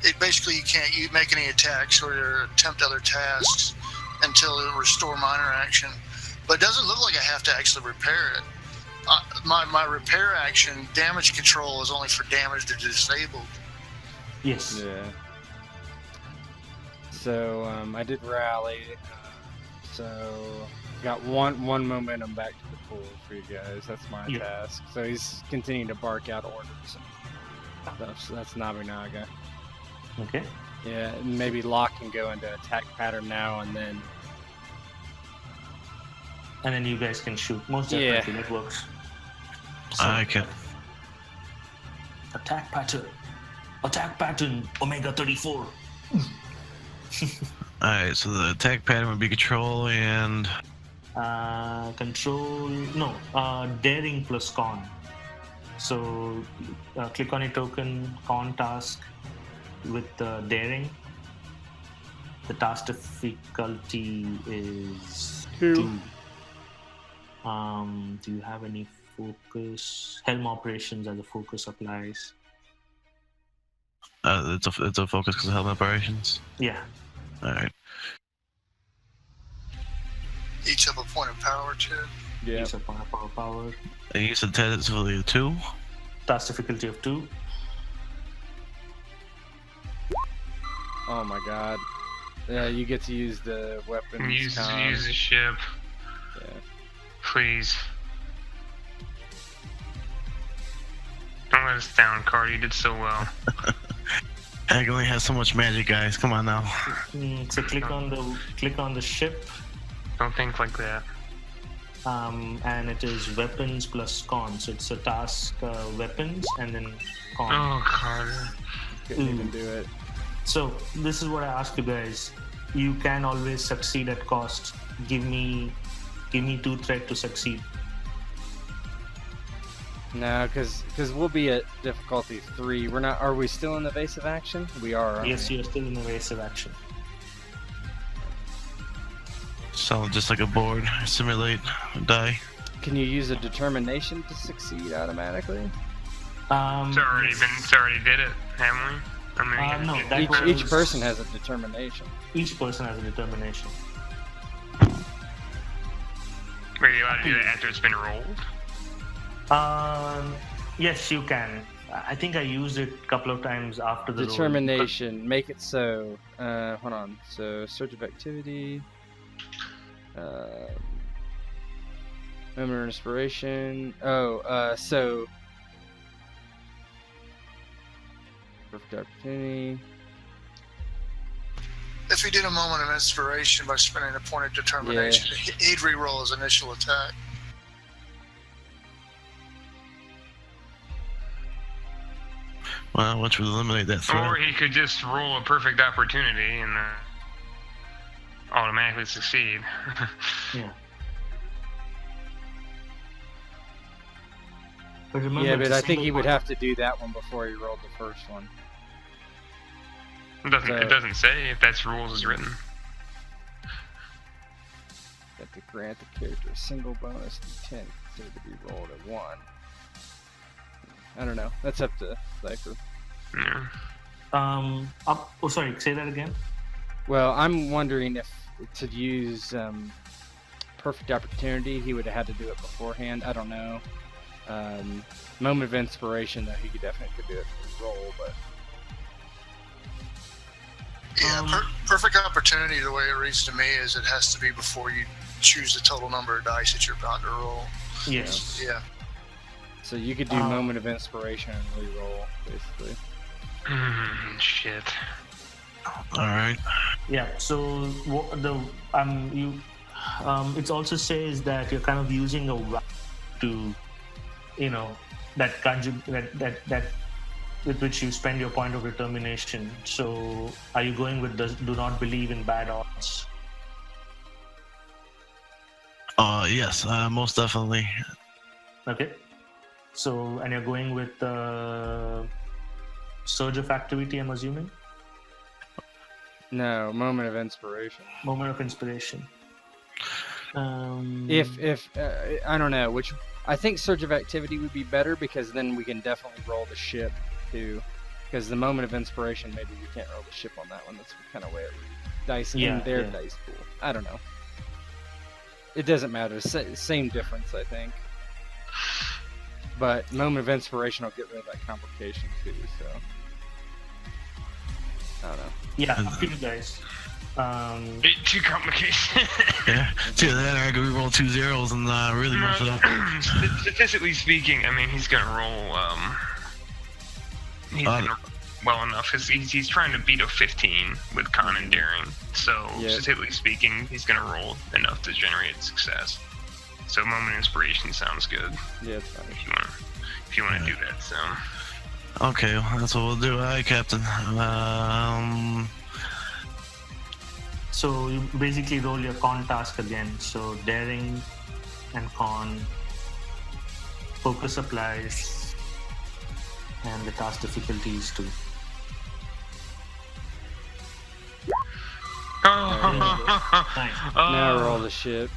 [SPEAKER 3] it basically you can't make any attacks or attempt other tasks until it restore minor action. But it doesn't look like I have to actually repair it. My repair action, damage control, is only for damage to disabled.
[SPEAKER 1] Yes.
[SPEAKER 2] Yeah. So I did rally. So got one momentum back to the pool for you guys. That's my task. So he's continuing to bark out orders and stuff. So that's Nabunaga.
[SPEAKER 1] Okay.
[SPEAKER 2] Yeah, and maybe lock can go into attack pattern now and then.
[SPEAKER 1] And then you guys can shoot. Most definitely, that works. So,
[SPEAKER 4] I can.
[SPEAKER 1] Attack pattern, Omega 34.
[SPEAKER 4] Alright, so the attack pattern would be control and...
[SPEAKER 1] daring plus con. So click on a token, con task with daring. The task difficulty is 2. Do you have any focus? Helm operations as a focus applies.
[SPEAKER 4] It's a focus because of helm operations?
[SPEAKER 1] Yeah.
[SPEAKER 4] Alright.
[SPEAKER 3] Each have a point of power too.
[SPEAKER 2] Yeah.
[SPEAKER 1] Each a point of power.
[SPEAKER 4] And you said task difficulty of 2?
[SPEAKER 1] Task difficulty of 2.
[SPEAKER 2] Oh my god. Yeah, you get to use the weapons.
[SPEAKER 5] Use the ship.
[SPEAKER 2] Yeah.
[SPEAKER 5] Please. Don't let us down, Carter. You did so well.
[SPEAKER 4] Ag only has so much magic, guys. Come on now.
[SPEAKER 1] So click on the ship.
[SPEAKER 5] Don't think like that.
[SPEAKER 1] And it is weapons plus con. So it's a task weapons and then con.
[SPEAKER 5] Oh, Carter.
[SPEAKER 2] Couldn't even do it.
[SPEAKER 1] So this is what I ask you guys. You can always succeed at cost. Give me 2 threat to succeed.
[SPEAKER 2] No, because we'll be at difficulty 3. We're not. Are we still in evasive action? We are.
[SPEAKER 1] Yes, you're still in evasive action.
[SPEAKER 4] So just like a board, simulate, die.
[SPEAKER 2] Can you use a determination to succeed automatically?
[SPEAKER 5] It's already did it, haven't we? I mean,
[SPEAKER 1] no.
[SPEAKER 2] Each person has a determination.
[SPEAKER 1] Each person has a determination.
[SPEAKER 5] Are you allowed to do that after it's been rolled?
[SPEAKER 1] Yes, you can. I think I used it a couple of times after the
[SPEAKER 2] determination. Roll. Make it so. Hold on. So surge of activity. Moment of inspiration. So perfect opportunity.
[SPEAKER 3] If he did a moment of inspiration by spending a point of determination, he'd re-roll his initial attack.
[SPEAKER 4] Well, which would eliminate that threat.
[SPEAKER 5] Or he could just roll a perfect opportunity and automatically succeed.
[SPEAKER 1] Yeah. But remember,
[SPEAKER 2] but I think he would have to do that one before he rolled the first one.
[SPEAKER 5] It doesn't say if that's rules as written.
[SPEAKER 2] That to grant the character a single bonus D10 instead to be rolled at 1. I don't know. That's up to Cypher.
[SPEAKER 5] Yeah.
[SPEAKER 1] Sorry. Say that again.
[SPEAKER 2] Well, I'm wondering if to use perfect opportunity, he would have had to do it beforehand. I don't know. Moment of inspiration, though, he could definitely do it for his roll, but
[SPEAKER 3] Yeah, perfect opportunity, the way it reads to me, is it has to be before you choose the total number of dice that you're about to roll.
[SPEAKER 1] Yes.
[SPEAKER 3] Yeah.
[SPEAKER 2] So you could do moment of inspiration and re-roll, basically.
[SPEAKER 5] Shit.
[SPEAKER 4] All right.
[SPEAKER 1] Yeah. So it also says that you're kind of using a value to, that with which you spend your point of determination. So are you going with the do not believe in bad odds?
[SPEAKER 4] Yes, most definitely.
[SPEAKER 1] Okay. So, and you're going with surge of activity, I'm assuming?
[SPEAKER 2] No, moment of inspiration.
[SPEAKER 1] Moment of inspiration.
[SPEAKER 2] If I don't know which. I think surge of activity would be better, because then we can definitely roll the ship too. Because the moment of inspiration, maybe we can't roll the ship on that one. That's kind of where dice in their dice pool. I don't know. It doesn't matter. Same difference, I think. But moment of inspiration will get rid of that complication too. So I don't know.
[SPEAKER 1] Yeah, up to you guys.
[SPEAKER 5] Too complicated.
[SPEAKER 4] Yeah. See, then I could re-roll 2 zeros and really mess it up.
[SPEAKER 5] Statistically speaking, I mean, he's gonna roll. He's gonna roll well enough. He's trying to beat a 15 with con and daring. So statistically speaking, he's gonna roll enough to generate success. So moment of inspiration sounds good.
[SPEAKER 2] Yeah, it's fine.
[SPEAKER 5] If you wanna do that, so.
[SPEAKER 4] Okay, well, that's what we'll do. All right, Captain.
[SPEAKER 1] So you basically roll your con task again. So daring and con, focus applies, and the task difficulty is 2. Nice.
[SPEAKER 2] Now roll the ship.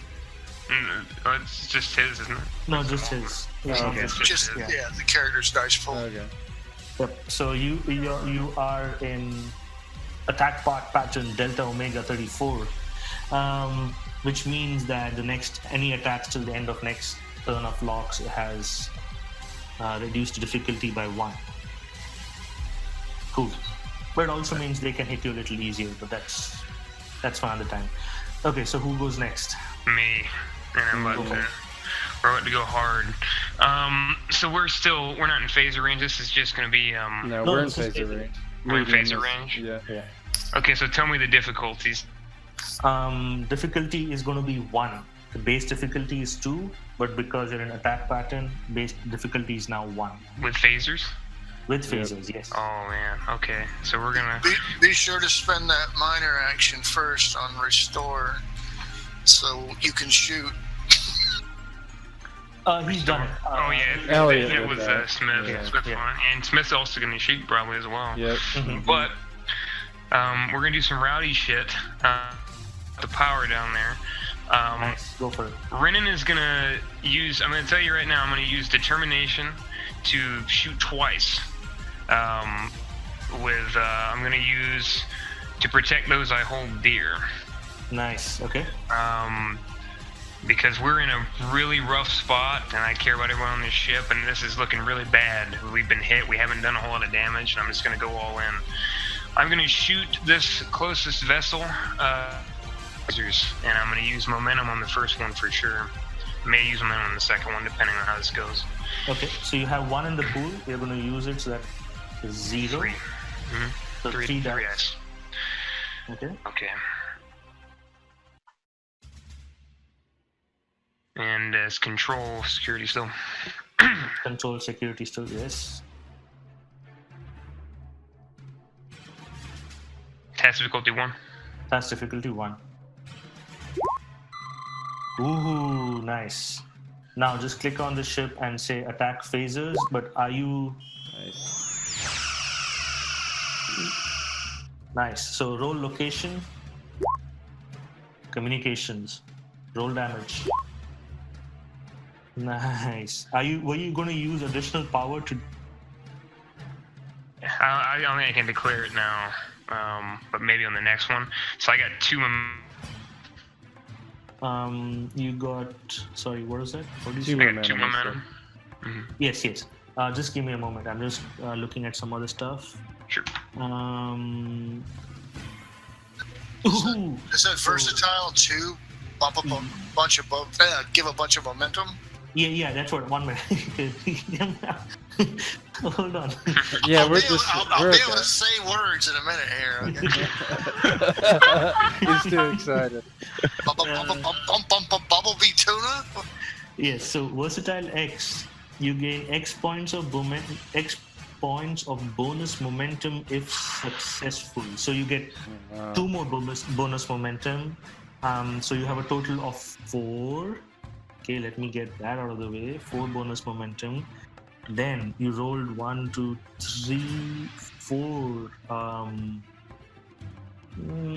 [SPEAKER 5] It's just his, isn't it?
[SPEAKER 1] No, just his. It's not
[SPEAKER 2] Okay.
[SPEAKER 3] Just the character's dice pool.
[SPEAKER 2] Okay.
[SPEAKER 1] Yep. So you are in attack pattern Delta Omega 34, which means that any attacks till the end of next turn of locks has reduced difficulty by 1. Cool. But it also means they can hit you a little easier, but that's for another time. Okay, so who goes next?
[SPEAKER 5] Me. And we're about to go hard. So we're not in phaser range. This is just going to be
[SPEAKER 2] No, we're in phaser range.
[SPEAKER 5] We're in phaser range?
[SPEAKER 2] Yeah.
[SPEAKER 5] Okay, so tell me the difficulties.
[SPEAKER 1] Difficulty is going to be 1. The base difficulty is 2, but because you're in attack pattern, base difficulty is now 1.
[SPEAKER 5] With phasers?
[SPEAKER 1] With phasers, yes.
[SPEAKER 5] Oh man, okay. So we're gonna
[SPEAKER 3] Be sure to spend that minor action first on restore, so you can shoot.
[SPEAKER 1] He's done it.
[SPEAKER 5] oh yeah,
[SPEAKER 2] Elliot
[SPEAKER 5] it
[SPEAKER 2] did
[SPEAKER 5] was
[SPEAKER 2] that.
[SPEAKER 5] Smith.
[SPEAKER 2] Yeah.
[SPEAKER 5] Smith's one. And Smith's also gonna shoot probably as well.
[SPEAKER 2] Yep.
[SPEAKER 5] But we're gonna do some rowdy shit. The power down there.
[SPEAKER 1] Nice, go for it.
[SPEAKER 5] Renan is gonna use. I'm gonna tell you right now. I'm gonna use determination to shoot twice. I'm gonna use to protect those I hold dear.
[SPEAKER 1] Nice, okay.
[SPEAKER 5] Because we're in a really rough spot, and I care about everyone on this ship, and this is looking really bad. We've been hit. We haven't done a whole lot of damage, and I'm just gonna go all in. I'm gonna shoot this closest vessel. And I'm going to use momentum on the first one for sure. May use momentum on the second one, depending on how this goes.
[SPEAKER 1] Okay, so you have 1 in the pool. You're going to use it, so that is 0.
[SPEAKER 5] 3.
[SPEAKER 1] So 3 dice.
[SPEAKER 5] Yes.
[SPEAKER 1] Okay.
[SPEAKER 5] Okay. And as control, security still.
[SPEAKER 1] Control security still, yes.
[SPEAKER 5] Task difficulty 1.
[SPEAKER 1] Task difficulty 1. Ooh, nice. Now just click on the ship and say attack phasers, but are you... Nice. So roll location, communications, roll damage. Nice. Were you going to use additional power to...
[SPEAKER 5] I don't think I can declare it now, but maybe on the next one. So I got 2
[SPEAKER 1] you got... Sorry, what is that? What did you
[SPEAKER 5] I
[SPEAKER 1] say?
[SPEAKER 5] got 2 momentum.
[SPEAKER 1] Yes. Just give me a moment. I'm just looking at some other stuff.
[SPEAKER 5] Sure.
[SPEAKER 1] Ooh.
[SPEAKER 3] Is that versatile too? Bump up a bunch of give a bunch of momentum.
[SPEAKER 1] Yeah, that's what. 1 minute. Hold on.
[SPEAKER 2] Yeah,
[SPEAKER 3] I'll
[SPEAKER 2] we're
[SPEAKER 3] be able,
[SPEAKER 2] just.
[SPEAKER 3] I'll
[SPEAKER 2] we're
[SPEAKER 3] be
[SPEAKER 2] okay.
[SPEAKER 3] able to say words in a minute here.
[SPEAKER 2] He's too excited.
[SPEAKER 3] Bumblebee tuna.
[SPEAKER 1] Yes. So versatile X, you gain X points of bonus momentum if successful. So you get 2 more bonus momentum. So you have a total of 4. Okay, let me get that out of the way. 4 bonus momentum. Then you rolled 1, 2, 3, 4.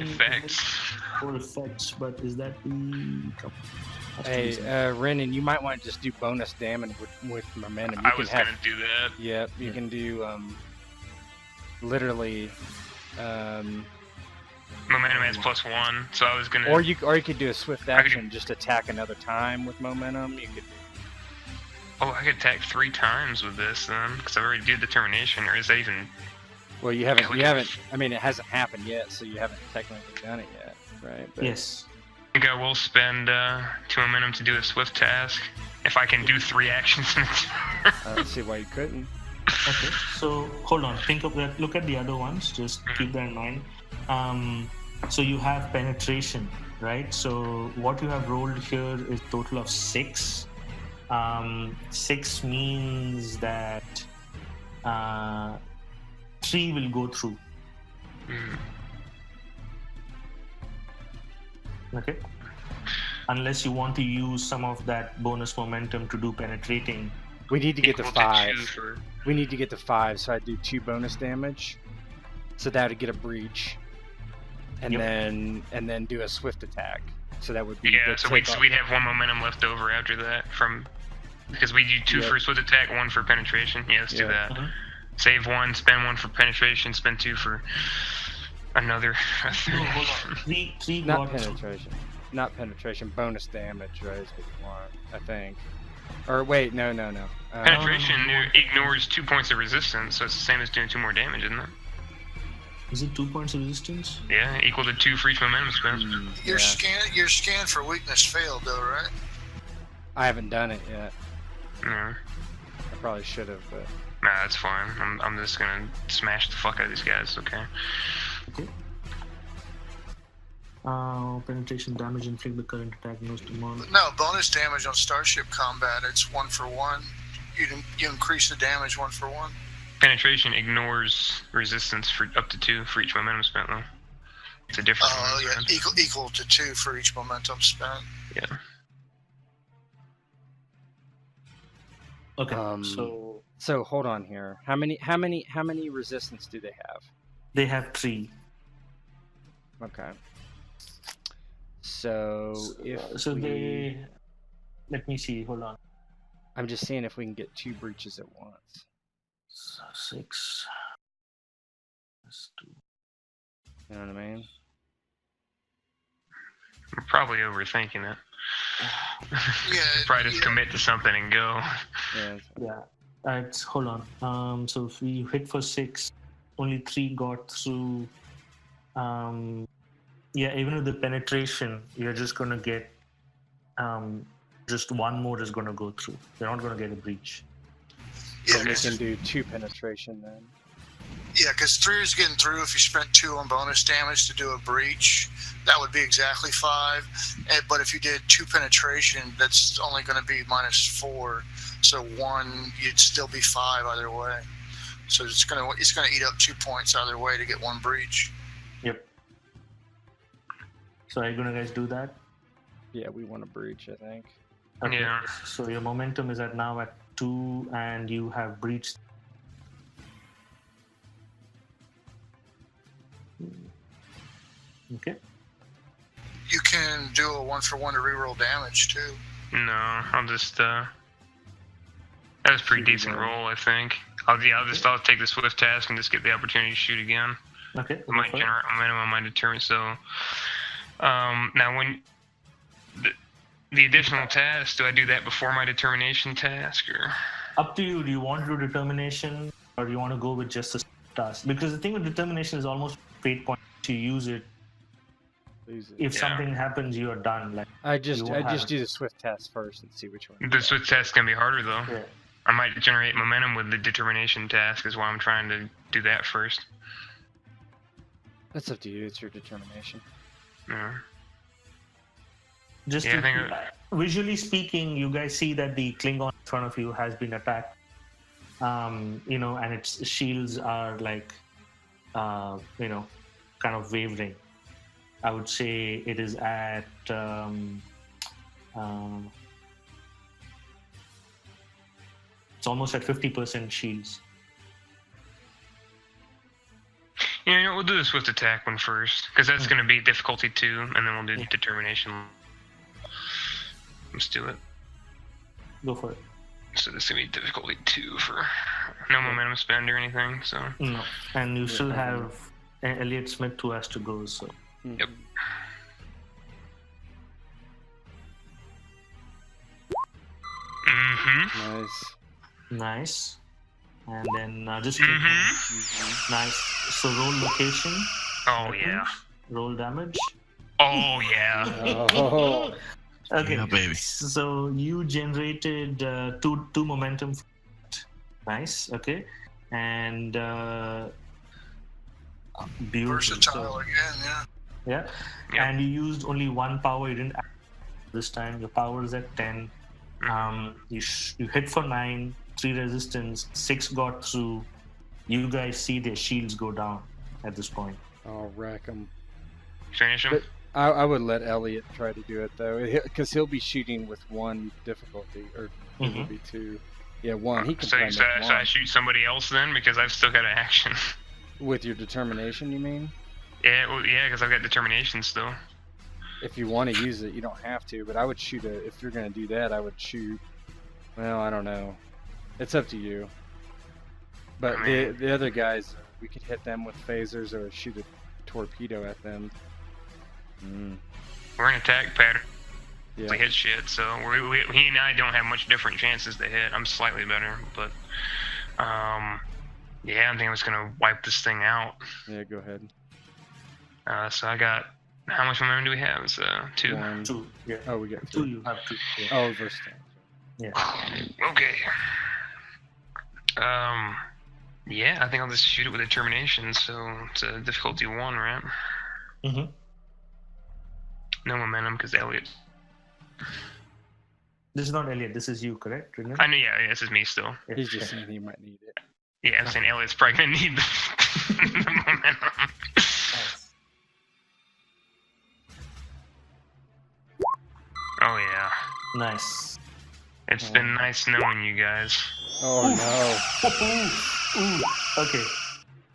[SPEAKER 5] Effects.
[SPEAKER 1] 4 effects, but is that the?
[SPEAKER 2] Hey, Renan, you might want to just do bonus damage with momentum. You
[SPEAKER 5] I
[SPEAKER 2] can
[SPEAKER 5] was
[SPEAKER 2] have,
[SPEAKER 5] gonna do that.
[SPEAKER 2] Yep, you can do literally.
[SPEAKER 5] Momentum has +1, so I was gonna.
[SPEAKER 2] Or you could do a swift action, just attack another time with momentum. You could.
[SPEAKER 5] Oh, I could attack 3 times with this then, because I already did determination. Or is that even?
[SPEAKER 2] Well, you haven't. I mean, it hasn't happened yet, so you haven't technically done it yet, right? But,
[SPEAKER 1] Yes.
[SPEAKER 5] I think I will spend 2 momentum to do a swift task. If I can do 3 actions in a turn.
[SPEAKER 2] I don't see why you couldn't.
[SPEAKER 1] Okay. So hold on. Think of that. Look at the other ones. Just keep that in mind. So you have penetration, right? So what you have rolled here is total of 6. 6 means that 3 will go through. Okay. Unless you want to use some of that bonus momentum to do penetrating.
[SPEAKER 2] We need to get to
[SPEAKER 5] Equal
[SPEAKER 2] 5.
[SPEAKER 5] 2 for-
[SPEAKER 2] We need to get to 5, so I do 2 bonus damage. So that would get a breach, and then do a swift attack. So that would be
[SPEAKER 5] Yeah, so we'd have 1 momentum left over after that because we do 2 for swift attack, 1 for penetration. Yeah, let's do that. Save 1, spend 1 for penetration, spend 2 for another.
[SPEAKER 1] Hold on. 3
[SPEAKER 2] not
[SPEAKER 1] got
[SPEAKER 2] penetration. Not penetration. Bonus damage, right? Is what you want, I think. Or wait, no.
[SPEAKER 5] Penetration ignores 2 points of resistance, so it's the same as doing 2 more damage, isn't it?
[SPEAKER 1] Is it 2 points of resistance?
[SPEAKER 5] Yeah, equal to 2 for each momentum spent.
[SPEAKER 3] Your scan for weakness failed though, right?
[SPEAKER 2] I haven't done it yet.
[SPEAKER 5] Yeah.
[SPEAKER 2] I probably should have, but
[SPEAKER 5] Nah, that's fine. I'm just gonna smash the fuck out of these guys, okay?
[SPEAKER 1] Okay. Penetration damage inflict the current attack most amount.
[SPEAKER 3] No, bonus damage on starship combat. It's 1 for 1. You increase the damage 1 for 1.
[SPEAKER 5] Penetration ignores resistance for up to 2 for each momentum spent, though. It's a different
[SPEAKER 3] Oh, yeah,
[SPEAKER 5] momentum.
[SPEAKER 3] equal to 2 for each momentum spent.
[SPEAKER 5] Yeah.
[SPEAKER 1] Okay.
[SPEAKER 2] so hold on here. How many resistance do they have?
[SPEAKER 1] They have 3.
[SPEAKER 2] Okay. So
[SPEAKER 1] let me see. Hold on.
[SPEAKER 2] I'm just seeing if we can get 2 breaches at once.
[SPEAKER 1] 6. That's 2.
[SPEAKER 2] You know what I mean?
[SPEAKER 5] I'm probably overthinking it.
[SPEAKER 3] Yeah.
[SPEAKER 5] Probably just commit to something and go.
[SPEAKER 2] Yeah.
[SPEAKER 1] Yeah. Hold on. So if we hit for 6, only 3 got through. Yeah, even with the penetration, you're just gonna get just 1 more is gonna go through. You're not gonna get a breach.
[SPEAKER 3] Yeah,
[SPEAKER 2] So we can do 2 penetration then.
[SPEAKER 3] Yeah, because 3 is getting through. If you spent 2 on bonus damage to do a breach, that would be exactly 5. But if you did 2 penetration, that's only going to be -4. So 1, you'd still be 5 either way. So it's gonna eat up 2 points either way to get 1 breach.
[SPEAKER 1] Yep. So are you gonna guys do that?
[SPEAKER 2] Yeah, we want to breach, I think.
[SPEAKER 1] Okay.
[SPEAKER 5] Yeah.
[SPEAKER 1] So your momentum is now at 2, and you have breached. Okay.
[SPEAKER 3] You can do a 1 for 1 to reroll damage too.
[SPEAKER 5] No, I'll just that was a pretty decent roll, I think. I'll take the swift task and just get the opportunity to shoot again.
[SPEAKER 1] Okay.
[SPEAKER 5] I might generate momentum on my deterrent. So now when the additional task, do I do that before my determination task, or?
[SPEAKER 1] Up to you. Do you want to do determination, or do you want to go with just a task? Because the thing with determination is almost fate point to use it
[SPEAKER 2] Lose it.
[SPEAKER 1] if something happens, you are done. Like
[SPEAKER 2] I just
[SPEAKER 1] won't have
[SPEAKER 2] do the swift test first and see which one.
[SPEAKER 5] The Swift task can be harder though.
[SPEAKER 1] yeah.
[SPEAKER 5] I might generate momentum with the determination task, is why I'm trying to do that first.
[SPEAKER 2] That's up to you. It's your determination.
[SPEAKER 5] Yeah.
[SPEAKER 1] Just
[SPEAKER 5] Yeah, I
[SPEAKER 1] to,
[SPEAKER 5] think
[SPEAKER 1] visually speaking, you guys see that the Klingon in front of you has been attacked. You know, and its shields are like, you know, kind of wavering. I would say it is at it's almost at 50% shields.
[SPEAKER 5] Yeah, you know, we'll do the Swift attack one first, because that's going to be difficulty 2, and then we'll do determination. Let's do it.
[SPEAKER 1] Go for it.
[SPEAKER 5] So this is going to be difficulty 2 for no momentum spend or anything, so...
[SPEAKER 1] No, and you still have Elliot Smith who has to go. So
[SPEAKER 5] Yep. Mm-hmm.
[SPEAKER 2] Nice.
[SPEAKER 1] nice. And then just click on- nice. So roll location.
[SPEAKER 5] Oh,
[SPEAKER 1] weapons,
[SPEAKER 5] yeah.
[SPEAKER 1] Roll damage.
[SPEAKER 5] Oh, yeah.
[SPEAKER 2] Oh,
[SPEAKER 1] Okay.
[SPEAKER 4] Yeah, baby.
[SPEAKER 1] So you generated two momentum. Nice. Okay. And beautiful.
[SPEAKER 3] Versatile again, yeah.
[SPEAKER 1] Yeah.
[SPEAKER 5] Yeah.
[SPEAKER 1] And you used only one power. You didn't add this time. Your power is at 10. You hit for 9, 3 resistance, 6 got through. You guys see their shields go down at this point.
[SPEAKER 2] I'll wreck him.
[SPEAKER 5] Finish him.
[SPEAKER 2] But I would let Elliot try to do it though, because he'll be shooting with 1 difficulty, or it will be 2. Yeah, 1. He can
[SPEAKER 5] So,
[SPEAKER 2] probably
[SPEAKER 5] so,
[SPEAKER 2] make
[SPEAKER 5] so I
[SPEAKER 2] 1.
[SPEAKER 5] shoot somebody else then, because I've still got an action.
[SPEAKER 2] With your determination, you mean?
[SPEAKER 5] Yeah, well, yeah, because I've got determination still.
[SPEAKER 2] If you want to use it, you don't have to. But I would shoot if you're going to do that, I would shoot. Well, I don't know. It's up to you. But
[SPEAKER 5] I mean-
[SPEAKER 2] the other guys, we could hit them with phasers or shoot a torpedo at them.
[SPEAKER 5] We're in attack pattern.
[SPEAKER 2] Yeah.
[SPEAKER 5] We hit shit, so he and I don't have much different chances to hit. I'm slightly better, but yeah, I think I'm just gonna wipe this thing out.
[SPEAKER 2] Yeah, go ahead.
[SPEAKER 5] So I got, how much momentum do we have? It's 2.
[SPEAKER 2] 1.
[SPEAKER 1] 2. Yeah.
[SPEAKER 2] Oh, we got
[SPEAKER 1] 2.
[SPEAKER 2] 2.
[SPEAKER 1] You have 2. Yeah.
[SPEAKER 2] Oh, versatile.
[SPEAKER 1] Yeah.
[SPEAKER 5] Okay. Yeah, I think I'll just shoot it with determination. So it's a difficulty 1, right?
[SPEAKER 1] Mm-hmm.
[SPEAKER 5] No momentum because Elliot.
[SPEAKER 1] This is not Elliot. This is you, correct? Remember?
[SPEAKER 5] I know. Yeah, this is me still.
[SPEAKER 1] Yeah.
[SPEAKER 2] He's just saying he might need it.
[SPEAKER 5] Yeah, I'm saying Elliot's probably gonna need the momentum.
[SPEAKER 1] Nice.
[SPEAKER 5] Oh yeah.
[SPEAKER 1] Nice.
[SPEAKER 5] It's been nice knowing you guys.
[SPEAKER 2] Oh
[SPEAKER 1] Ooh. Okay.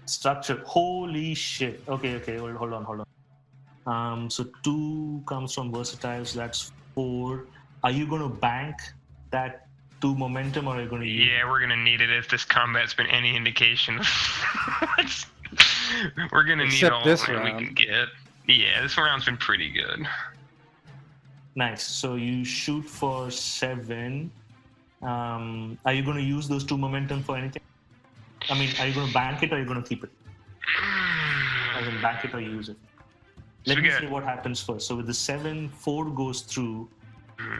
[SPEAKER 1] Structure. Holy shit. Okay. Hold on. So 2 comes from versatile, so that's 4. Are you going to bank that 2 momentum, or are you going to use
[SPEAKER 5] Yeah, we're gonna need it if this combat's been any indication. We're gonna need
[SPEAKER 2] Except
[SPEAKER 5] all
[SPEAKER 2] this
[SPEAKER 5] that we
[SPEAKER 2] round.
[SPEAKER 5] can get. Yeah, this round's been pretty good.
[SPEAKER 1] Nice. So you shoot for 7. Are you going to use those 2 momentum for anything? I mean, are you going to bank it, or are you going to keep it? I can bank it or use it.
[SPEAKER 5] So
[SPEAKER 1] Let
[SPEAKER 5] we
[SPEAKER 1] me
[SPEAKER 5] got-
[SPEAKER 1] see what happens first. So with the 7, 4 goes through.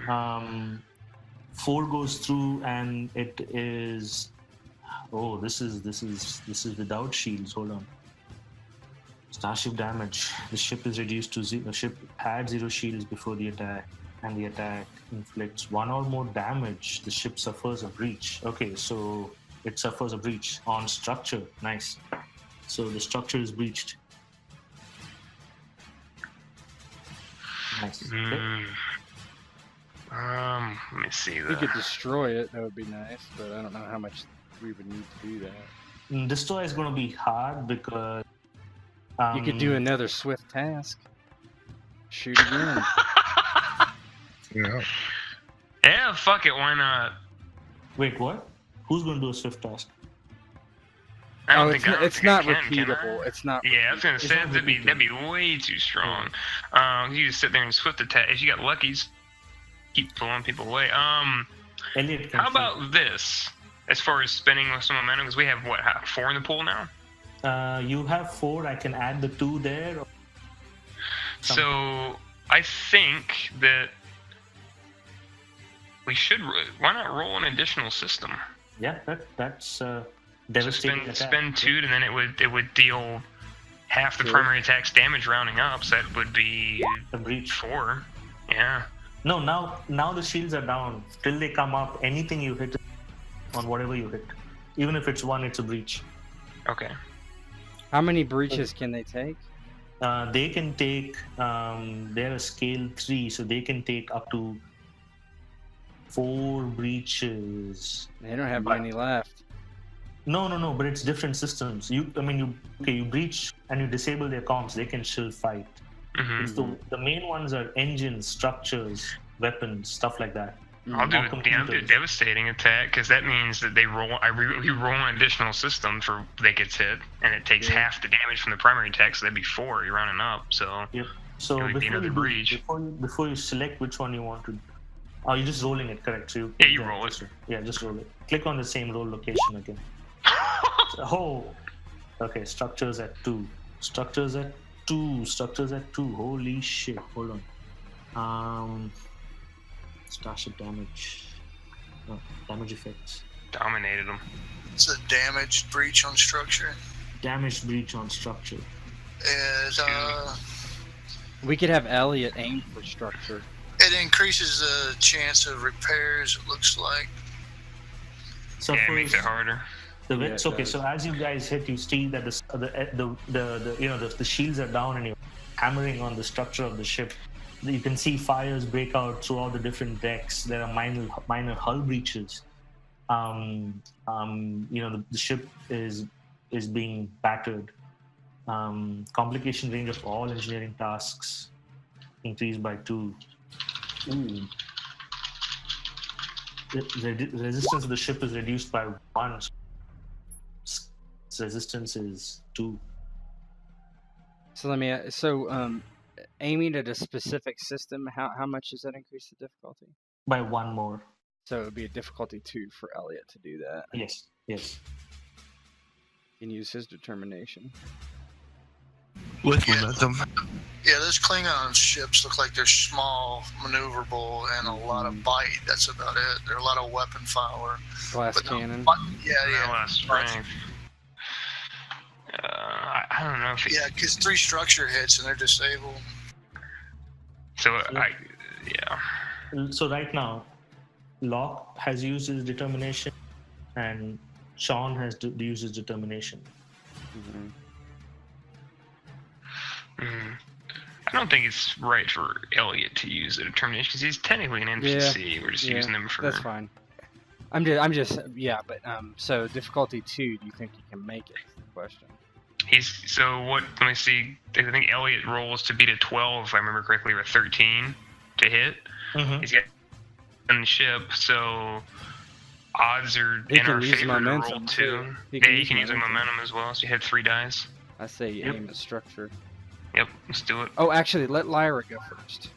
[SPEAKER 1] 4 goes through, and it is. Oh, this is without shields. Hold on. Starship damage. The ship is reduced to 0. The ship had 0 shields before the attack, and the attack inflicts 1 or more damage. The ship suffers a breach. Okay, so it suffers a breach on structure. Nice. So the structure is breached. Nice. Okay.
[SPEAKER 5] Let me see
[SPEAKER 2] We
[SPEAKER 5] that.
[SPEAKER 2] could destroy it. That would be nice, but I don't know how much we would need to do that.
[SPEAKER 1] Destroy is going to be hard because
[SPEAKER 2] You could do another swift task. Shoot again.
[SPEAKER 4] Yeah.
[SPEAKER 5] Yeah, fuck it, why not?
[SPEAKER 1] Wait, what? Who's going to do a swift task?
[SPEAKER 5] I don't
[SPEAKER 2] Oh,
[SPEAKER 5] think I
[SPEAKER 2] it's not
[SPEAKER 5] can I?
[SPEAKER 2] repeatable. It's not.
[SPEAKER 5] Yeah, I was gonna
[SPEAKER 1] It's
[SPEAKER 5] say
[SPEAKER 1] not
[SPEAKER 5] that'd be
[SPEAKER 1] repeatable.
[SPEAKER 5] way too strong. You just sit there and swift attack. If you got luckies, keep pulling people away.
[SPEAKER 1] Elliot can
[SPEAKER 5] How about this? As far as spinning with some momentum, because we have what, 4 in the pool now?
[SPEAKER 1] you have 4. I can add the 2 there.
[SPEAKER 5] So I think that we should. Why not roll an additional system?
[SPEAKER 1] Yeah, that's
[SPEAKER 5] So
[SPEAKER 1] devastating attack.
[SPEAKER 5] spend 2, and then it would deal half the primary attack's damage rounding up. So that would be
[SPEAKER 1] A breach.
[SPEAKER 5] 4. Yeah.
[SPEAKER 1] No, now the shields are down. Till they come up, anything you hit on whatever you hit, even if it's 1, it's a breach.
[SPEAKER 5] Okay.
[SPEAKER 2] How many breaches can they take?
[SPEAKER 1] They can take. They're a scale 3, so they can take up to 4 breaches.
[SPEAKER 2] They don't have any left.
[SPEAKER 1] No, but it's different systems. You breach and you disable their comms, they can still fight.
[SPEAKER 5] Mm-hmm.
[SPEAKER 1] It's the main ones are engines, structures, weapons, stuff like that.
[SPEAKER 5] I'll do
[SPEAKER 1] Or
[SPEAKER 5] a
[SPEAKER 1] computers.
[SPEAKER 5] devastating attack because that means that they roll. We roll an additional system for that gets hit, and it takes half the damage from the primary attack, so that'd be 4. You're rounding up, so.
[SPEAKER 1] Yep. So
[SPEAKER 5] It would be another breach.
[SPEAKER 1] before you select which one you want to, you're just rolling it, correct? So
[SPEAKER 5] You roll it.
[SPEAKER 1] Yeah, just roll it. Click on the same roll location again. Okay. Structures at 2. Structures at 2. Holy shit! Hold on. Starship damage. No, damage effects.
[SPEAKER 5] Dominated them.
[SPEAKER 3] It's a damaged breach on structure.
[SPEAKER 1] Damage breach on structure.
[SPEAKER 3] Is
[SPEAKER 2] We could have Elliot aim for structure.
[SPEAKER 3] it increases the chance of repairs. It looks like.
[SPEAKER 1] So
[SPEAKER 5] Yeah, it makes it harder.
[SPEAKER 1] Okay. So as you guys hit, you see that the shields are down and you're hammering on the structure of the ship. You can see fires break out throughout the different decks. There are minor hull breaches. The ship is being battered. Complication range of all engineering tasks increased by 2. Ooh. The resistance of the ship is reduced by 1. Resistance is 2.
[SPEAKER 2] So aiming at a specific system, how much does that increase the difficulty?
[SPEAKER 1] By 1 more.
[SPEAKER 2] So it would be a difficulty 2 for Elliot to do that.
[SPEAKER 1] Yes.
[SPEAKER 2] He can use his determination.
[SPEAKER 4] With momentum.
[SPEAKER 3] Yeah, those Klingon ships look like they're small, maneuverable, and a lot of bite. That's about it. They're a lot of weapon power.
[SPEAKER 2] Glass cannon.
[SPEAKER 3] Yeah.
[SPEAKER 5] Less strength. I don't know if he.
[SPEAKER 3] Yeah, because 3 structure hits and they're disabled.
[SPEAKER 5] So
[SPEAKER 1] So right now, Locke has used his determination, and Sean has used his determination.
[SPEAKER 2] Mm-hmm.
[SPEAKER 5] I don't think it's right for Elliot to use the determination because he's technically an NPC. We're just using them for.
[SPEAKER 2] That's fine. So difficulty 2. Do you think he can make it? Is the question.
[SPEAKER 5] Let me see. I think Elliot rolls to beat a 12, if I remember correctly, or a 13 to hit.
[SPEAKER 1] Mm-hmm.
[SPEAKER 5] He's got on the ship, so odds are in our favor to roll 2. He can use momentum as well. So you have 3 dice.
[SPEAKER 2] I say you aim at structure.
[SPEAKER 5] Yep, let's do it.
[SPEAKER 2] Oh, actually, let Lyra go first.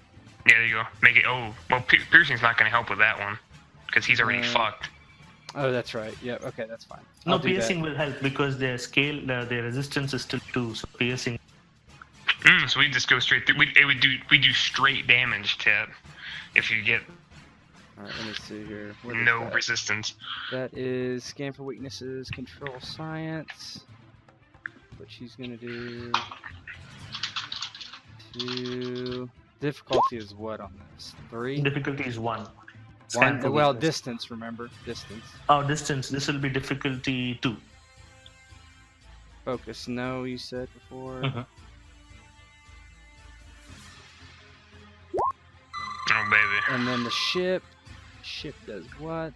[SPEAKER 5] Yeah, there you go. Make it. Oh, well, piercing's not going to help with that one because he's already fucked.
[SPEAKER 2] Oh, that's right. Yeah, okay, that's fine.
[SPEAKER 1] No, piercing will help because their resistance is still 2, so piercing.
[SPEAKER 5] So we just go straight through. We do straight damage to it if you get.
[SPEAKER 2] All right, let me see here.
[SPEAKER 5] No resistance.
[SPEAKER 2] That is scan for weaknesses, control science. What she's gonna do. 2. Difficulty is what on this? 3.
[SPEAKER 1] Difficulty is 1.
[SPEAKER 2] 1. Well, distance. Remember distance.
[SPEAKER 1] Oh, distance. This will be difficulty 2.
[SPEAKER 2] Focus. No, you said before.
[SPEAKER 1] Mm-hmm.
[SPEAKER 5] Oh baby.
[SPEAKER 2] And then the ship. Ship does what?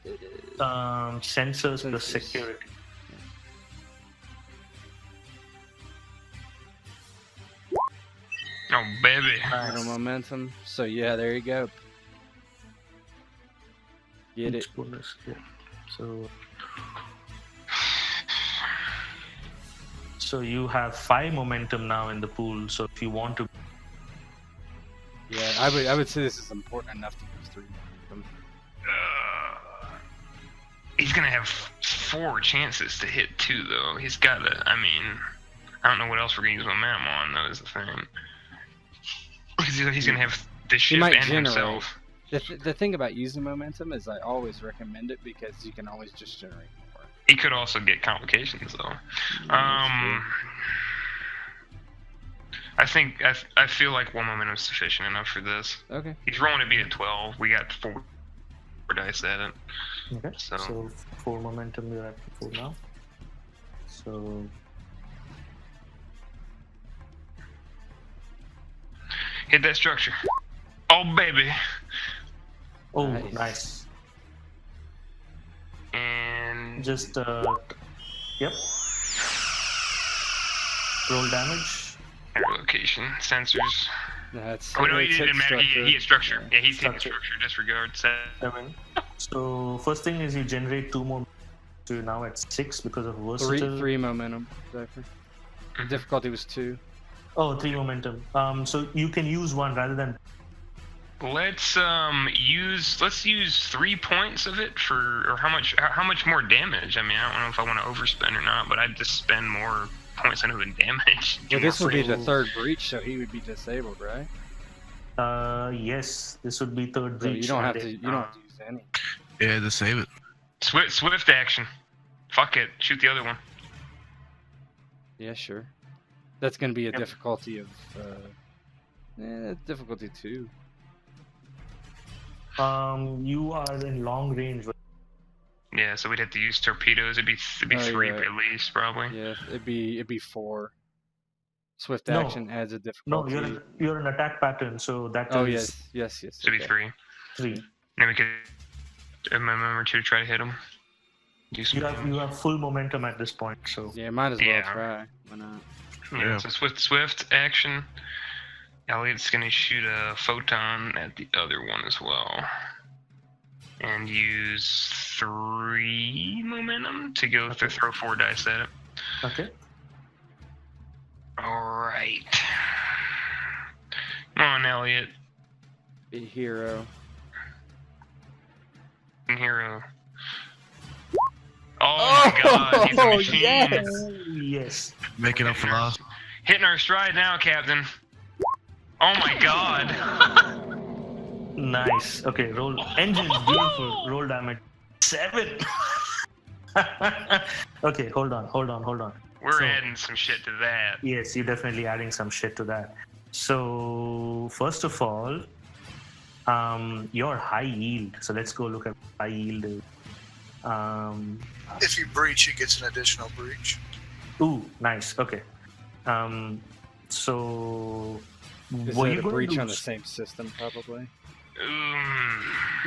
[SPEAKER 1] Sensors plus security.
[SPEAKER 5] Oh baby.
[SPEAKER 2] Little momentum. So yeah, there you go. Get it.
[SPEAKER 1] Bonus, yeah. So you have 5 momentum now in the pool. So if you want to,
[SPEAKER 2] Yeah, I would say this is important enough to use 3 momentum.
[SPEAKER 5] He's gonna have 4 chances to hit 2 though. He's gotta. I mean, I don't know what else we're gonna use momentum on. Though is the thing. Because he's gonna have the
[SPEAKER 2] He
[SPEAKER 5] ship
[SPEAKER 2] might
[SPEAKER 5] and
[SPEAKER 2] generate.
[SPEAKER 5] himself.
[SPEAKER 2] The thing about using momentum is I always recommend it because you can always just generate more.
[SPEAKER 5] He could also get complications though. I feel like 1 momentum is sufficient enough for this.
[SPEAKER 2] Okay.
[SPEAKER 5] He's rolling to be at 12. We got 4 dice at it.
[SPEAKER 1] Okay.
[SPEAKER 5] So-
[SPEAKER 1] So 4 momentum, you're at 4 now. So
[SPEAKER 5] Hit that structure. Oh baby.
[SPEAKER 1] oh,
[SPEAKER 2] Nice.
[SPEAKER 1] nice.
[SPEAKER 5] And
[SPEAKER 1] Just yep. Roll damage.
[SPEAKER 5] air location sensors.
[SPEAKER 2] That's
[SPEAKER 5] Oh no, it
[SPEAKER 2] it's
[SPEAKER 5] didn't matter. He hit structure. Yeah, he's hitting
[SPEAKER 1] Structure.
[SPEAKER 5] structure. Disregard. 7.
[SPEAKER 1] 7. So first thing is you generate 2 more. So you're now at 6 because of versatile.
[SPEAKER 2] three momentum. Exactly. The difficulty was 2.
[SPEAKER 1] Oh, 3 momentum. So you can use 1 rather than.
[SPEAKER 5] Let's use 3 points of it for, or how much more damage? I mean, I don't know if I want to overspend or not, but I'd just spend more points on even damage.
[SPEAKER 2] Well, this would be the
[SPEAKER 1] So-
[SPEAKER 2] third breach, so he would be disabled, right?
[SPEAKER 1] Yes, this would be third
[SPEAKER 2] So
[SPEAKER 1] breach.
[SPEAKER 2] you don't have
[SPEAKER 1] and
[SPEAKER 2] to.
[SPEAKER 1] then-
[SPEAKER 2] You don't have to use any.
[SPEAKER 4] Yeah, to save it.
[SPEAKER 5] Swift action. Fuck it. Shoot the other one.
[SPEAKER 2] Yeah, sure. That's going to be a
[SPEAKER 1] Yep.
[SPEAKER 2] difficulty of. Difficulty 2.
[SPEAKER 1] You are in long range.
[SPEAKER 5] Yeah, so we'd have to use torpedoes. It'd be
[SPEAKER 2] Oh,
[SPEAKER 5] 3
[SPEAKER 2] you're right.
[SPEAKER 5] at least, probably.
[SPEAKER 2] Yeah, it'd be 4. Swift
[SPEAKER 1] No.
[SPEAKER 2] action adds a
[SPEAKER 1] No,
[SPEAKER 2] difficulty.
[SPEAKER 1] you're an attack pattern, so that is
[SPEAKER 2] Oh yes.
[SPEAKER 5] So it'd be
[SPEAKER 2] okay.
[SPEAKER 5] 3.
[SPEAKER 1] 3.
[SPEAKER 5] Then we could remember to try to hit him. Do some damage.
[SPEAKER 1] You have full momentum at this point, so
[SPEAKER 2] Yeah, might as well
[SPEAKER 5] Yeah.
[SPEAKER 2] try. Why not?
[SPEAKER 5] Yeah,
[SPEAKER 4] Yeah.
[SPEAKER 5] so Swift action. Elliot's gonna shoot a photon at the other one as well. And use 3 momentum to go to throw 4 dice at it.
[SPEAKER 1] okay.
[SPEAKER 5] Alright. Come on, Elliot.
[SPEAKER 2] Be a hero.
[SPEAKER 5] Hero. Oh my god, he's a machine.
[SPEAKER 2] yes!
[SPEAKER 1] Yes.
[SPEAKER 4] Making up for loss.
[SPEAKER 5] Hitting our stride now, Captain. Oh my god.
[SPEAKER 1] Nice. Okay, roll. Engine, beautiful. Roll damage. 7. Okay, hold on.
[SPEAKER 5] We're
[SPEAKER 1] So-
[SPEAKER 5] adding some shit to that.
[SPEAKER 1] Yes, you're definitely adding some shit to that. So, first of all, your high yield. So let's go look at high yield. Is.
[SPEAKER 3] If you breach, it gets an additional breach.
[SPEAKER 1] Ooh, nice. Okay. So,
[SPEAKER 2] Is
[SPEAKER 1] were
[SPEAKER 2] it
[SPEAKER 1] you
[SPEAKER 2] a
[SPEAKER 1] going
[SPEAKER 2] breach
[SPEAKER 1] to
[SPEAKER 2] on the same system, probably?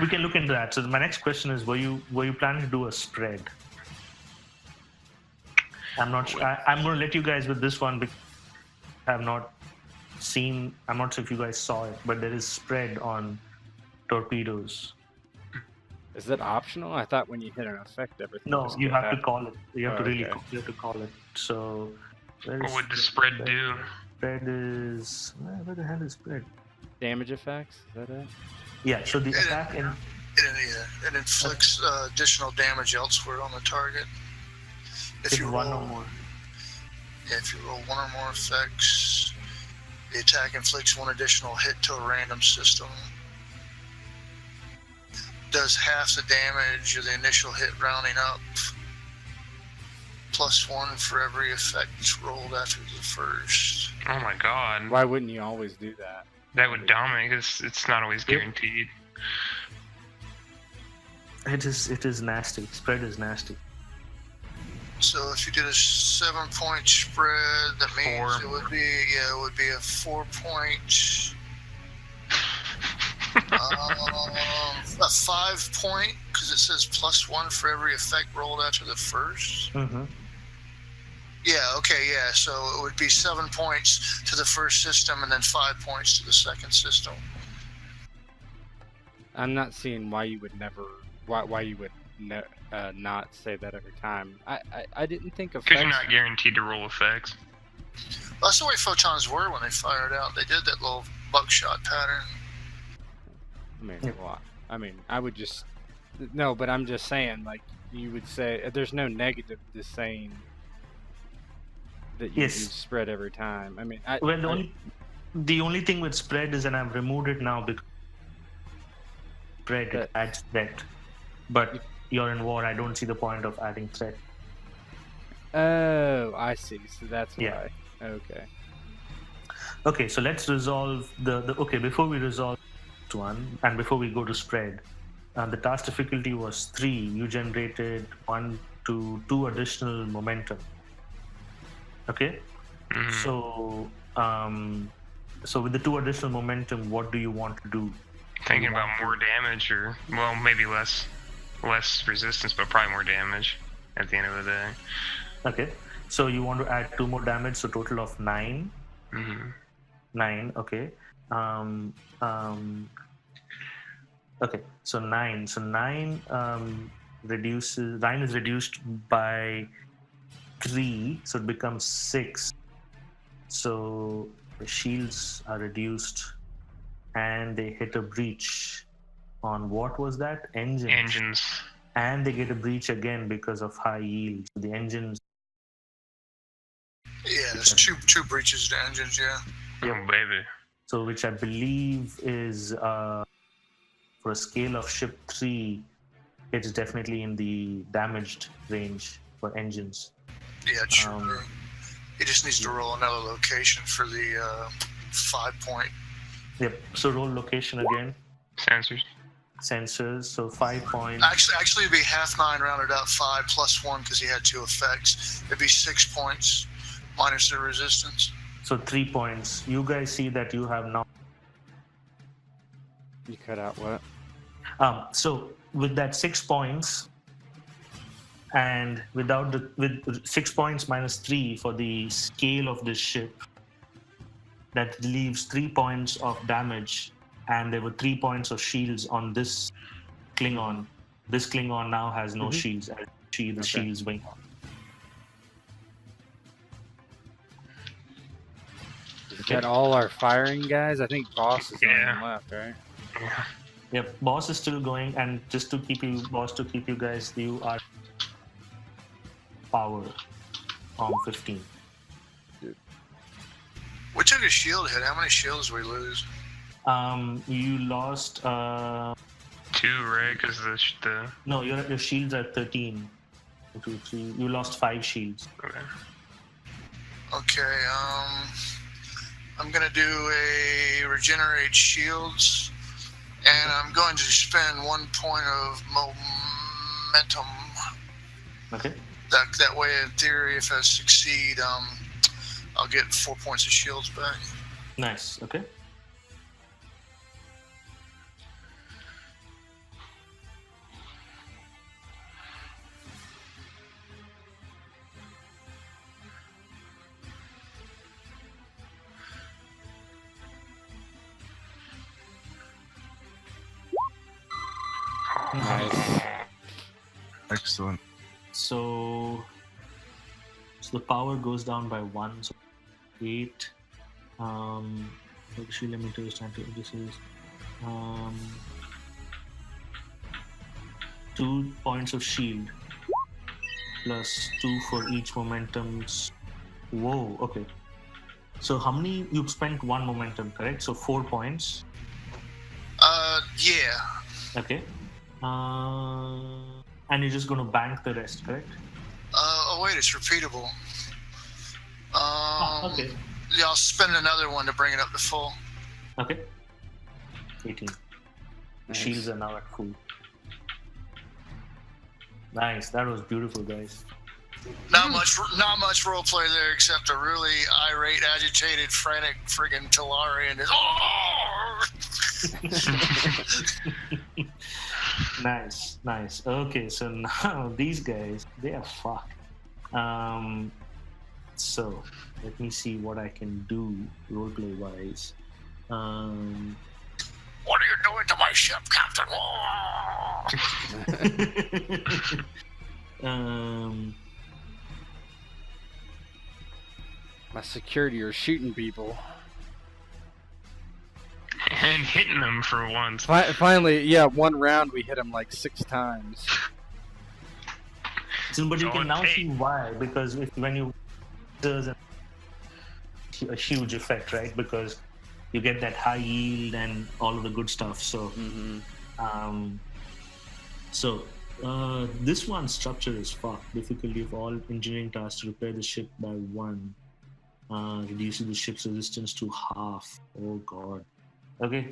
[SPEAKER 1] We can look into that. So my next question is: Were you planning to do a spread? I'm not sure. I'm going to let you guys with this one because I have not seen. I'm not sure if you guys saw it, but there is spread on torpedoes.
[SPEAKER 2] Is that optional? I thought when you hit an effect, everything.
[SPEAKER 1] No,
[SPEAKER 2] just
[SPEAKER 1] you
[SPEAKER 2] go
[SPEAKER 1] have to
[SPEAKER 2] back.
[SPEAKER 1] call it. You have to really
[SPEAKER 2] Okay.
[SPEAKER 1] you have to call it. So, where
[SPEAKER 5] What
[SPEAKER 1] is
[SPEAKER 5] would the spread do?
[SPEAKER 1] Spread is where the hell is spread?
[SPEAKER 2] Damage effects. Is that it?
[SPEAKER 1] Yeah. So the attack and
[SPEAKER 3] It inflicts additional damage elsewhere on the target.
[SPEAKER 1] if one or more.
[SPEAKER 3] If you roll 1 or more effects, the attack inflicts 1 additional hit to a random system. Does half the damage of the initial hit rounding up. +1 for every effect rolled after the first.
[SPEAKER 5] Oh my god.
[SPEAKER 2] Why wouldn't you always do that?
[SPEAKER 5] That would dominate because it's not always guaranteed.
[SPEAKER 1] It is nasty. Spread is nasty.
[SPEAKER 3] So if you did a 7-point spread, that means
[SPEAKER 5] 4.
[SPEAKER 3] it would be a 4-point. A 5-point, because it says +1 for every effect rolled after the first.
[SPEAKER 1] Mm-hmm.
[SPEAKER 3] Yeah, okay, yeah. So it would be 7 points to the first system and then 5 points to the second system.
[SPEAKER 2] I'm not seeing why you would never. Why you would not say that every time. I didn't think of.
[SPEAKER 5] Because you're not guaranteed to roll effects.
[SPEAKER 3] That's the way photons were when they fired out. They did that little buckshot pattern.
[SPEAKER 2] I would just. No, but I'm just saying, like, you would say, there's no negative to saying that you
[SPEAKER 1] Yes.
[SPEAKER 2] use spread every time. I mean,
[SPEAKER 1] Well, the only The only thing with spread is, and I've removed it now because spread it adds threat. But you're in war. I don't see the point of adding threat.
[SPEAKER 2] Oh, I see. So that's
[SPEAKER 1] Yeah.
[SPEAKER 2] why. Okay.
[SPEAKER 1] Okay, so let's resolve the okay, before we resolve this one, and before we go to spread, the task difficulty was 3. You generated 1 to 2 additional momentum. Okay? So, so with the 2 additional momentum, what do you want to do?
[SPEAKER 5] Thinking about more damage, or well, maybe less resistance, but probably more damage at the end of the day.
[SPEAKER 1] Okay, so you want to add 2 more damage, so total of 9. 9. Okay. Okay. So 9. So 9 reduces. 9 is reduced by 3, so it becomes 6. So the shields are reduced, and they hit a breach on what was that?
[SPEAKER 5] Engines.
[SPEAKER 1] And they get a breach again because of high yield. So the engines.
[SPEAKER 3] Yeah, there's two breaches to engines. Yeah.
[SPEAKER 5] Oh baby.
[SPEAKER 1] So which I believe is for a scale of ship 3, it's definitely in the damaged range for engines.
[SPEAKER 3] Yeah, true. He just needs to roll another location for the 5 point.
[SPEAKER 1] Yep. So roll location again. Sensors. So 5 points.
[SPEAKER 3] Actually, it'd be half 9 rounded out 5 plus 1 because he had 2 effects. It'd be 6 points minus the resistance.
[SPEAKER 1] So 3 points. You guys see that you have now.
[SPEAKER 2] You cut out what?
[SPEAKER 1] So with that 6 points, and with 6 points minus 3 for the scale of this ship, that leaves 3 points of damage, and there were 3 points of shields on this Klingon. This Klingon now has no shields. The shields wing.
[SPEAKER 2] Is that all our firing guys? I think Boss is on the left, right?
[SPEAKER 5] Yeah.
[SPEAKER 1] Yep, Boss is still going, and just to keep you, Boss, to keep you guys, you are power on 15.
[SPEAKER 3] We took a shield hit. How many shields did we lose?
[SPEAKER 1] You lost
[SPEAKER 5] 2, right? Because the
[SPEAKER 1] no, your shields are 13. 1, 2, 3. You lost 5 shields.
[SPEAKER 5] Okay.
[SPEAKER 3] Okay. I'm gonna do a regenerate shields, and I'm going to spend 1 point of momentum.
[SPEAKER 1] Okay.
[SPEAKER 3] That way, in theory, if I succeed, I'll get 4 points of shields back.
[SPEAKER 1] Nice. Okay.
[SPEAKER 2] Nice.
[SPEAKER 4] Excellent.
[SPEAKER 1] So the power goes down by 1. So 8. Shield limiter is trying to. This is 2 points of shield plus 2 for each momentum. Whoa. Okay. So how many? You've spent 1 momentum, correct? So 4 points.
[SPEAKER 3] Yeah.
[SPEAKER 1] Okay. And you're just going to bank the rest, correct?
[SPEAKER 3] Oh wait, it's repeatable.
[SPEAKER 1] Okay.
[SPEAKER 3] Yeah, I'll spend another one to bring it up to full.
[SPEAKER 1] Okay. 18.
[SPEAKER 2] Nice.
[SPEAKER 1] Shields are now at full. Nice. That was beautiful, guys.
[SPEAKER 3] Not much role play there, except a really irate, agitated, frantic friggin' Talarian is.
[SPEAKER 1] Nice. Okay, so now these guys, they are fucked. So let me see what I can do roleplay wise.
[SPEAKER 3] What are you doing to my ship, Captain?
[SPEAKER 2] My security are shooting people.
[SPEAKER 5] And hitting them for once.
[SPEAKER 2] Finally, yeah, 1 round we hit them like 6 times.
[SPEAKER 1] So, but you can now see why, because when you there's a huge effect, right? Because you get that high yield and all of the good stuff. So, this one's structure is fucked. Difficulty of all engineering tasks to repair the ship by 1. Reduces the ship's resistance to half. Oh god. Okay,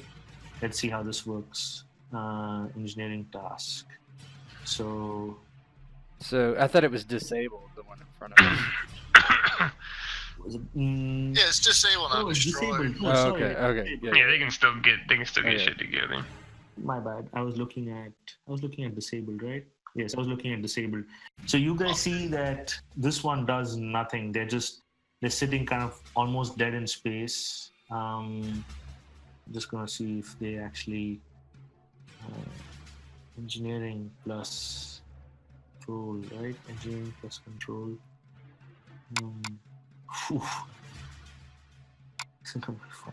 [SPEAKER 1] let's see how this works. Engineering task. So
[SPEAKER 2] I thought it was disabled, the one in front of us.
[SPEAKER 1] was it,
[SPEAKER 3] Yeah, it's disabled, not
[SPEAKER 1] it's
[SPEAKER 3] destroyed.
[SPEAKER 1] disabled. Oh,
[SPEAKER 2] Oh,
[SPEAKER 1] sorry.
[SPEAKER 2] okay, yeah.
[SPEAKER 5] Yeah, they can still get shit together.
[SPEAKER 1] My bad. I was looking at disabled, right? Yes, I was looking at disabled. So you guys see that this one does nothing. They're sitting kind of almost dead in space. Just gonna see if they actually engineering plus control, right? Engineering plus control. It's gonna be fun.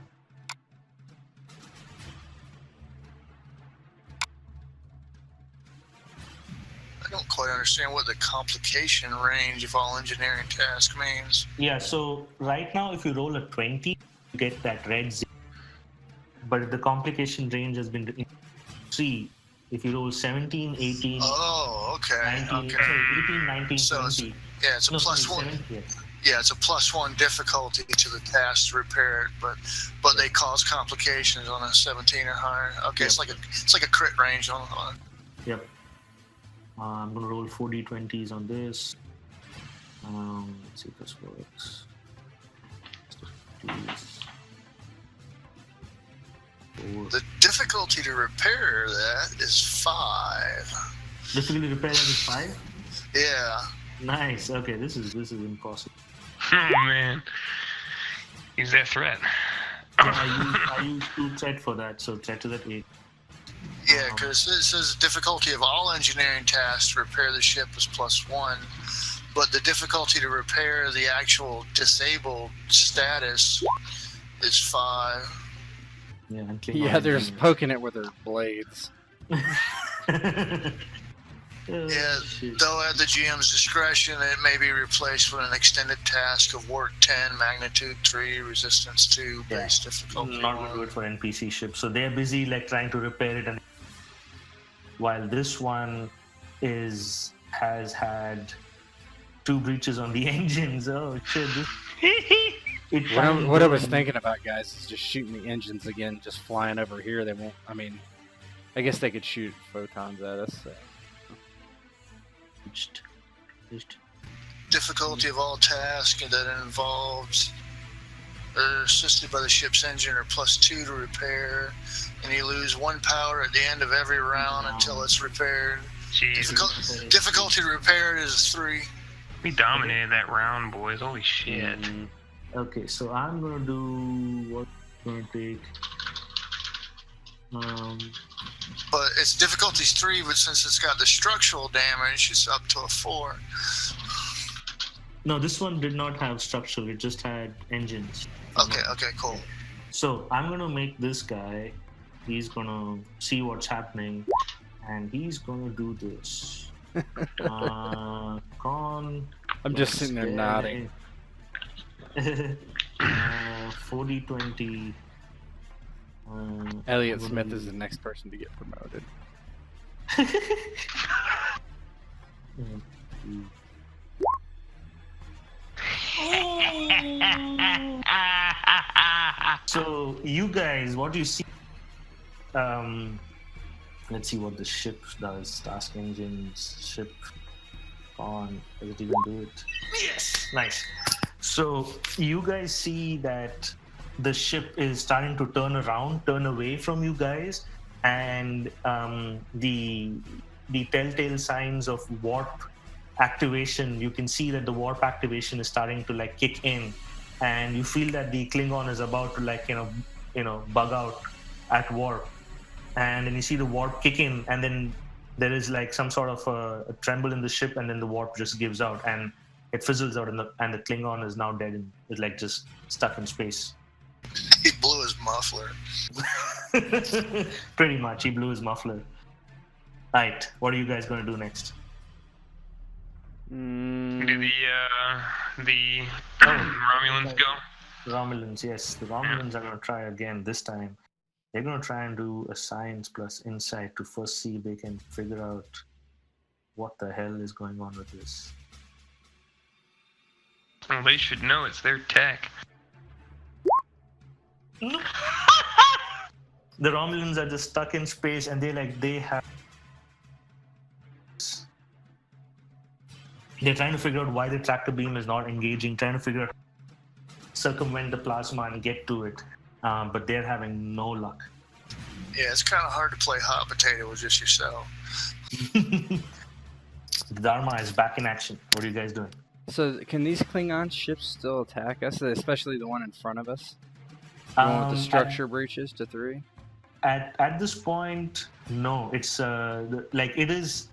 [SPEAKER 3] I don't quite understand what the complication range of all engineering task means.
[SPEAKER 1] Yeah, so right now if you roll a 20, you get that red zero. But the complication range has been 3. If you roll 17, 18,
[SPEAKER 3] Oh, okay.
[SPEAKER 1] 19,
[SPEAKER 3] Okay.
[SPEAKER 1] sorry, 18, 19,
[SPEAKER 3] So
[SPEAKER 1] 20.
[SPEAKER 3] It's a plus 1.
[SPEAKER 1] 17, yeah.
[SPEAKER 3] Yeah, it's a plus 1 difficulty to the task to repair it, but they cause complications on a 17 or higher. Okay,
[SPEAKER 1] Yep.
[SPEAKER 3] it's like a crit range on it.
[SPEAKER 1] Yep. I'm gonna roll 4 d20s on this. Let's see if this works. Please. 4.
[SPEAKER 3] The difficulty to repair that is 5.
[SPEAKER 1] Difficulty to repair that is 5.
[SPEAKER 3] Yeah.
[SPEAKER 1] Nice. Okay, this is impossible.
[SPEAKER 5] Oh man, use that threat.
[SPEAKER 1] Yeah, I use 2 threat for that, so threat to that 8.
[SPEAKER 3] Yeah, because it says difficulty of all engineering tasks to repair the ship is plus 1, but the difficulty to repair the actual disabled status is 5.
[SPEAKER 1] Yeah, and
[SPEAKER 2] Yeah, they're just poking it with their blades.
[SPEAKER 3] Yeah,
[SPEAKER 1] shit.
[SPEAKER 3] though at the GM's discretion, it may be replaced with an extended task of work 10, magnitude 3, resistance 2, base difficulty
[SPEAKER 1] Not
[SPEAKER 3] 1.
[SPEAKER 1] good for NPC ships. So they're busy like trying to repair it, and while this one has had 2 breaches on the engines. Oh shit!
[SPEAKER 2] What I was thinking about, guys, is just shooting the engines again, just flying over here. They won't. I mean, I guess they could shoot photons at us. So.
[SPEAKER 3] Difficulty of all tasks that involves or assisted by the ship's engine are plus 2 to repair, and you lose 1 power at the end of every round until it's repaired.
[SPEAKER 5] Jesus.
[SPEAKER 3] Difficulty to repair it is 3.
[SPEAKER 5] We dominated that round, boys. Holy shit.
[SPEAKER 1] Okay, so I'm gonna do what I'm gonna take.
[SPEAKER 3] But its difficulty's 3, but since it's got the structural damage, it's up to a 4.
[SPEAKER 1] No, this one did not have structural. It just had engines.
[SPEAKER 3] Okay, cool.
[SPEAKER 1] So I'm gonna make this guy. He's gonna see what's happening, and he's gonna do this.
[SPEAKER 2] I'm just sitting there nodding.
[SPEAKER 1] 40-20.
[SPEAKER 2] Elliot Smith is the next person to get promoted.
[SPEAKER 1] So you guys, what do you see? Let's see what the ship does. Task engines, ship on. Does it even do it? Yes, nice. So you guys see that the ship is starting to turn away from you guys, and the telltale signs of warp activation. You can see that the warp activation is starting to like kick in, and you feel that the Klingon is about to like bug out at warp, and then you see the warp kick in, and then there is like some sort of a tremble in the ship, and then the warp just gives out and it fizzles out, and the Klingon is now dead and is like just stuck in space.
[SPEAKER 3] He blew his muffler.
[SPEAKER 1] Pretty much, he blew his muffler. Right, what are you guys going to do next?
[SPEAKER 5] Do the Romulans go?
[SPEAKER 1] Romulans, yes. The Romulans are going to try again this time. They're going to try and do a science plus insight to first see if they can figure out what the hell is going on with this.
[SPEAKER 5] Well, they should know it's their tech.
[SPEAKER 1] The Romulans are just stuck in space, and they have. They're trying to figure out why the tractor beam is not engaging, trying to figure out circumvent the plasma and get to it, but they're having no luck.
[SPEAKER 3] Yeah, it's kind of hard to play hot potato with just yourself.
[SPEAKER 1] The Dharma is back in action. What are you guys doing?
[SPEAKER 2] So can these Klingon ships still attack us, especially the one in front of us? The one with the structure breaches to 3?
[SPEAKER 1] At this point, no. It's it is.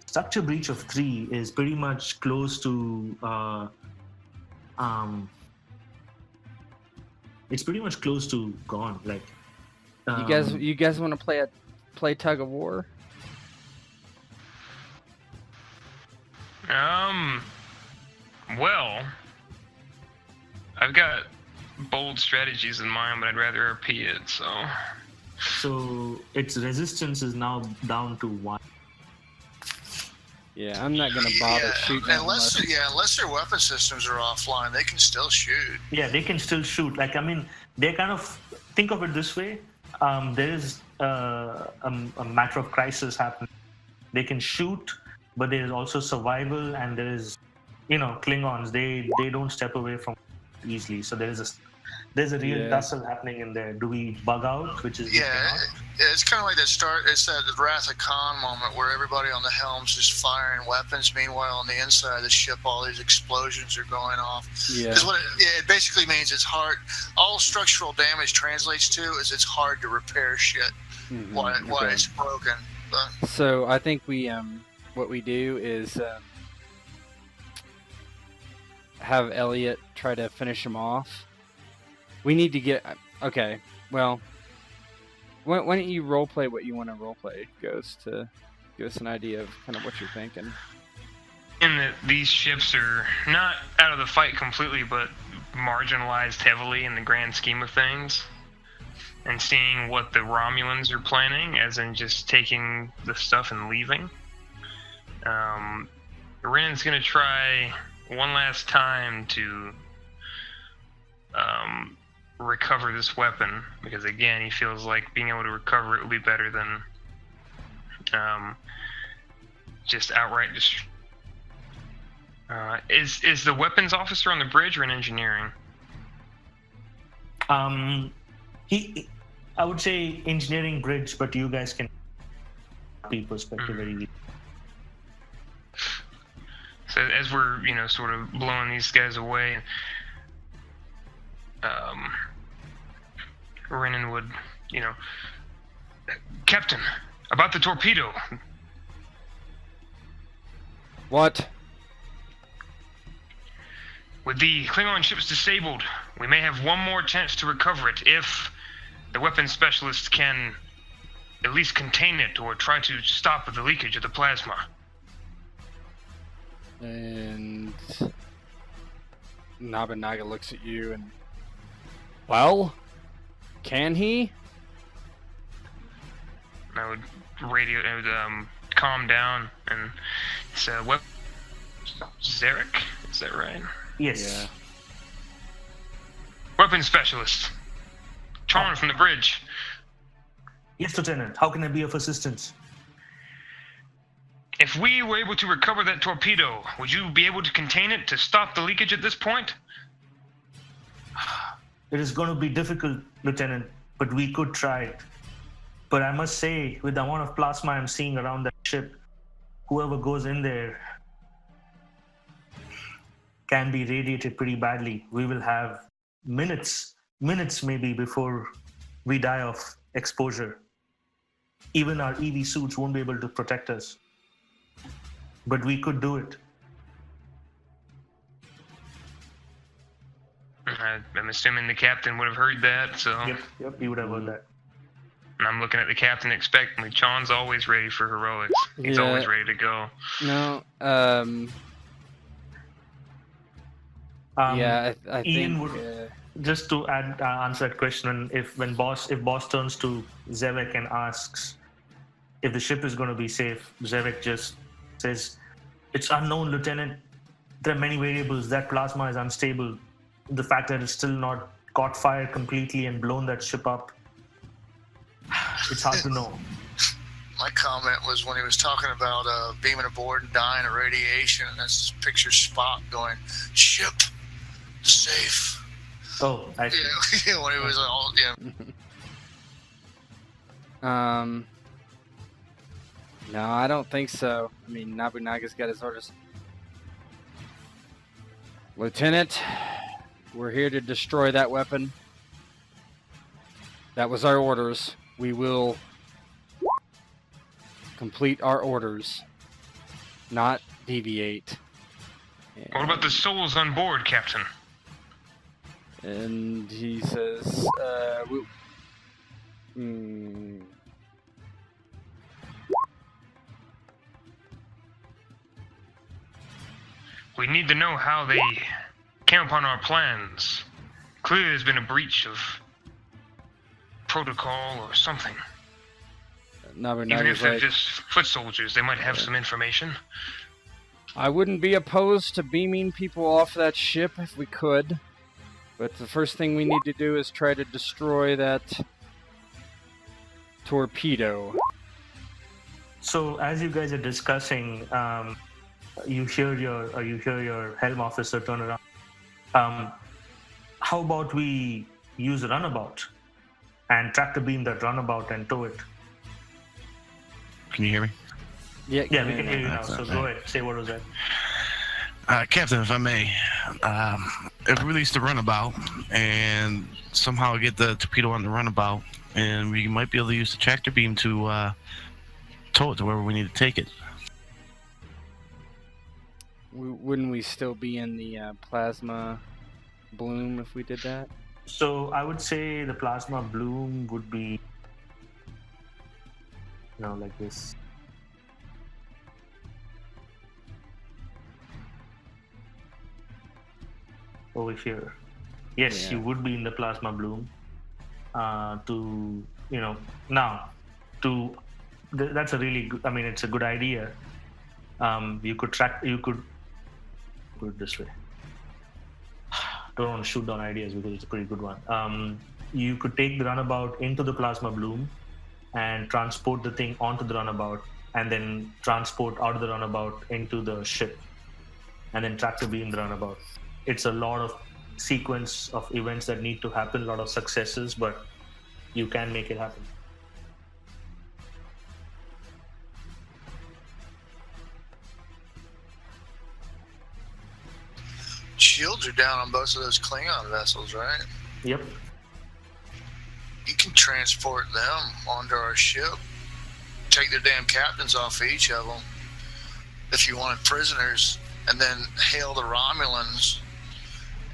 [SPEAKER 1] Structure breach of 3 is pretty much close to it's pretty much close to gone. Like
[SPEAKER 2] you guys want to play tug of war?
[SPEAKER 5] Well, I've got bold strategies in mind, but I'd rather repeat it.
[SPEAKER 1] So its resistance is now down to 1.
[SPEAKER 2] Yeah, I'm not gonna bother shooting
[SPEAKER 3] unless their weapon systems are offline, they can still shoot.
[SPEAKER 1] Yeah, they can still shoot. Like, I mean, they kind of think of it this way. There is a matter of crisis happening. They can shoot, but there is also survival, and there is, Klingons. They don't step away from easily. So there's a real tussle happening in there. Do we bug out? Which is
[SPEAKER 3] it's kind of like it's that Wrath of Khan moment where everybody on the helm's just firing weapons. Meanwhile, on the inside of the ship, all these explosions are going off. Yeah. Because what it basically means, it's hard. All structural damage translates to is it's hard to repair shit while it's broken. But,
[SPEAKER 2] so I think what we do is have Elliot try to finish him off. We need to get... Okay, well... Why don't you roleplay what you want to roleplay, Ghost, to give us an idea of kind of what you're thinking.
[SPEAKER 5] In that these ships are not out of the fight completely, but marginalized heavily in the grand scheme of things. And seeing what the Romulans are planning, as in just taking the stuff and leaving. Renan's going to try one last time to recover this weapon, because again, he feels like being able to recover it will be better than just outright destroy. Is the weapons officer on the bridge or in engineering?
[SPEAKER 1] I would say engineering bridge, but you guys can be perspective very easy.
[SPEAKER 5] So as we're sort of blowing these guys away, Renan would, Captain, about the torpedo.
[SPEAKER 2] What?
[SPEAKER 5] With the Klingon ships disabled, we may have one more chance to recover it if the weapons specialists can at least contain it or try to stop the leakage of the plasma.
[SPEAKER 2] And Nobunaga looks at you and... Well? Can he?
[SPEAKER 5] I would calm down and say, "What? Zarek? Is that right?"
[SPEAKER 1] Yes.
[SPEAKER 2] Yeah.
[SPEAKER 5] Weapons specialist. Charm from the bridge.
[SPEAKER 1] Yes, Lieutenant. How can I be of assistance?
[SPEAKER 5] If we were able to recover that torpedo, would you be able to contain it to stop the leakage at this point?
[SPEAKER 1] It is going to be difficult, Lieutenant, but we could try it. But I must say, with the amount of plasma I'm seeing around that ship, whoever goes in there can be radiated pretty badly. We will have minutes maybe before we die of exposure. Even our EV suits won't be able to protect us. But we could do it.
[SPEAKER 5] I'm assuming the captain would have heard that, so...
[SPEAKER 1] Yep, he would have heard that.
[SPEAKER 5] And I'm looking at the captain expectantly. Chon's always ready for heroics. He's always ready to go.
[SPEAKER 2] No, I
[SPEAKER 1] Ian
[SPEAKER 2] think.
[SPEAKER 1] would just to add answer that question. If boss turns to Zevek and asks if the ship is going to be safe, Zevek just says, "It's unknown, Lieutenant. There are many variables. That plasma is unstable. The fact that it's still not caught fire completely and blown that ship up, it's hard to know."
[SPEAKER 3] My comment was when he was talking about beaming aboard and dying of radiation, and that's picture Spock going, "Ship safe."
[SPEAKER 1] Oh, I see.
[SPEAKER 3] Yeah, when he was all
[SPEAKER 2] No, I don't think so. I mean, Nobunaga's got his orders. Lieutenant, we're here to destroy that weapon. That was our orders. We will complete our orders, not deviate.
[SPEAKER 5] What about the souls on board, Captain?
[SPEAKER 2] And he says,
[SPEAKER 5] We need to know how they came upon our plans. Clearly there's been a breach of protocol or something. Even if they're just foot soldiers, they might have some information.
[SPEAKER 2] I wouldn't be opposed to beaming people off that ship if we could. But the first thing we need to do is try to destroy that torpedo.
[SPEAKER 1] So as you guys are discussing, you hear your helm officer turn around. How about we use a runabout and tractor beam that runabout and tow it?
[SPEAKER 4] Can you hear me?
[SPEAKER 1] Yeah, we can hear you now. So go ahead. Say what was that?
[SPEAKER 4] Captain, if I may, if we release the runabout and somehow get the torpedo on the runabout, and we might be able to use the tractor beam to tow it to wherever we need to take it.
[SPEAKER 2] Wouldn't we still be in the plasma bloom if we did that?
[SPEAKER 1] So I would say the plasma bloom would be, like this. Over here. Yes, you would be in the plasma bloom. That's a really good, it's a good idea. You could put it this way. Don't want to shoot down ideas because it's a pretty good one. You could take the runabout into the plasma bloom and transport the thing onto the runabout, and then transport out of the runabout into the ship, and then tractor beam the runabout. It's a lot of sequence of events that need to happen, a lot of successes, but you can make it happen.
[SPEAKER 3] shields are down on both of those Klingon vessels, right?
[SPEAKER 1] Yep.
[SPEAKER 3] You can transport them onto our ship. Take the damn captains off each of them if you wanted prisoners, and then hail the Romulans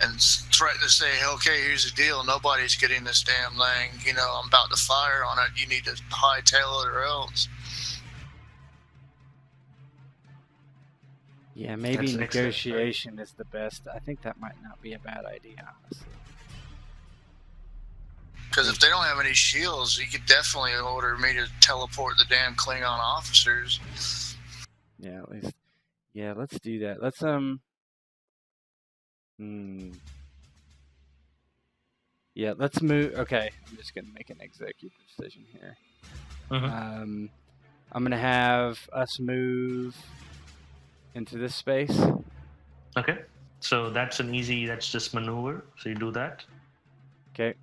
[SPEAKER 3] and threaten to say, okay, here's the deal. Nobody's getting this damn thing. You know, I'm about to fire on it. You need to hightail it or else.
[SPEAKER 2] Yeah, maybe negotiation is the best. I think that might not be a bad idea, honestly.
[SPEAKER 3] Because if they don't have any shields, you could definitely order me to teleport the damn Klingon officers.
[SPEAKER 2] Yeah, at least. Yeah, let's do that. Let's Yeah, let's move. Okay, I'm just gonna make an executive decision here.
[SPEAKER 1] Mm-hmm.
[SPEAKER 2] I'm gonna have us move into this space.
[SPEAKER 1] Okay, so that's just maneuver. So you do that.
[SPEAKER 2] Okay.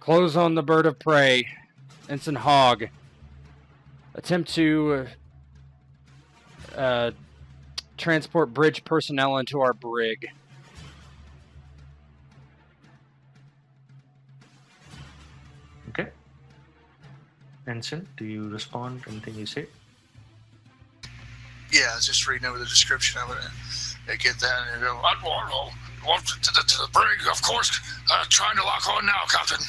[SPEAKER 2] Close on the bird of prey. Ensign Hogg. Attempt to transport bridge personnel into our brig.
[SPEAKER 1] Okay. Ensign, do you respond to anything you say?
[SPEAKER 3] Yeah, I was just reading over the description of it. They get that and they go, walk to the brig, of course. Trying to lock on now, Captain.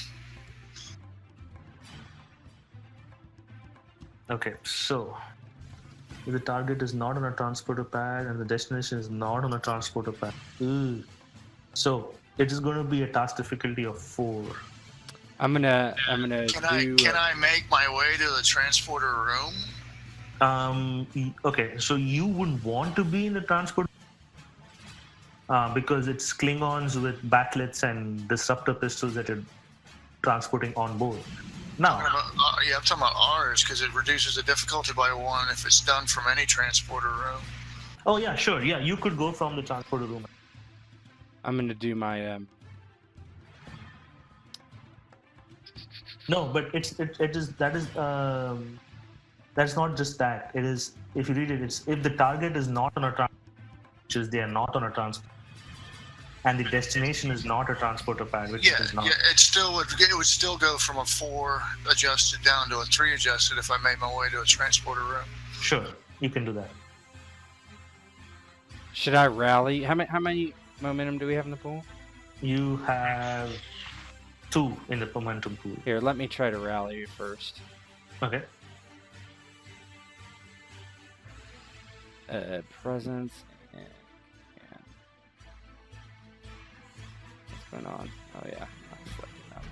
[SPEAKER 1] Okay, so If the target is not on a transporter pad and the destination is not on a transporter pad. Ooh. So it is going to be a task difficulty of 4.
[SPEAKER 2] I'm gonna
[SPEAKER 3] Can I make my way to the transporter room?
[SPEAKER 1] Okay, so you wouldn't want to be in the transport because it's Klingons with batlets and disruptor pistols that you're transporting on board. Now,
[SPEAKER 3] I'm talking about ours because it reduces the difficulty by 1 if it's done from any transporter room.
[SPEAKER 1] oh yeah, sure, yeah, you could go from the transporter room.
[SPEAKER 2] I'm gonna do my
[SPEAKER 1] No, but that's not just that. It is, if you read it, it's if the target is not on a transporter, which is they are not on a transporter, and the destination is not a transporter pad, which it is not.
[SPEAKER 3] Yeah, it would still go from a 4 adjusted down to a 3 adjusted if I made my way to a transporter room.
[SPEAKER 1] Sure, you can do that.
[SPEAKER 2] Should I rally? How many momentum do we have in the pool?
[SPEAKER 1] You have 2 in the momentum pool.
[SPEAKER 2] Here, let me try to rally you first.
[SPEAKER 1] Okay.
[SPEAKER 2] Presence and what's going on? Oh yeah, I'm selecting that one.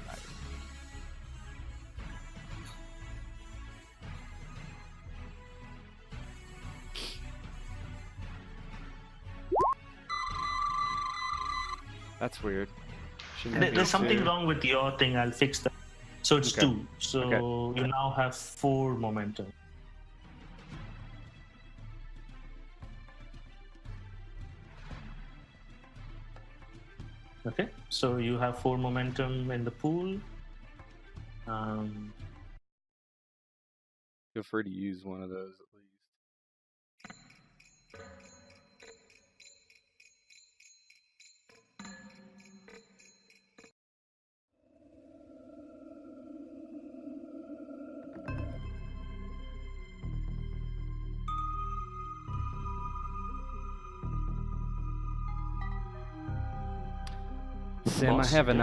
[SPEAKER 2] That's weird.
[SPEAKER 1] There's something wrong with your thing. I'll fix that. So it's
[SPEAKER 2] Okay.
[SPEAKER 1] 2. So you now have 4 momentum. Okay, so you have 4 momentum in the pool.
[SPEAKER 2] Feel free to use one of those at least. Sim, I have an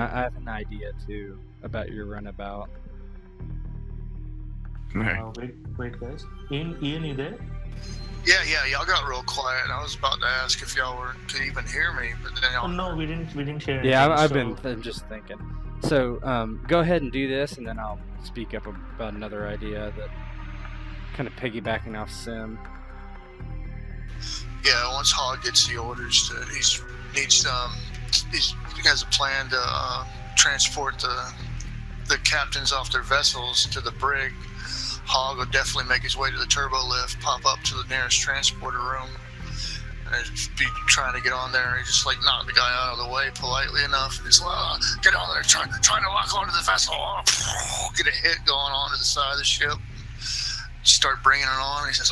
[SPEAKER 2] idea too about your runabout.
[SPEAKER 1] Wait, guys. Ian, you there?
[SPEAKER 3] Yeah, y'all got real quiet. I was about to ask if y'all could even hear me, but then y'all...
[SPEAKER 1] Oh no, we didn't hear.
[SPEAKER 2] Yeah,
[SPEAKER 1] anything,
[SPEAKER 2] I'm just thinking. So go ahead and do this, and then I'll speak up about another idea that kind of piggybacking off Sim.
[SPEAKER 3] Yeah, once Hog gets the orders, he has a plan to transport the captains off their vessels to the brig. Hog will definitely make his way to the turbo lift, pop up to the nearest transporter room, and just be trying to get on there. He just knock the guy out of the way politely enough, and just get on there, trying to lock onto the vessel. Get a hit going on to the side of the ship. Start bringing it on. He says,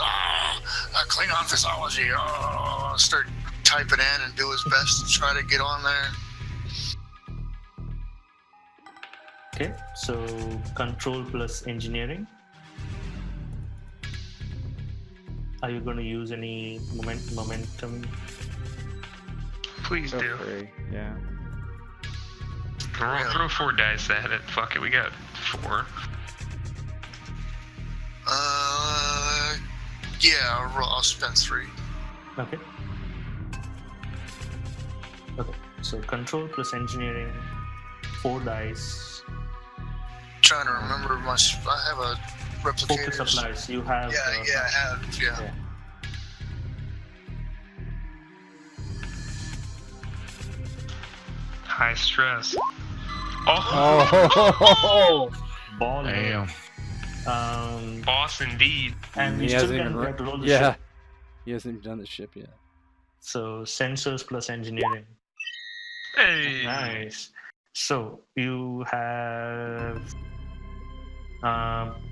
[SPEAKER 3] Klingon physiology. Start typing in and do his best to try to get on there.
[SPEAKER 1] Okay, so control plus engineering. Are you going to use any momentum?
[SPEAKER 5] Please do.
[SPEAKER 2] Free. Yeah.
[SPEAKER 5] Throw 4 dice at it. Fuck it, we got 4.
[SPEAKER 3] Yeah, I'll spend 3.
[SPEAKER 1] Okay. Okay, so control plus engineering, 4 dice.
[SPEAKER 3] Trying to remember I have a replicator.
[SPEAKER 1] Focus applies. You have.
[SPEAKER 3] Yeah, I have. Yeah.
[SPEAKER 5] High stress.
[SPEAKER 2] Oh!
[SPEAKER 1] Ball.
[SPEAKER 4] Damn.
[SPEAKER 5] Boss indeed.
[SPEAKER 1] And we
[SPEAKER 2] He
[SPEAKER 1] still
[SPEAKER 2] hasn't
[SPEAKER 1] can
[SPEAKER 2] even
[SPEAKER 1] roll the
[SPEAKER 2] yeah.
[SPEAKER 1] ship.
[SPEAKER 2] He hasn't even done the ship yet.
[SPEAKER 1] So sensors plus engineering.
[SPEAKER 5] Hey.
[SPEAKER 1] Nice. So you have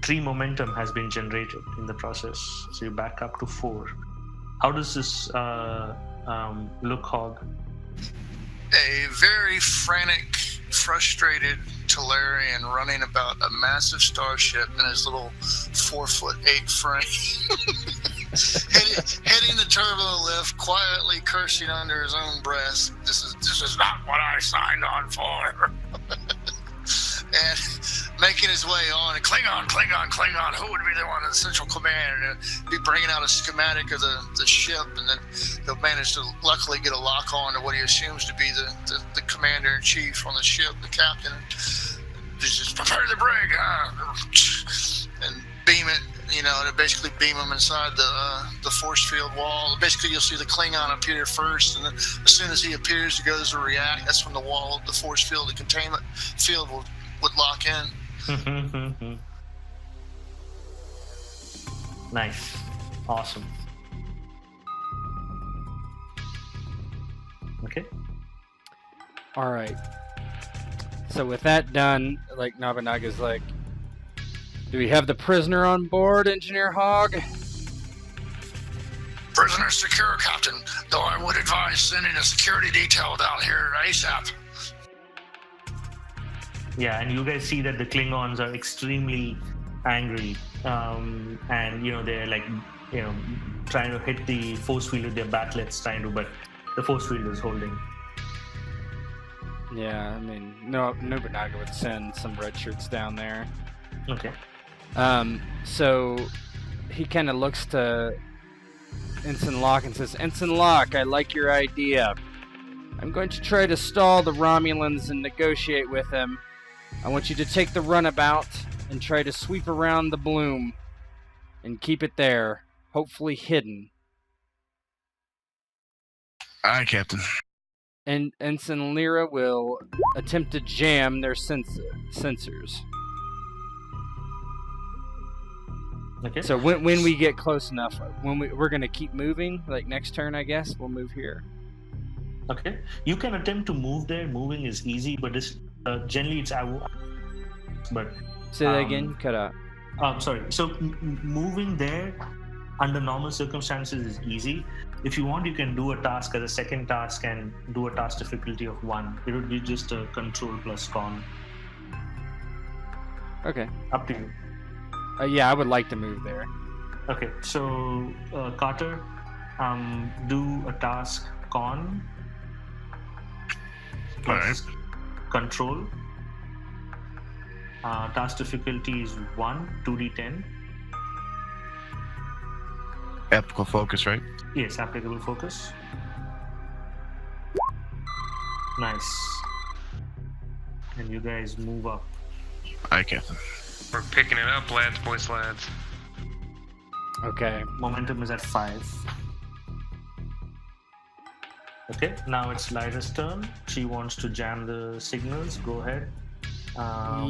[SPEAKER 1] 3 momentum has been generated in the process. So you back up to 4. How does this look, Hog?
[SPEAKER 3] A very frantic, frustrated Talarian running about a massive starship in his little 4'8" frame, hitting the turbo lift, quietly cursing under his own breath. This is not what I signed on for. And making his way on. And Klingon. Who would be the one in the Central Command? And be bringing out a schematic of the ship, and then they'll manage to luckily get a lock on to what he assumes to be the commander in chief on the ship, the captain. Just prepare the brig, and beam it. To basically beam him inside the force field wall. Basically, you'll see the Klingon appear first, and then as soon as he appears, he goes to react. That's when the force field, the containment field would lock in.
[SPEAKER 1] Nice. Awesome. Okay.
[SPEAKER 2] All right. So with that done, like Nobunaga's like, do we have the prisoner on board, Engineer Hogg?
[SPEAKER 3] Prisoner secure, Captain. Though I would advise sending a security detail down here ASAP.
[SPEAKER 1] Yeah, and you guys see that the Klingons are extremely angry, and they're like, trying to hit the force field with their batlets, but the force field is holding.
[SPEAKER 2] Yeah, I mean, Nobunaga would send some red shirts down there.
[SPEAKER 1] Okay.
[SPEAKER 2] So he kind of looks to Ensign Locke and says, Ensign Locke, I like your idea. I'm going to try to stall the Romulans and negotiate with them. I want you to take the runabout and try to sweep around the bloom and keep it there, hopefully hidden.
[SPEAKER 4] Aye, Captain.
[SPEAKER 2] And Ensign Lyra will attempt to jam their sensors.
[SPEAKER 1] Okay.
[SPEAKER 2] So when we get close enough, we're going to keep moving, like next turn, I guess, we'll move here.
[SPEAKER 1] Okay. You can attempt to move there. Moving is easy, but generally it's... But
[SPEAKER 2] say that again, cut out.
[SPEAKER 1] Sorry. So moving there under normal circumstances is easy. If you want, you can do a task as a second task and do a task difficulty of 1. It would be just a control plus con.
[SPEAKER 2] Okay.
[SPEAKER 1] Up to you.
[SPEAKER 2] Yeah, I would like to move there.
[SPEAKER 1] Okay, so Carter, do a task con plus control. Task difficulty is 1, 2d10.
[SPEAKER 4] Applicable focus, right?
[SPEAKER 1] Yes, applicable focus. Nice. And you guys move up.
[SPEAKER 4] Aye, Captain.
[SPEAKER 5] We're picking it up, lads, boys, lads.
[SPEAKER 2] Okay.
[SPEAKER 1] Momentum is at 5. Okay, now it's Lyra's turn. She wants to jam the signals. Go ahead.
[SPEAKER 2] Well,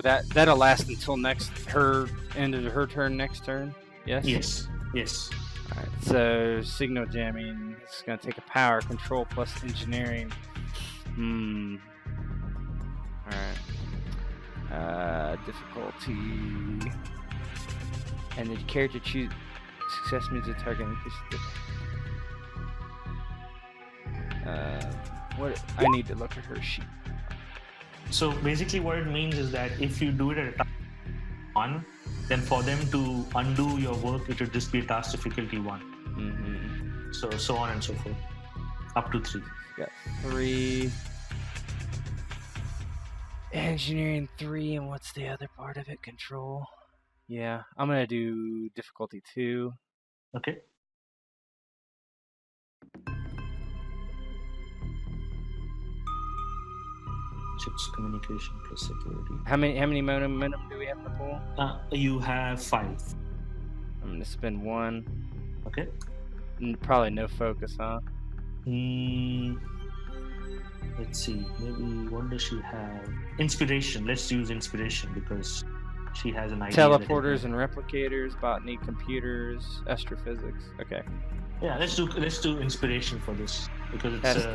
[SPEAKER 2] that'll last until her end of her turn next turn. Yes.
[SPEAKER 1] Yes.
[SPEAKER 2] All right. So signal jamming. It's gonna take a power control plus engineering. All right. Difficulty. And the character choose success means the target increases. What? I need to look at her sheet.
[SPEAKER 1] So basically what it means is that if you do it at a task 1, then for them to undo your work, it would just be a task difficulty 1.
[SPEAKER 2] Mm-hmm.
[SPEAKER 1] So on and so forth. Up to 3.
[SPEAKER 2] Got 3. Engineering 3, and what's the other part of it? Control. Yeah, I'm gonna do difficulty 2.
[SPEAKER 1] Okay. Chips communication plus security.
[SPEAKER 2] How many momentum do we have in the pool?
[SPEAKER 1] You have 5.
[SPEAKER 2] I'm gonna spend 1.
[SPEAKER 1] Okay.
[SPEAKER 2] Probably no focus, huh?
[SPEAKER 1] Let's see. Maybe what does she have? Inspiration. Let's use inspiration because she has an idea.
[SPEAKER 2] Teleporters and replicators, botany, computers, astrophysics. Okay.
[SPEAKER 1] Yeah, let's do inspiration for this because it's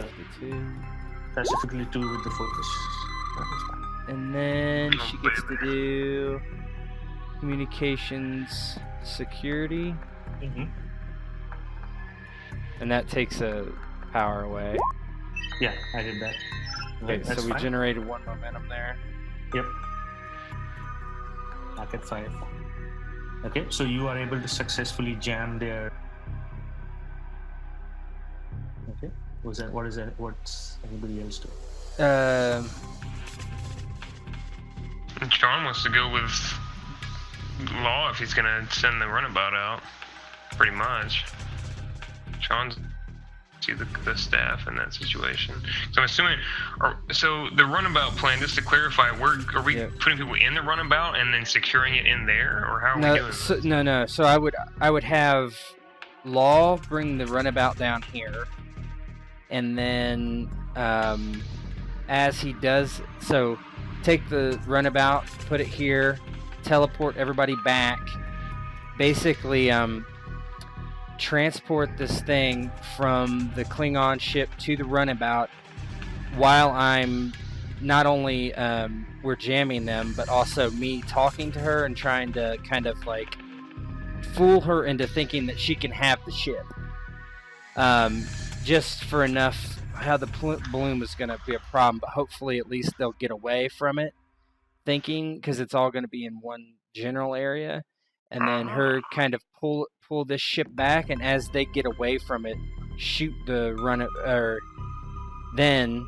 [SPEAKER 1] specifically 2 with the focus.
[SPEAKER 2] And then she gets to do communications security.
[SPEAKER 1] Mm-hmm.
[SPEAKER 2] And that takes a power away.
[SPEAKER 1] Yeah, I did that.
[SPEAKER 2] Okay, so we
[SPEAKER 1] fine.
[SPEAKER 2] generated 1 momentum there.
[SPEAKER 1] Yep. Back at 5. Okay, so you are able to successfully jam their... Okay. What is that? What's anybody else doing?
[SPEAKER 5] Sean wants to go with Law if he's gonna send the runabout out. Pretty much. Sean's see the staff in that situation. So I'm assuming, so the runabout plan, just to clarify, are we putting people in the runabout and then securing it in there, or how are we doing this?
[SPEAKER 2] No. So I would have Law bring the runabout down here, and then as he does, so take the runabout, put it here, teleport everybody back, basically transport this thing from the Klingon ship to the runabout while I'm not only we're jamming them, but also me talking to her and trying to kind of like fool her into thinking that she can have the ship, just for enough. How the balloon was going to be a problem, but hopefully at least they'll get away from it, thinking, because it's all going to be in one general area, and then her kind of pull this ship back, and as they get away from it, shoot the or then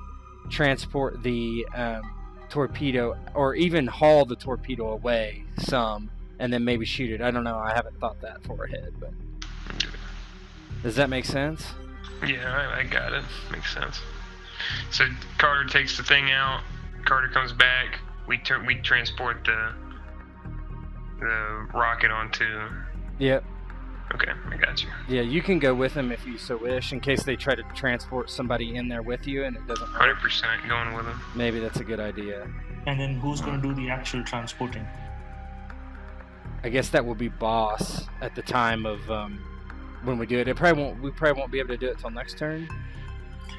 [SPEAKER 2] transport the torpedo, or even haul the torpedo away some, and then maybe shoot it. I don't know. I haven't thought that far ahead, but does that make sense?
[SPEAKER 5] Yeah, I got it. Makes sense. So Carter takes the thing out. Carter comes back. We transport the rocket onto.
[SPEAKER 2] Yep.
[SPEAKER 5] Okay, I got you.
[SPEAKER 2] Yeah, you can go with them if you so wish, in case they try to transport somebody in there with you and it doesn't work.
[SPEAKER 5] 100% going with them.
[SPEAKER 2] Maybe that's a good idea.
[SPEAKER 1] And then who's going to do the actual transporting?
[SPEAKER 2] I guess that will be Boss at the time of when we do it. We probably won't be able to do it till next turn.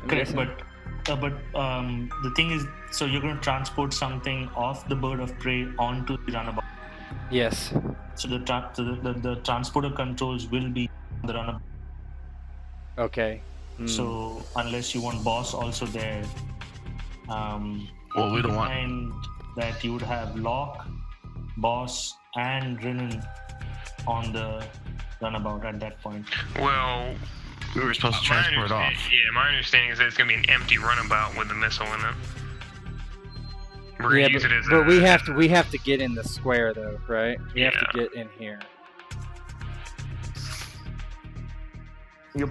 [SPEAKER 1] Correct, but the thing is, so you're going to transport something off the bird of prey onto the runabout.
[SPEAKER 2] Yes.
[SPEAKER 1] So the transporter controls will be on the runabout.
[SPEAKER 2] Okay.
[SPEAKER 1] So unless you want Boss also there,
[SPEAKER 4] well, we don't want
[SPEAKER 1] that you would have Locke, Boss, and Renan on the runabout at that point.
[SPEAKER 5] Well,
[SPEAKER 4] we were supposed to transport it off.
[SPEAKER 5] Yeah, my understanding is that it's going to be an empty runabout with the missile in it. We're going to use it as
[SPEAKER 2] but we have to get in the square though, right? We have to get in here.
[SPEAKER 1] Yep.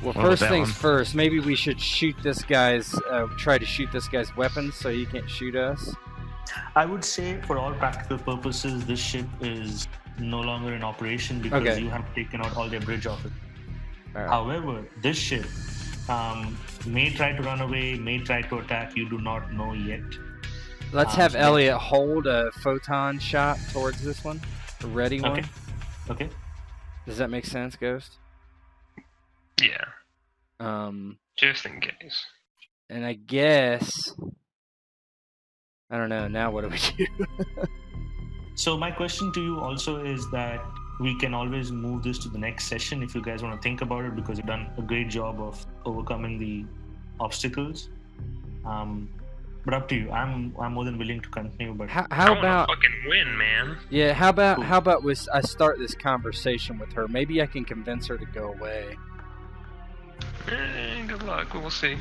[SPEAKER 2] Well, first things first, maybe we should shoot this guy's, try to shoot this guy's weapons so he can't shoot us.
[SPEAKER 1] I would say, for all practical purposes, this ship is no longer in operation because you have taken out all their bridge off it.
[SPEAKER 2] Right.
[SPEAKER 1] However, this ship may try to run away, may try to attack. You do not know yet.
[SPEAKER 2] Let's have Elliot hold a photon shot towards this one, a ready one.
[SPEAKER 1] Okay.
[SPEAKER 2] Does that make sense, Ghost?
[SPEAKER 5] Yeah. Just in case.
[SPEAKER 2] And I guess, I don't know. Now what do we do?
[SPEAKER 1] So my question to you also is that we can always move this to the next session if you guys want to think about it, because you've done a great job of overcoming the obstacles. But up to you. I'm more than willing to continue. But
[SPEAKER 2] how
[SPEAKER 5] I
[SPEAKER 2] about
[SPEAKER 5] wanna fucking win, man?
[SPEAKER 2] Yeah. How about I start this conversation with her? Maybe I can convince her to go away.
[SPEAKER 5] Good luck. We'll see.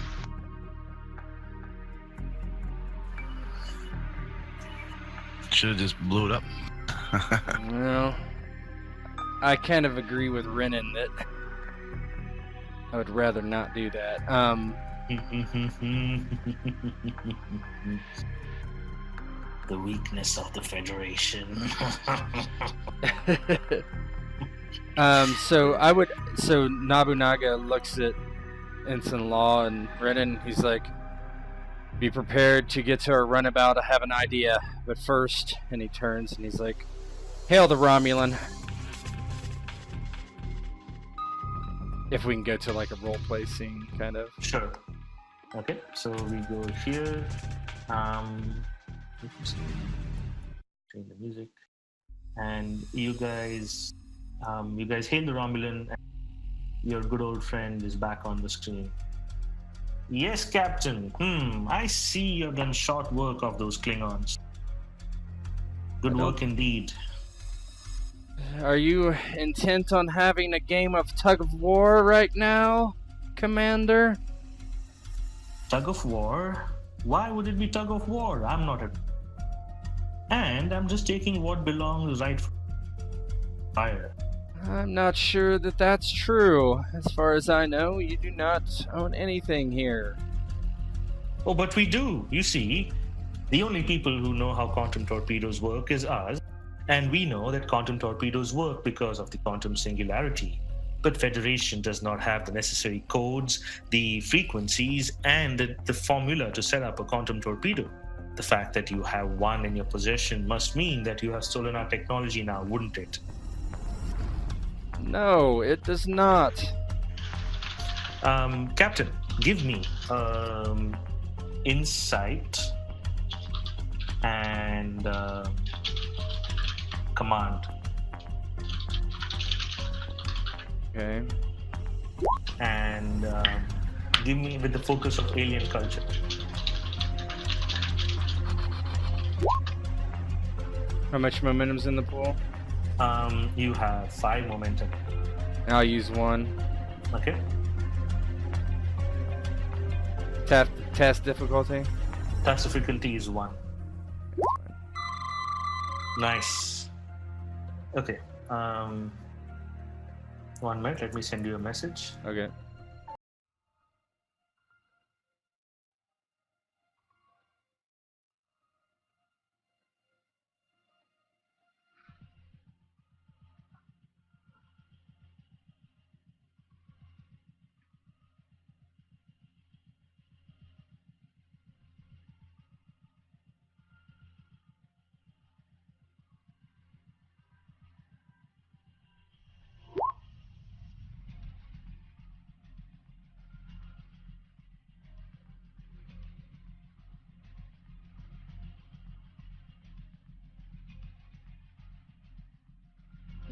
[SPEAKER 4] Should have just blew it up.
[SPEAKER 2] Well, I kind of agree with Renan that I would rather not do that.
[SPEAKER 1] The weakness of the Federation.
[SPEAKER 2] So Nobunaga looks at Ensign Law and Renan. He's like, "Be prepared to get to our runabout. I have an idea, but first," and he turns and he's like, "Hail the Romulan." If we can go to like a role play scene, kind of.
[SPEAKER 1] Sure. Okay, so we go here. Change the music, and you guys hail the Romulan. And your good old friend is back on the screen. Yes, Captain. I see you've done short work of those Klingons. Good work indeed.
[SPEAKER 2] Are you intent on having a game of tug of war right now, Commander?
[SPEAKER 1] Tug of war? Why would it be tug of war? I'm not a... And I'm just taking what belongs right from fire.
[SPEAKER 2] I'm not sure that that's true. As far as I know, you do not own anything here.
[SPEAKER 1] Oh, but we do. You see, the only people who know how quantum torpedoes work is us, and we know that quantum torpedoes work because of the quantum singularity. But Federation does not have the necessary codes, the frequencies, and the formula to set up a quantum torpedo. The fact that you have one in your possession must mean that you have stolen our technology now, wouldn't it?
[SPEAKER 2] No, it does not.
[SPEAKER 1] Captain, give me insight and command.
[SPEAKER 2] Okay.
[SPEAKER 1] And give me with the focus of alien culture.
[SPEAKER 2] How much momentum's in the pool?
[SPEAKER 1] You have 5 momentum.
[SPEAKER 2] I'll use 1.
[SPEAKER 1] Okay.
[SPEAKER 2] Test difficulty?
[SPEAKER 1] Task difficulty is 1. Nice. Okay. 1 minute. Let me send you a message.
[SPEAKER 2] Okay.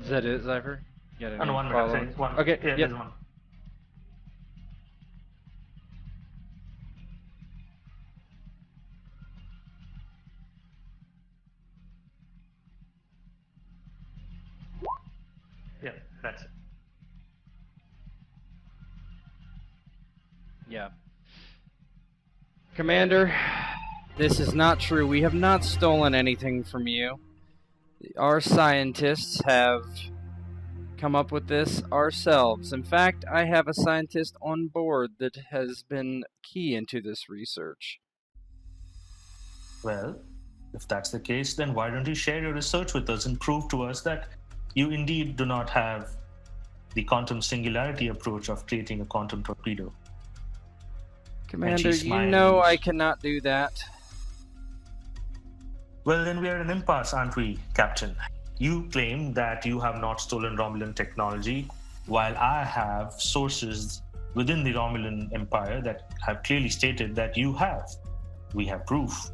[SPEAKER 2] Is that it, Zypher? You got any
[SPEAKER 1] No, 1 minute.
[SPEAKER 2] follow-ups?
[SPEAKER 1] Sorry, it's 1.
[SPEAKER 2] Okay,
[SPEAKER 1] Yeah,
[SPEAKER 2] yep.
[SPEAKER 1] there's 1. Yeah, that's it.
[SPEAKER 2] Yeah. Commander, this is not true. We have not stolen anything from you. Our scientists have come up with this ourselves. In fact, I have a scientist on board that has been key into this research.
[SPEAKER 1] Well, if that's the case, then why don't you share your research with us and prove to us that you indeed do not have the quantum singularity approach of creating a quantum torpedo?
[SPEAKER 2] Commander, you know I cannot do that.
[SPEAKER 1] Well, then we are at an impasse, aren't we, Captain? You claim that you have not stolen Romulan technology, while I have sources within the Romulan Empire that have clearly stated that you have. We have proof.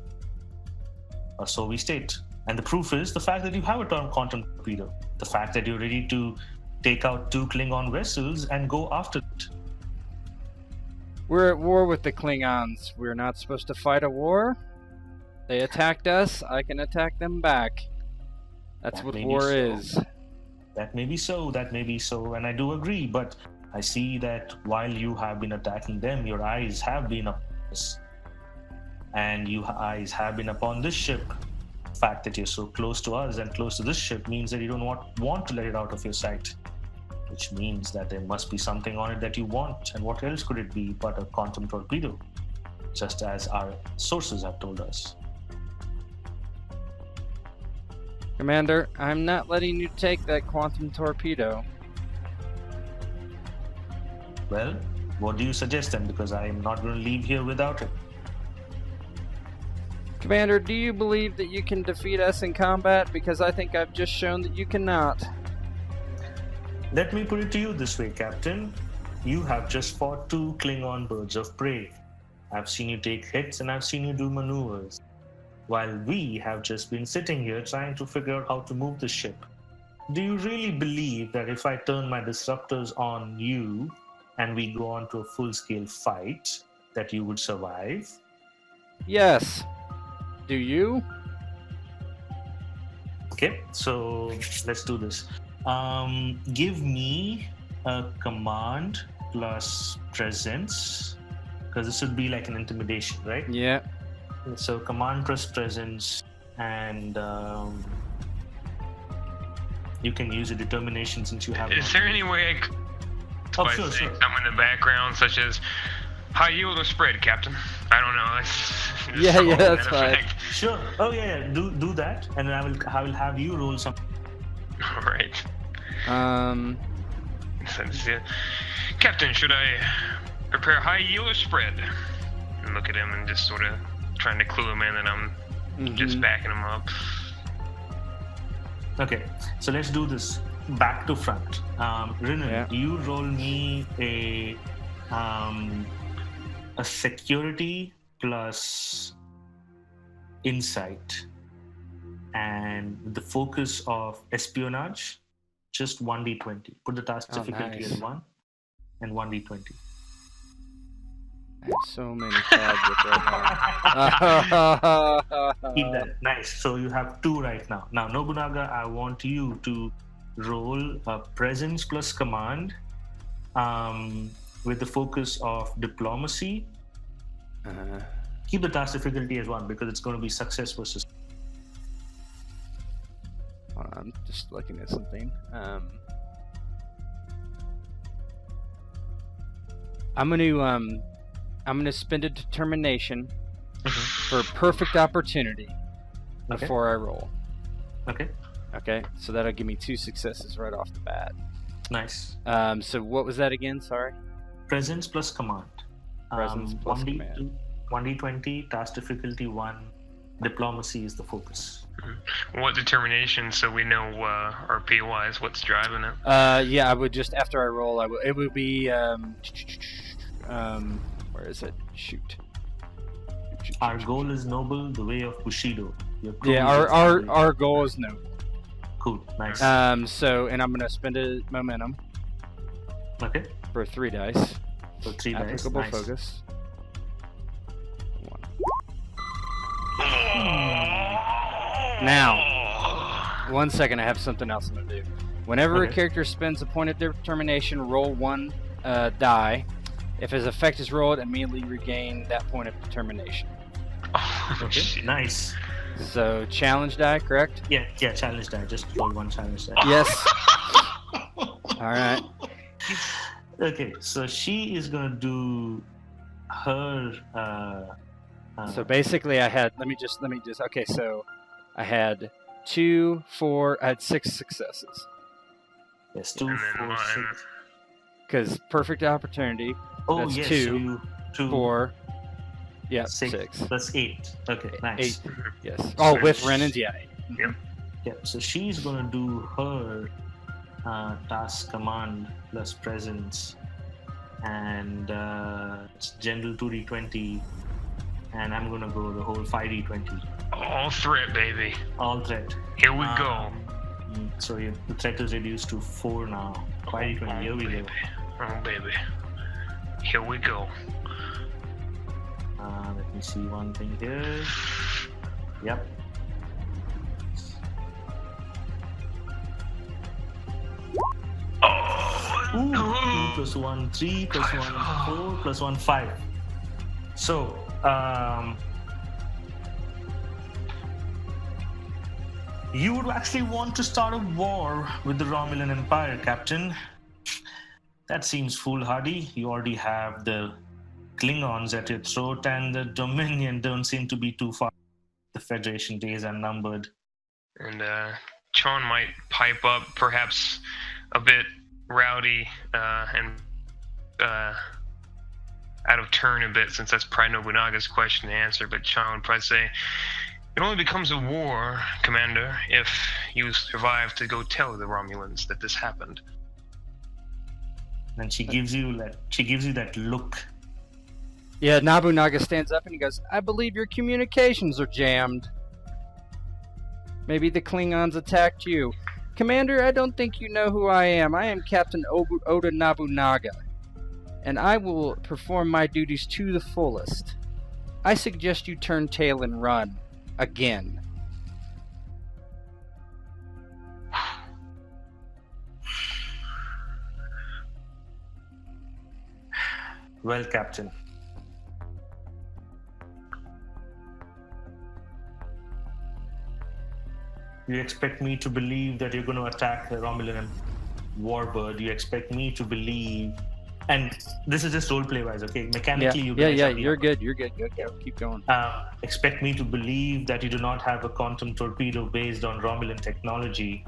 [SPEAKER 1] Or so we state. And the proof is the fact that you have a quantum torpedo. The fact that you're ready to take out 2 Klingon vessels and go after it.
[SPEAKER 2] We're at war with the Klingons. We're not supposed to fight a war. They attacked us, I can attack them back. That's what war is.
[SPEAKER 1] That may be so, and I do agree, but I see that while you have been attacking them, your eyes have been upon us. And your eyes have been upon this ship. The fact that you're so close to us and close to this ship means that you don't want to let it out of your sight. Which means that there must be something on it that you want, and what else could it be but a quantum torpedo? Just as our sources have told us.
[SPEAKER 2] Commander, I'm not letting you take that quantum torpedo.
[SPEAKER 1] Well, what do you suggest then? Because I am not going to leave here without it.
[SPEAKER 2] Commander, do you believe that you can defeat us in combat? Because I think I've just shown that you cannot.
[SPEAKER 1] Let me put it to you this way, Captain. You have just fought 2 Klingon Birds of Prey. I've seen you take hits and I've seen you do maneuvers. While we have just been sitting here trying to figure out how to move the ship. Do you really believe that if I turn my disruptors on you and we go on to a full-scale fight, that you would survive?
[SPEAKER 2] Yes. Do you?
[SPEAKER 1] Okay, so let's do this. Give me a command plus presence because this would be like an intimidation, right?
[SPEAKER 2] Yeah.
[SPEAKER 1] So command plus presence, and you can use a determination since you have.
[SPEAKER 5] Is there any way I could
[SPEAKER 1] Oh, sure.
[SPEAKER 5] something in the background, such as high yield or spread, Captain? I don't know.
[SPEAKER 2] Yeah, that's fine.
[SPEAKER 5] Effect.
[SPEAKER 1] Sure. Oh yeah. Do that, and I will have you roll some.
[SPEAKER 5] All right. So this is it. Captain, should I prepare high yield or spread? And look at him and just sort of trying to clue him in that I'm just backing him up.
[SPEAKER 1] Okay, so let's do this back to front. Rinan, you roll me a security plus insight, and the focus of espionage, just 1d20. Put the task difficulty as 1 and 1d20.
[SPEAKER 2] I have so many tabs with right now.
[SPEAKER 1] Keep that. Nice. So you have 2 right now. Now, Nobunaga, I want you to roll a presence plus command with the focus of diplomacy. Keep the task difficulty as 1 because it's going to be success versus.
[SPEAKER 2] Hold on, I'm just looking at something. I'm gonna spend a determination for perfect opportunity before I roll.
[SPEAKER 1] Okay.
[SPEAKER 2] Okay, so that'll give me 2 successes right off the bat.
[SPEAKER 1] Nice.
[SPEAKER 2] So what was that again? Sorry.
[SPEAKER 1] Presence plus command.
[SPEAKER 2] Presence plus
[SPEAKER 1] 1D,
[SPEAKER 2] command.
[SPEAKER 1] 1d20, task difficulty 1. Diplomacy is the focus.
[SPEAKER 5] What determination, so we know RP-wise what's driving it?
[SPEAKER 2] Yeah, I would just after I roll, it would be where is it? Shoot.
[SPEAKER 1] Our goal is noble, the way of Bushido.
[SPEAKER 2] Our goal is noble.
[SPEAKER 1] Cool, nice.
[SPEAKER 2] So, and I'm gonna spend a momentum.
[SPEAKER 1] Okay.
[SPEAKER 2] For 3 dice.
[SPEAKER 1] So 3 dice.
[SPEAKER 2] Applicable
[SPEAKER 1] Nice.
[SPEAKER 2] focus. 1. Now, 1 second. I have something else I'm gonna do. Whenever a character spends a point of determination, roll 1 die. If his effect is rolled, immediately regain that point of determination.
[SPEAKER 1] Okay.
[SPEAKER 5] Shit.
[SPEAKER 1] Nice.
[SPEAKER 2] So challenge die, correct?
[SPEAKER 1] Yeah, challenge die. Just roll 1 challenge die.
[SPEAKER 2] Yes. All right.
[SPEAKER 1] Okay, so she is gonna do her.
[SPEAKER 2] So basically, I had. Let me just. Okay, so I had 2, 4. I had 6 successes.
[SPEAKER 1] Yes, 2,
[SPEAKER 5] And then
[SPEAKER 1] 4,
[SPEAKER 5] mine.
[SPEAKER 1] 6.
[SPEAKER 2] Because perfect opportunity.
[SPEAKER 1] Oh
[SPEAKER 2] That's
[SPEAKER 1] yes,
[SPEAKER 2] 2,
[SPEAKER 1] so you 2,
[SPEAKER 2] 4. Yeah,
[SPEAKER 1] 6
[SPEAKER 2] 6.
[SPEAKER 1] plus 8. Okay, nice.
[SPEAKER 2] 8. Yes. Oh, with Renan's, yeah. 8.
[SPEAKER 1] Yeah, so she's gonna do her task command plus presence, and it's general 2d20, and I'm gonna go the whole 5d20.
[SPEAKER 5] All threat, baby.
[SPEAKER 1] All threat.
[SPEAKER 5] Here we go.
[SPEAKER 1] So the threat is reduced to 4 now. 5d20. Here we go.
[SPEAKER 5] Oh, baby. Here we go.
[SPEAKER 1] Let me see one thing here. Yep. Ooh, 2 plus 1, 3 plus 1, 4 plus 1, 5. So, you would actually want to start a war with the Romulan Empire, Captain. That seems foolhardy. You already have the Klingons at your throat, and the Dominion don't seem to be too far. The Federation days are numbered.
[SPEAKER 5] And Chon might pipe up, perhaps a bit rowdy and out of turn a bit, since that's probably Nobunaga's question to answer. But Chon would probably say, "It only becomes a war, Commander, if you survive to go tell the Romulans that this happened."
[SPEAKER 1] And she gives you that look.
[SPEAKER 2] Yeah, Nobunaga stands up and he goes, "I believe your communications are jammed. Maybe the Klingons attacked you. Commander, I don't think you know who I am. I am Captain Oda Nobunaga, and I will perform my duties to the fullest. I suggest you turn tail and run. Again."
[SPEAKER 1] Well, Captain, You expect me to believe that you're going to attack the Romulan War Bird. You expect me to believe, and this is just roleplay wise, okay? Mechanically, you guys are the
[SPEAKER 2] you're good. You're good. Keep going.
[SPEAKER 1] Expect me to believe that you do not have a quantum torpedo based on Romulan technology,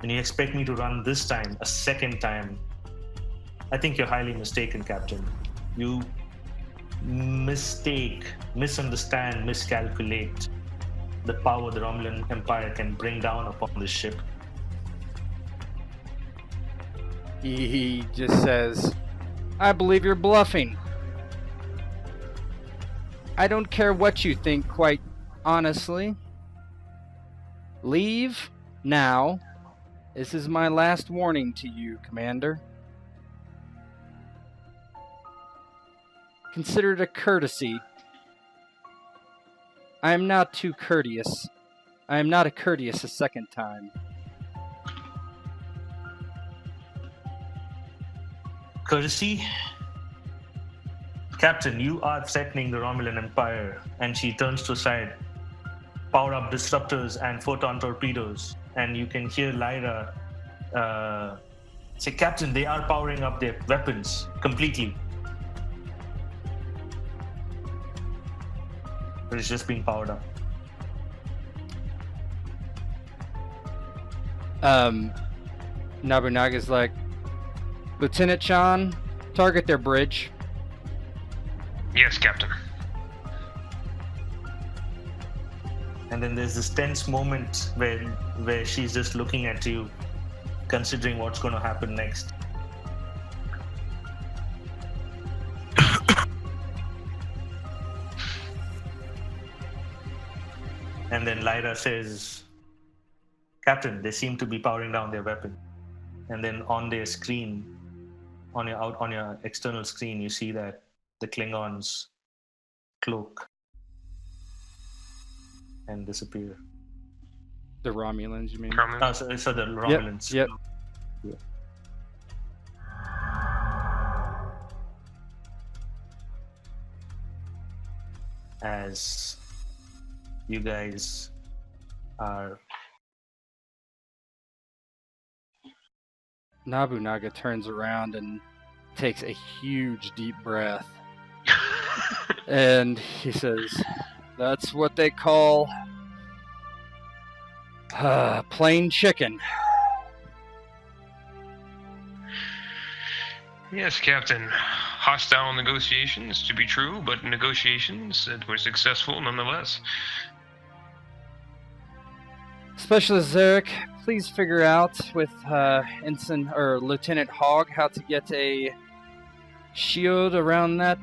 [SPEAKER 1] and you expect me to run this time, a second time. I think you're highly mistaken, Captain. You misunderstand, miscalculate the power the Romulan Empire can bring down upon this ship.
[SPEAKER 2] He just says, I believe you're bluffing. I don't care what you think, quite honestly. Leave now. This is my last warning to you, Commander. Consider it a courtesy. I am not too courteous. I am not courteous a second time.
[SPEAKER 1] Courtesy? Captain, you are threatening the Romulan Empire. And she turns to the side. Power up disruptors and photon torpedoes. And you can hear Lyra say, Captain, they are powering up their weapons completely. But it's just being powered up.
[SPEAKER 2] Nobunaga's like, Lieutenant Chan, target their bridge.
[SPEAKER 5] Yes, Captain.
[SPEAKER 1] And then there's this tense moment where she's just looking at you, considering what's going to happen next. And then Lyra says, Captain, they seem to be powering down their weapon. And then on their screen, on your external screen, you see that the Klingons cloak and disappear.
[SPEAKER 2] The Romulans, you mean?
[SPEAKER 1] So the Romulans.
[SPEAKER 2] Yep.
[SPEAKER 1] Yeah. As you guys are...
[SPEAKER 2] Nobunaga turns around and takes a huge deep breath. And he says, that's what they call plain chicken.
[SPEAKER 5] Yes, Captain. Hostile negotiations, to be true, but negotiations that were successful nonetheless.
[SPEAKER 2] Specialist Zarek, please figure out with Ensign or Lieutenant Hogg how to get a shield around that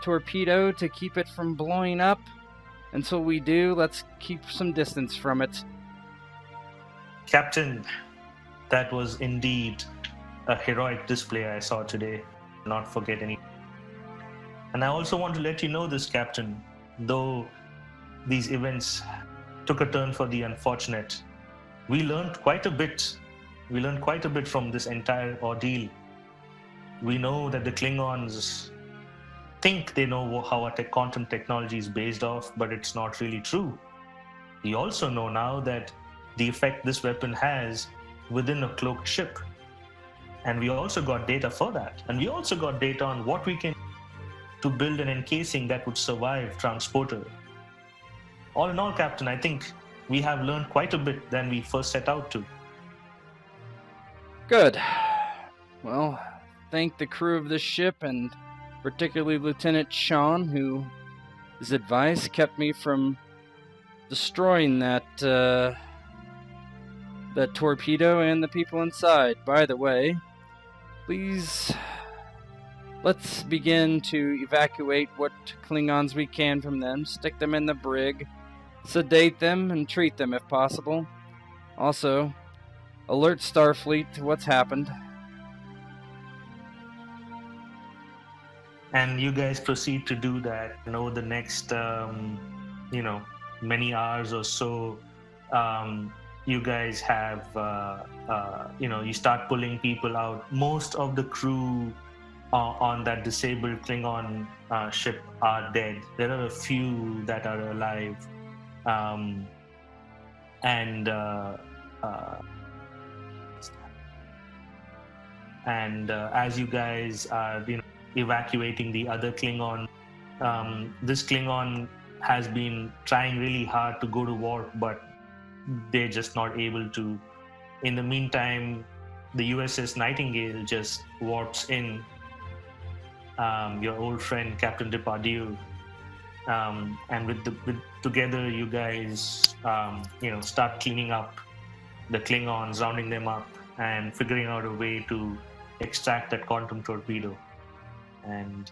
[SPEAKER 2] torpedo to keep it from blowing up. Until we do, let's keep some distance from it.
[SPEAKER 1] Captain, that was indeed a heroic display I saw today. Not forget any. And I also want to let you know this, Captain, though these events took a turn for the unfortunate, we learned quite a bit. We learned quite a bit from this entire ordeal. We know that the Klingons think they know how our quantum technology is based off, but it's not really true. We also know now that the effect this weapon has within a cloaked ship. And we also got data for that. And we also got data on what we can to build an encasing that would survive transporter. All in all, Captain, I think we have learned quite a bit than we first set out to.
[SPEAKER 2] Good. Well, thank the crew of this ship, and particularly Lieutenant Sean, who his advice kept me from destroying that torpedo and the people inside. By the way, please, let's begin to evacuate what Klingons we can from them, stick them in the brig, sedate them, and treat them if possible. Also, alert Starfleet to what's happened.
[SPEAKER 1] And you guys proceed to do that. And over the next, many hours or so, you guys have, you start pulling people out. Most of the crew on that disabled Klingon ship are dead. There are a few that are alive. and as you guys are evacuating the other Klingon, this Klingon has been trying really hard to go to war, but they're just not able to. In the meantime, the USS Nightingale just warps in. Your old friend Captain Depardieu, and together you guys start cleaning up the Klingons, rounding them up, and figuring out a way to extract that Quantum Torpedo. And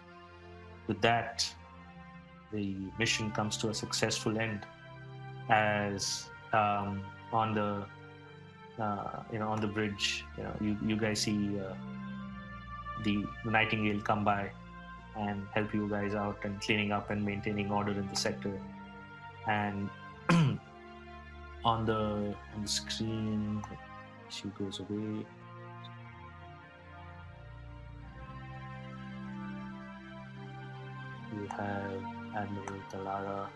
[SPEAKER 1] with that, the mission comes to a successful end, as on the bridge, you guys see the Nightingale come by and help you guys out and cleaning up and maintaining order in the sector. And on the screen, she goes away. You have Admiral Talara.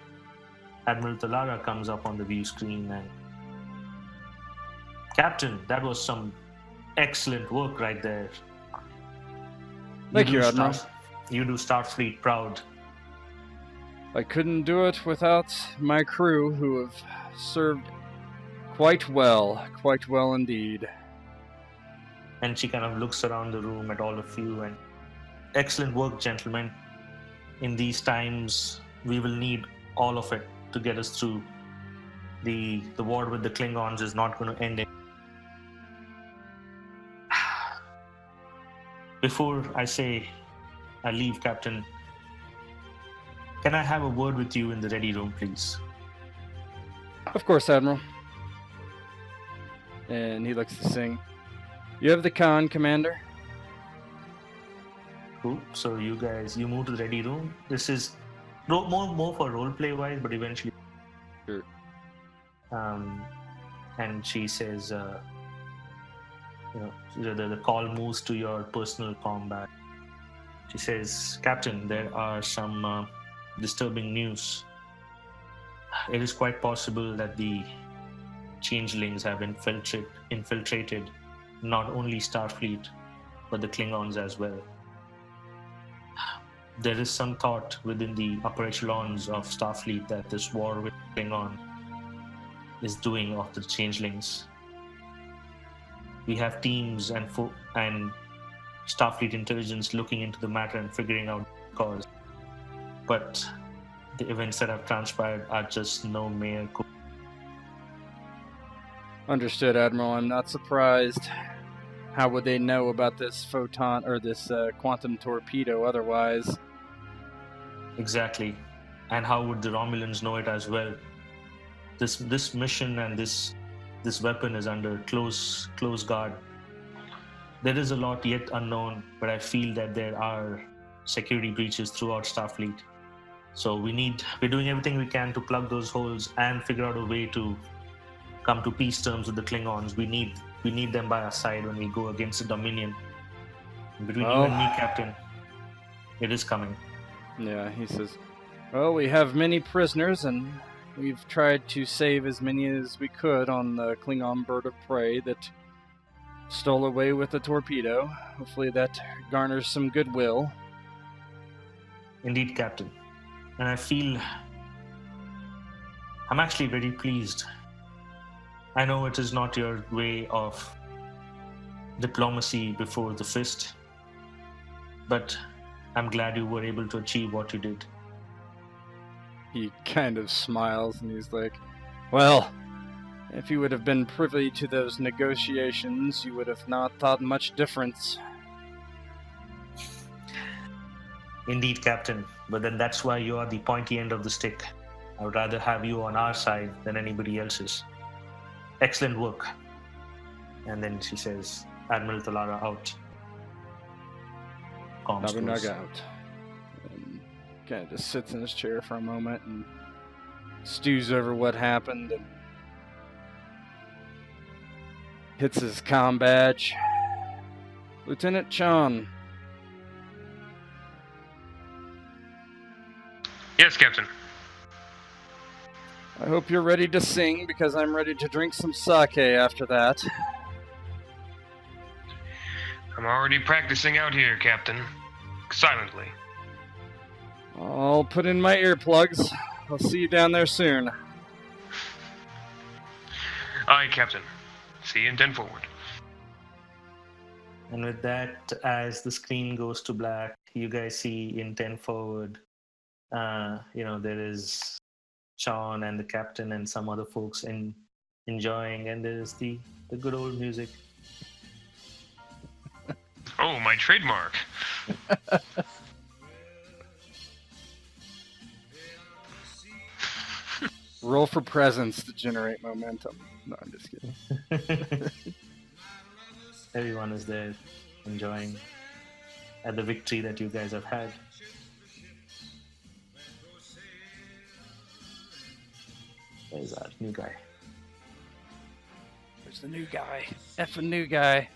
[SPEAKER 1] Admiral Talara comes up on the view screen and, Captain, that was some excellent work right there.
[SPEAKER 2] Thank you, Admiral.
[SPEAKER 1] You do Starfleet proud.
[SPEAKER 2] I couldn't do it without my crew, who have served quite well indeed.
[SPEAKER 1] And she kind of looks around the room at all of you and, excellent work, gentlemen. In these times, we will need all of it to get us through. The war with the Klingons is not going to end. Before I say I leave, Captain, can I have a word with you in the ready room, please?
[SPEAKER 2] Of course, Admiral. And he looks to sing. You have the con, Commander.
[SPEAKER 1] Cool. So you guys, you move to the ready room. This is more for roleplay wise, but eventually.
[SPEAKER 2] Sure.
[SPEAKER 1] And she says, the call moves to your personal combat. She says, Captain, there are some disturbing news. It is quite possible that the changelings have infiltrated not only Starfleet, but the Klingons as well. There is some thought within the upper echelons of Starfleet that this war with Klingon is doing of the changelings. We have teams and Starfleet intelligence looking into the matter and figuring out the cause. But the events that have transpired are just no mere coincidence.
[SPEAKER 2] Understood, Admiral. I'm not surprised. How would they know about this photon or this quantum torpedo otherwise?
[SPEAKER 1] Exactly. And how would the Romulans know it as well? This mission and this weapon is under close guard. There is a lot yet unknown, but I feel that there are security breaches throughout Starfleet. So we're doing everything we can to plug those holes and figure out a way to come to peace terms with the Klingons. We need them by our side when we go against the Dominion. Between you and me, Captain, it is coming.
[SPEAKER 2] Yeah, he says, well, we have many prisoners, and we've tried to save as many as we could on the Klingon Bird of Prey that stole away with the torpedo. Hopefully that garners some goodwill.
[SPEAKER 1] Indeed, Captain. And I feel I'm actually very pleased. I know it is not your way of diplomacy before the fist, but I'm glad you were able to achieve what you did.
[SPEAKER 2] He kind of smiles and he's like, well, if you would have been privy to those negotiations, you would have not thought much difference.
[SPEAKER 1] Indeed, Captain, but then that's why you are the pointy end of the stick. I would rather have you on our side than anybody else's. Excellent work. And then she says, Admiral Talara out.
[SPEAKER 2] Nobunaga out. And kind of just sits in his chair for a moment and stews over what happened and hits his comm badge. Lieutenant Chan.
[SPEAKER 5] Yes, Captain.
[SPEAKER 2] I hope you're ready to sing, because I'm ready to drink some sake after that.
[SPEAKER 5] I'm already practicing out here, Captain. Silently.
[SPEAKER 2] I'll put in my earplugs. I'll see you down there soon.
[SPEAKER 5] Aye, Captain. See you in 10 forward.
[SPEAKER 1] And with that, as the screen goes to black, you guys see in 10 forward, there is Sean and the captain and some other folks enjoying, and there's the good old music.
[SPEAKER 5] Oh, my trademark.
[SPEAKER 2] Roll for presence to generate momentum. No, I'm just kidding.
[SPEAKER 1] Everyone is there enjoying at the victory that you guys have had. There's our new guy.
[SPEAKER 2] There's the new guy. Effing new guy.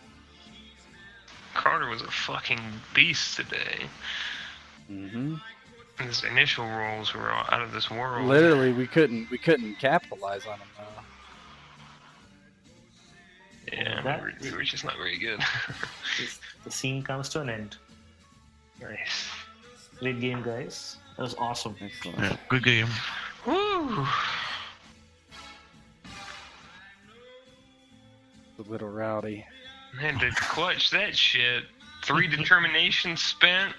[SPEAKER 5] Carter was a fucking beast today.
[SPEAKER 2] Mm-hmm.
[SPEAKER 5] His initial rolls were out of this world.
[SPEAKER 2] Literally, we couldn't capitalize on him though.
[SPEAKER 5] Yeah, we were just not very good.
[SPEAKER 1] The scene comes to an end.
[SPEAKER 5] Nice.
[SPEAKER 1] Great game, guys. That was awesome.
[SPEAKER 2] Excellent.
[SPEAKER 4] Yeah, good game.
[SPEAKER 5] Woo!
[SPEAKER 2] A little rowdy.
[SPEAKER 5] Had to clutch that shit. 3 determinations spent.